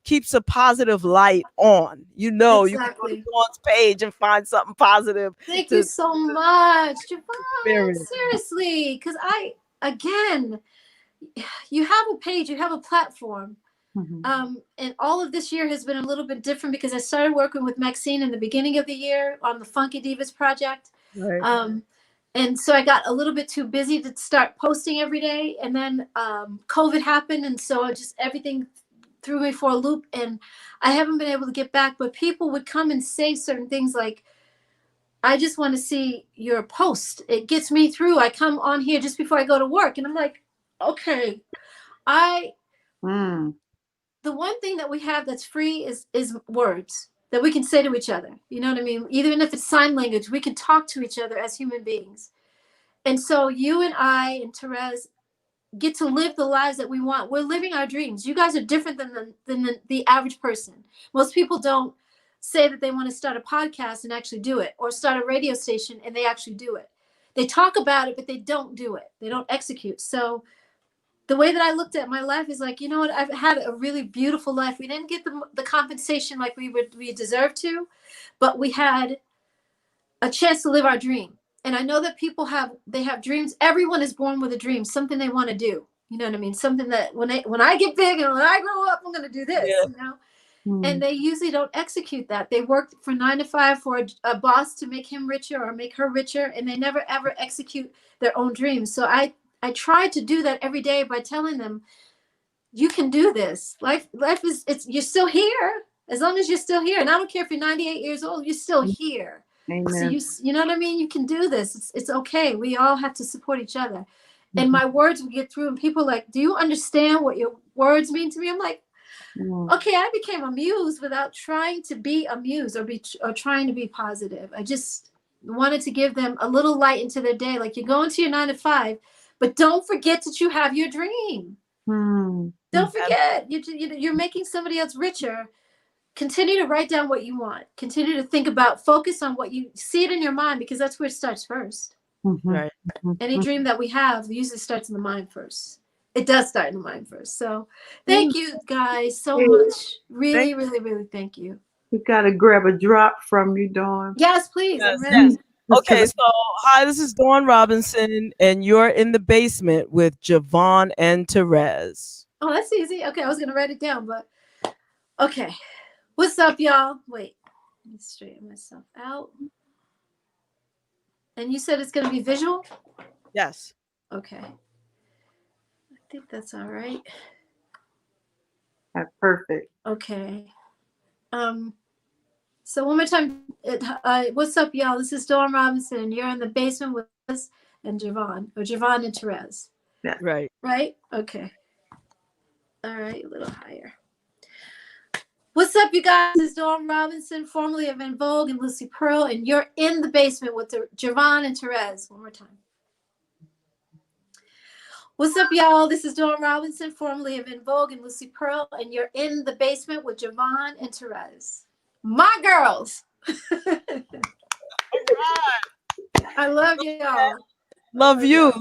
keeps a positive light on. You know, you can go to Exactly. Dawn's page and find something positive Thank to you so much, JaVonne. experience. Seriously, because again, you have a page, you have a platform. And all of this year has been a little bit different because I started working with Maxine in the beginning of the year on the Funky Divas project. Right. And so I got a little bit too busy to start posting every day. And then COVID happened. And so everything threw me for a loop and I haven't been able to get back. But people would come and say certain things like, I just want to see your post. It gets me through. I come on here just before I go to work. And I'm like, okay, the one thing that we have that's free is words that we can say to each other. You know what I mean? Even if it's sign language, we can talk to each other as human beings. And so you and I and Terez get to live the lives that we want. We're living our dreams. You guys are different than the average person. Most people don't say that they want to start a podcast and actually do it, or start a radio station and they actually do it. They talk about it, but they don't do it. They don't execute. So the way that I looked at my life is like, you know what? I've had a really beautiful life. We didn't get the compensation like we deserved to, but we had a chance to live our dream. And I know that people have dreams. Everyone is born with a dream, something they want to do. You know what I mean? Something that when I get big and when I grow up, I'm going to do this, you know? And they usually don't execute that. They work for 9 to 5 for a boss to make him richer or make her richer, and they never ever execute their own dreams. So I try to do that every day by telling them, you can do this. Life is, you're still here. As long as you're still here, and I don't care if you're 98 years old, you're still here. Amen. So you know what I mean? You can do this. It's okay. We all have to support each other. And my words will get through, and people are like, do you understand what your words mean to me? I'm like, okay, I became a muse without trying to be a muse or trying to be positive. I just wanted to give them a little light into their day. Like, you're going to your 9 to 5, but don't forget that you have your dream. Don't forget, you're making somebody else richer. Continue to write down what you want. Continue to think about, focus on what you see it in your mind, because that's where it starts first. Right. Any dream that we have usually starts in the mind first. It does start in the mind first. So thank you guys so much. Really, really, really thank you. We gotta grab a drop from you, Dawn. Yes, please. Yes, I'm ready. Okay, so hi, this is Dawn Robinson, and you're in the basement with JaVonne and Terez. Oh, that's easy. Okay, I was gonna write it down, but okay. What's up, y'all? Wait, let me straighten myself out. And you said it's gonna be visual? Yes. Okay. I think that's all right. That's perfect. Okay. So one more time, what's up, y'all? This is Dawn Robinson, and you're in the basement with us and JaVonne and Terez. Yeah. Right. Right? Okay. All right, a little higher. What's up, you guys? This is Dawn Robinson, formerly of EnVogue and Lucy Pearl, and you're in the basement with JaVonne and Terez. One more time. What's up, y'all? This is Dawn Robinson, formerly of EnVogue and Lucy Pearl, and you're in the basement with JaVonne and Terez. My girls. I love y'all. Love you.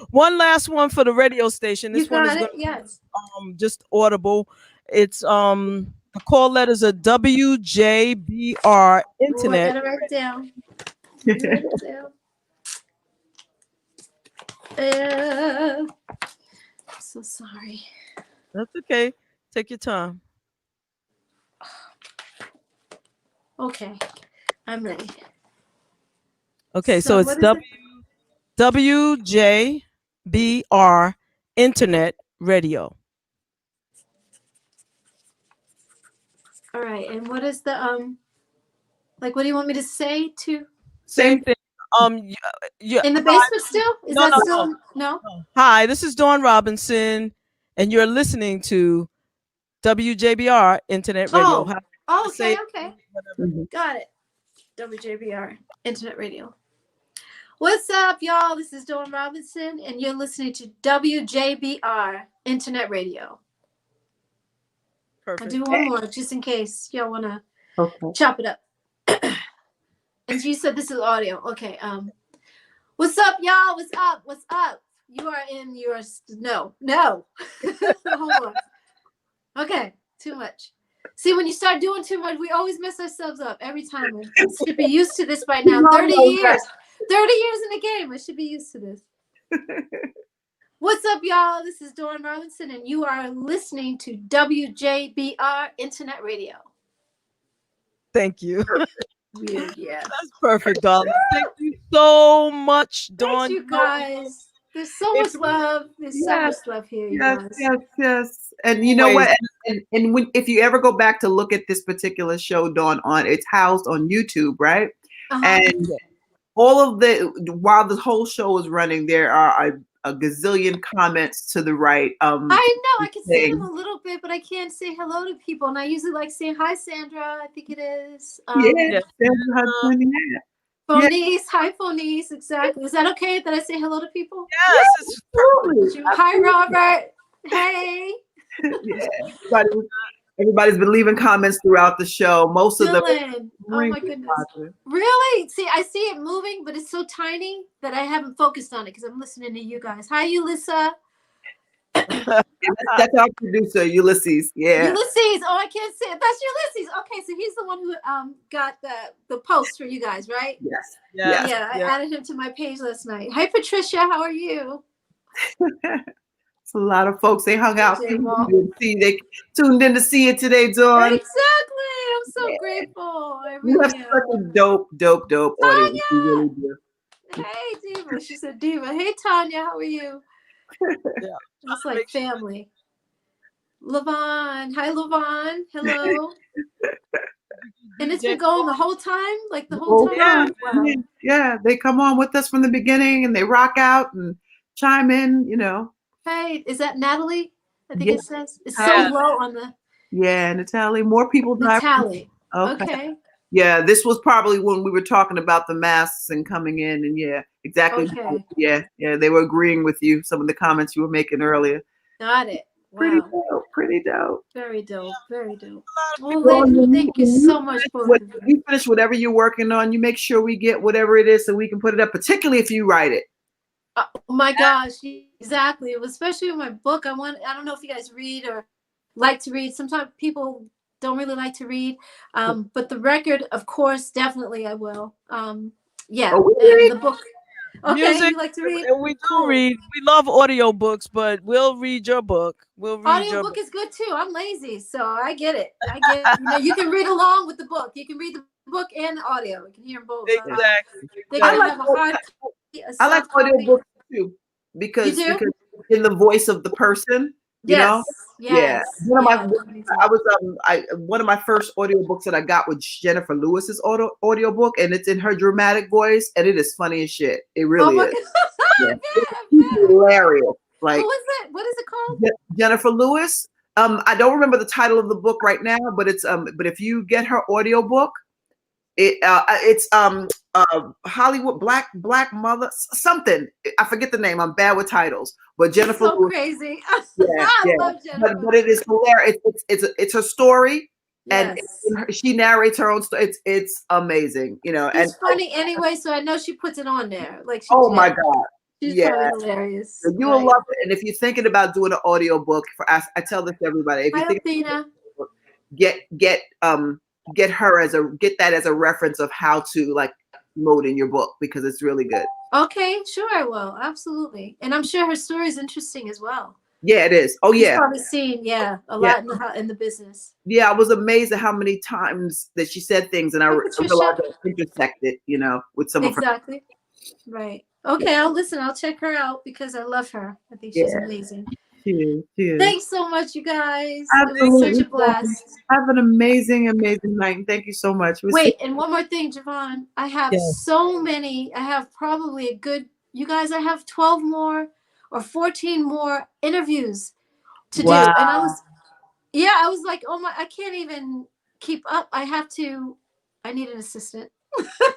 One last one for the radio station. This You got one is it? gonna Yes. be, just audible. It's the call letters are WJBR Internet. I gotta write it down. Write it down. I'm so sorry. That's okay. Take your time. Okay, I'm ready. Okay, so it's what is WJBR Internet Radio. All right, and what is the like? What do you want me to say to? Same thing. In the basement still? Is that still no? Hi, this is Dawn Robinson, and you're listening to WJBR Internet Radio. Oh, okay. Got it. WJBR Internet Radio. What's up, y'all? This is Dawn Robinson, and you're listening to WJBR Internet Radio. Perfect. I'll do one more just in case y'all want to chop it up. And you said this is audio. Okay. What's up, y'all? What's up? What's up? You are in your no. Hold on. Okay, too much. See, when you start doing too much, we always mess ourselves up every time. I should be used to this by now. 30 years. 30 years in the game. I should be used to this. What's up, y'all? This is Dawn Robinson, and you are listening to WJBR Internet Radio. Thank you. Weird, yeah. That's perfect, darling. Thank you so much, Dawn. Thank you guys. There's so much love. There's so much love here, you guys. Yes. And you know what? And when, if you ever go back to look at this particular show, Dawn, it's housed on YouTube, right? And all of while the whole show is running, there are a gazillion comments to the right. I know, I can see them a little bit, but I can't say hello to people. And I usually like saying, hi, Sandra, I think it is. Phonies, hi, Phonies, exactly. Is that okay that I say hello to people? Yes, it's absolutely. Hi, Robert. Hey. Everybody's been leaving comments throughout the show. Most of them. Oh my goodness. Really? See, I see it moving, but it's so tiny that I haven't focused on it because I'm listening to you guys. Hi, Ulissa. That's our producer, Ulysses. Yeah. Ulysses. Oh, I can't see it. That's Ulysses. Okay, so he's the one who got the post for you guys, right? Yes. Yes. Yeah, I Yeah. added him to my page last night. Hi, Patricia. How are you? It's a lot of folks. They hung out. JaVonne. They tuned in to see it today, Dawn. Exactly. I'm so Yeah. grateful. I You have really am. such a dope audience. You really do. Hey, Diva. She said Diva. Hey, Tanya. How are you? Yeah. It's like family. Lavon. Hi, Lavon. Hello. And it's been going the whole time? Like the whole time? Wow. Yeah, they come on with us from the beginning and they rock out and chime in, you know. Hey, is that Natalie? I think Yeah. it says. It's Yeah. so low on the Yeah, Natalie. More people dive. Natalie. Okay. Okay. Yeah, this was probably when we were talking about the masks and coming in, and yeah, exactly. Okay. Yeah, they were agreeing with you. Some of the comments you were making earlier. Got it. Pretty Wow. dope. Pretty dope. Very dope. Very dope. Well, Well, ladies, thank you so much for when you finish whatever you're working on, you make sure we get whatever it is so we can put it up, particularly if you write it. Oh my gosh, exactly. Especially in my book. I don't know if you guys read or like to read. Sometimes people don't really like to read. But the record, of course, definitely I will. Yeah. Oh, And the book. Okay, Music, you like to read? and we do Cool. read. We love audiobooks, but we'll read your book. We'll read your Audiobook book. is good too. I'm lazy, so I get it. You can read along with the book. You can read the book and the audio. You can hear them both. Exactly. They gotta have a hard copy, a I like soft copy. audiobooks too because You do? in the voice of the person, you know. Yes. One of Yeah. one of my first audiobooks that I got was Jennifer Lewis's audiobook, and it's in her dramatic voice, and it is funny as shit. It really is. Yeah. It's hilarious. Like, Who is it? What is it called? Jennifer Lewis. I don't remember the title of the book right now, but it's but if you get her audiobook, it's Hollywood Black Mother something. I forget the name. I'm bad with titles, but Jennifer So Lewis. crazy. Yeah, I love Jennifer. but it is hilarious. It's her story, Yes. and she narrates her own story. It's amazing, you know. She's And funny anyway, so I know she puts it on there. Like, my God, she's yeah. probably hilarious. So you will love it. And if you're thinking about doing an audiobook, I tell this to everybody. If you Hi, think Athena. get that as a reference of how to like promote in your book because it's really good. Okay, sure I will. Absolutely. And I'm sure her story is interesting as well. Yeah, it is. Oh, She's yeah. probably seen, a lot in the business. Yeah, I was amazed at how many times that she said things, and I realized that intersected, you know, with some of her. Exactly. Right. Okay, I'll listen. I'll check her out because I love her. I think she's amazing. She is. Thanks so much, you guys. Absolutely. It was such a blast. Have an amazing night. Thank you so much. Wait, and one more thing, JaVonne. I have so many. I have probably a good, you guys, I have 12 more or 14 more interviews to do. And I was like, oh my, I can't even keep up. I need an assistant.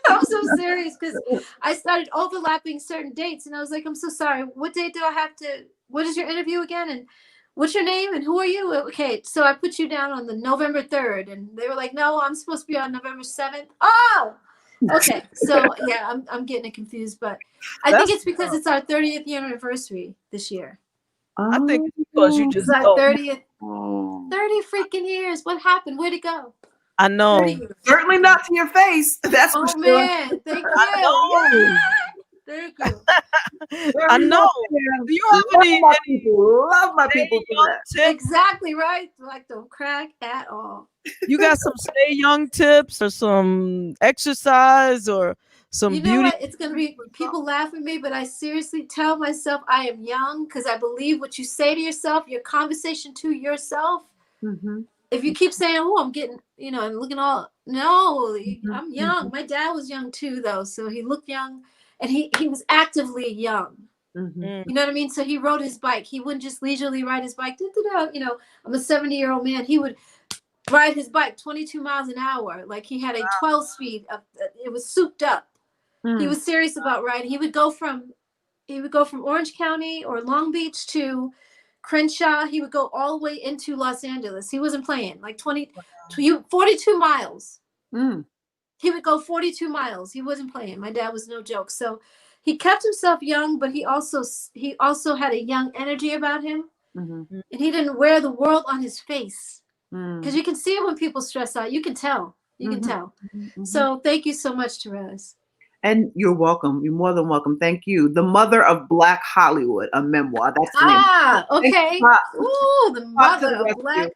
I'm so serious because I started overlapping certain dates and I was like, I'm so sorry. What date do I have to, what is your interview again? And what's your name and who are you? Okay, so I put you down on the November 3rd and they were like, no, I'm supposed to be on November 7th. Oh, okay. So yeah, I'm getting it confused, but I think it's because it's our 30th year anniversary this year. I think it's because you just it's our 30th, 30 freaking years. What happened? Where'd it go? I know. Certainly not to your face. That's for sure. Man, thank you. Thank you. I know. Do you have any love my people for that. Exactly right. Like don't crack at all. You got some stay young tips or some exercise or some you know beauty? What? It's gonna be people laugh at me, but I seriously tell myself I am young because I believe what you say to yourself, your conversation to yourself. Mm-hmm. If you keep saying, "Oh, I'm getting," I'm looking all no, I'm young. My dad was young too, though, so he looked young, and he was actively young. Mm-hmm. You know what I mean? So he rode his bike. He wouldn't just leisurely ride his bike. I'm a 70-year-old man. He would ride his bike 22 miles an hour. Like he had a 12-speed. It was souped up. He was serious about riding. He would go from Orange County or Long Beach to Crenshaw. He would go all the way into Los Angeles. He wasn't playing. Like 42 miles. He would go 42 miles. He wasn't playing. My dad was no joke. So he kept himself young, but he also had a young energy about him. Mhm. and he didn't wear the world on his face. Mm. Because you can see it when people stress out. You can tell. You can Mhm. tell. Mhm. So thank you so much, Terez. And you're welcome. You're more than welcome. Thank you. The Mother of Black Hollywood, a memoir. That's the name. Okay. Pop- Ooh, the pop to mother the of rescue. black.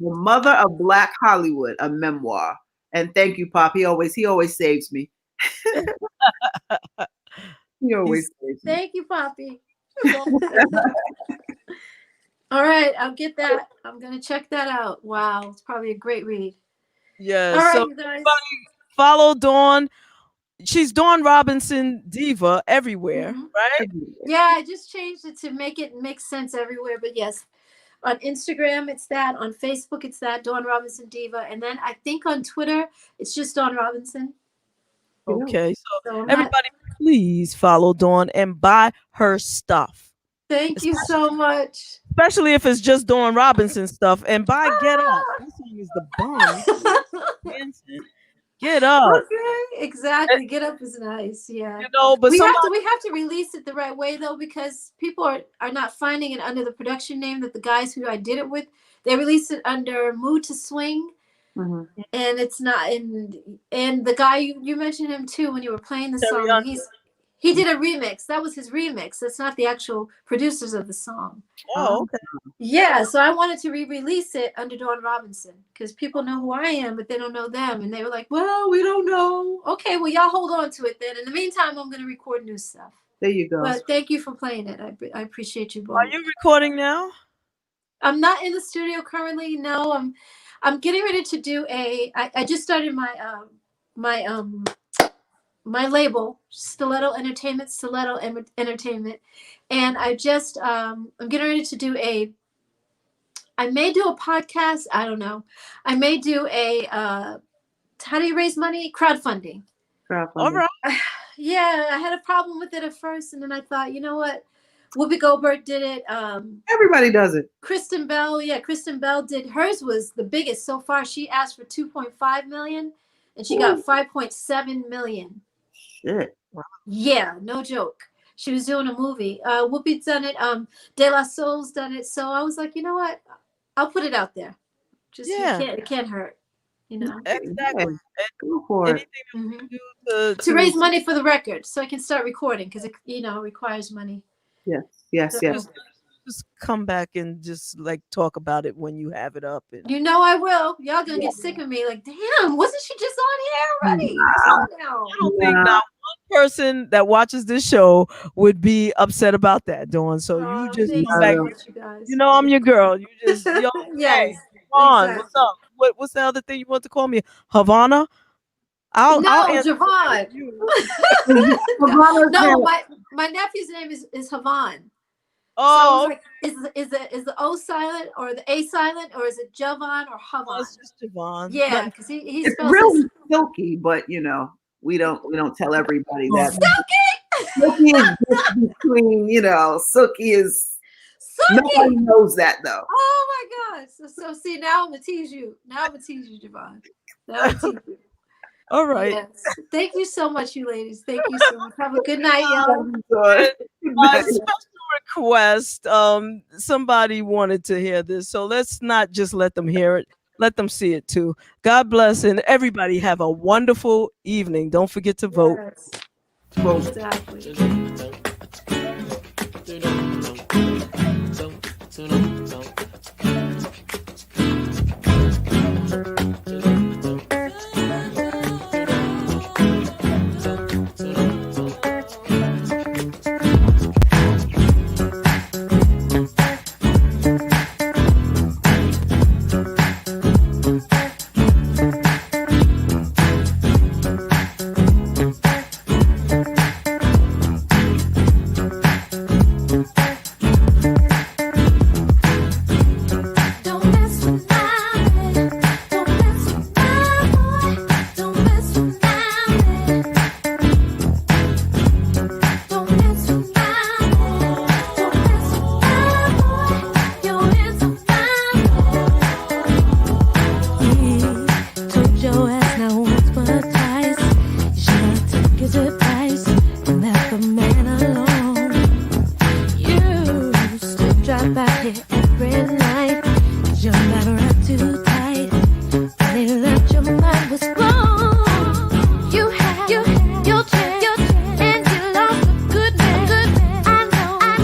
The Mother of Black Hollywood, a memoir. And thank you, Pop. He always saves me. He always saves me. Thank you, Poppy. All right, I'll get that. I'm gonna check that out. Wow, it's probably a great read. Yeah. All right, So you guys. follow Dawn. She's Dawn Robinson Diva everywhere, Mhm. right? Yeah, I just changed it to make it make sense everywhere. But yes, on Instagram it's that. On Facebook it's that Dawn Robinson Diva, and then I think on Twitter it's just Dawn Robinson. Okay. So So I'm not- everybody, please follow Dawn and buy her stuff, Thank you so much. especially if it's just Dawn Robinson stuff. And buy Get Up. That song is the bomb. Dancing. Get Up. Okay, exactly. Get Up is nice. Yeah. You know, but we somebody, have to release it the right way though, because people are not finding it under the production name that the guys who I did it with, they released it under Mood to Swing. Mhm. And it's not and the guy you mentioned him too when you were playing the Terry song. He did a remix. That was his remix. That's not the actual producers of the song. oh, okay. Yeah, so I wanted to re-release it under Dawn Robinson because people know who I am, but they don't know them. And they were like, well, we don't know. Okay, well, y'all hold on to it then. In the meantime, I'm going to record new stuff. There you go. But thank you for playing it. I appreciate you both. Are you recording now? I'm not in the studio currently. No, I'm getting ready to do I just started my label, Stiletto Entertainment, and I just I'm getting ready to do I may do a podcast. I don't know. I may do how do you raise money? Crowdfunding. All right. Yeah, I had a problem with it at first, and then I thought, you know what? Whoopi Goldberg did it. Everybody does it. Kristen Bell did hers was the biggest so far. She asked for 2.5 million, and she got 5.7 million. Shit. Yeah, no joke. She was doing a movie. Whoopi's done it. De La Soul's done it. So I was like, you know what? I'll put it out there. Just it can't hurt. You know. Exactly. Go for it. Anything to To raise money for the record, so I can start recording because it requires money. Yes. just come back and just like talk about it when you have it up. And You know I will. Y'all gonna get sick of me. Like, damn, wasn't she just on here already? I don't think not one person that watches this show would be upset about that, Dawn. So you just thanks come so back. much, you guys. You know I'm your girl. You just yo, Yes, hey, Dawn, exactly. what's up? What's the other thing you want to call me? Havana? I'll answer JaVonne. you. No, my nephew's name is JaVonne. Oh, so like, is the O silent or the A silent, or is it JaVonne or Havon? it's just JaVonne. Yeah, because he It's spells really his... silky, but we don't tell everybody that. Silky. Silky is just between, Silky is. Silky. Nobody knows that though. Oh my gosh! So see, now I'm gonna tease you. JaVonne. Now I'm tease you. All right. Yes. Thank you so much, you ladies. Thank you so much. Have a good night, y'all. My special request. Somebody wanted to hear this, so let's not just let them hear it. Let them see it too. God bless, and everybody have a wonderful evening. Don't forget to vote. Yes. Vote. Exactly. Don't here every night. 'Cause you're never up too tight. Only left your mind was blown. You had your chance, and you lost a good man. I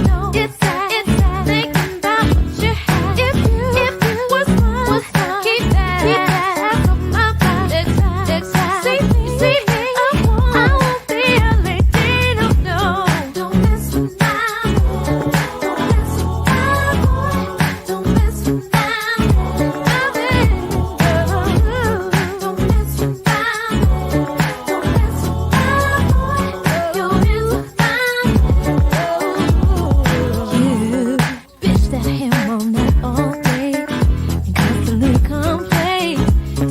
know, it's sad, thinking about what you had. If you was fun, keep that off of my mind. Next time, see me, I won't be a lady, no. Don't mess with my boy, don't mess with my boy, don't mess with my boy. Don't mess with my boy, don't mess with my boy. You're in with my boy. You bitch that him all night, all day, and constantly complain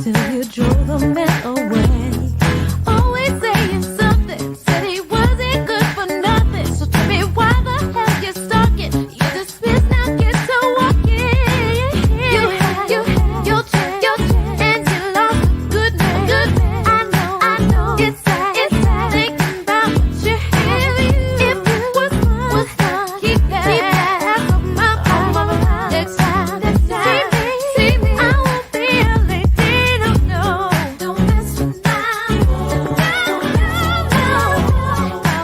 till you drove the man away. Always saying something, said he wasn't good for nothing. So tell me why the hell you're stalking? You dismissed, now get to walking. You had your chance, and you lost a good man. I know, it's sad, thinking about what you had. If you was fun, keep that off of my mind. Next time, see me, I won't be a lady, no. Don't mess with my boy, my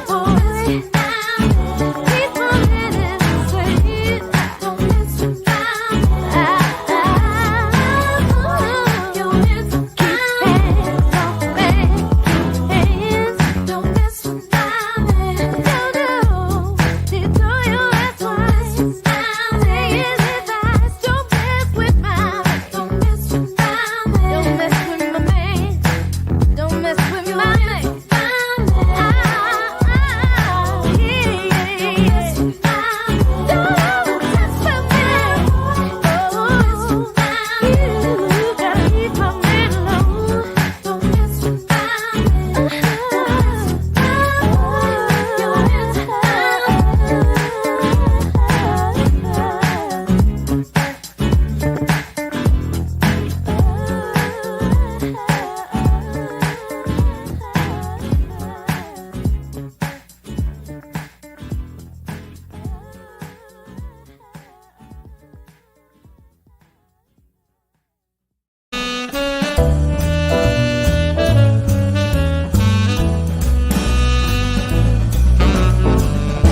boy. He's my man and sweet. Don't mess with my boy. You're in with my hands. Don't mess with my man. No. They told you that twice. I'm saying advice. Don't mess with my man. Don't mess with my man. Don't mess with my man. Don't mess with my man.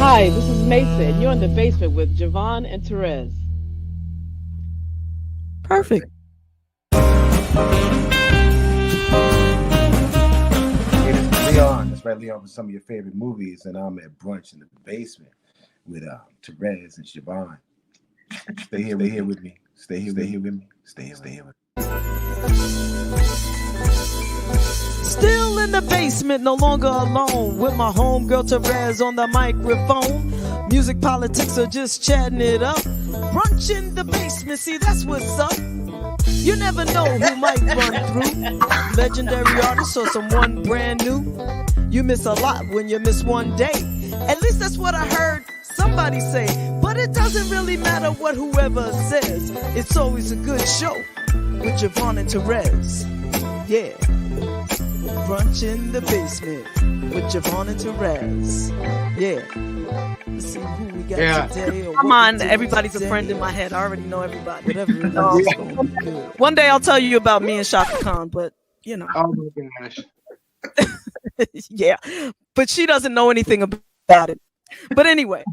Hi, this is Mason. You're in the basement with JaVonne and Terez. Perfect. Hey, this is Leon. That's right, Leon, for some of your favorite movies, and I'm at brunch in the basement with Terez and JaVonne. Stay here with me. Stay here with me. Stay here with me. Still in the basement, no longer alone, with my homegirl Terez on the microphone. Music, politics, or just chatting it up. Brunch in the basement, see that's what's up. You never know who might run through. Legendary artist or someone brand new. You miss a lot when you miss one day. At least that's what I heard somebody say. But it doesn't really matter what whoever says. It's always a good show with JaVonne and Terez. Yeah. Brunch in the basement with JaVonne and Terez. Yeah. Let's see who we got today. Or come on, everybody's a friend in my head. I already know everybody. Whatever it is, it's gonna be good. One day I'll tell you about me and Shaka Khan, but you know. Oh my gosh. Yeah. But she doesn't know anything about it. But anyway.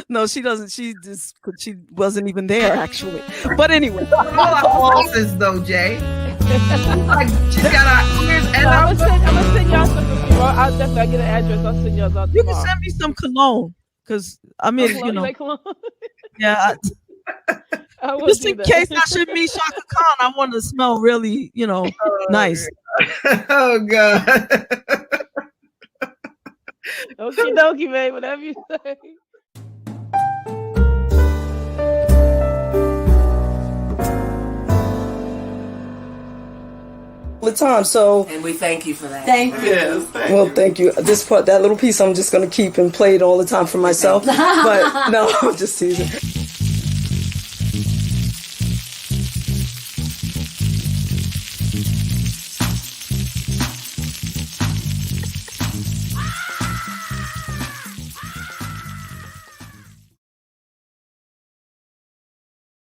No, she doesn't. She wasn't even there actually. But anyway. All our bosses though, Jay. Like she's got our ears and I'm gonna send y'all something tomorrow. I'll definitely get an address. I'll send y'all something. You can send me some cologne, because I mean, you know, yeah. Just in case I should meet Shaka Khan, I want to smell really, you know, nice. Oh God. Okie dokie, babe. Whatever you say. The time, so and we thank you for that. Thank you. Yes, thank you. This part, that little piece, I'm just gonna keep and play it all the time for myself. But no, I'm just teasing.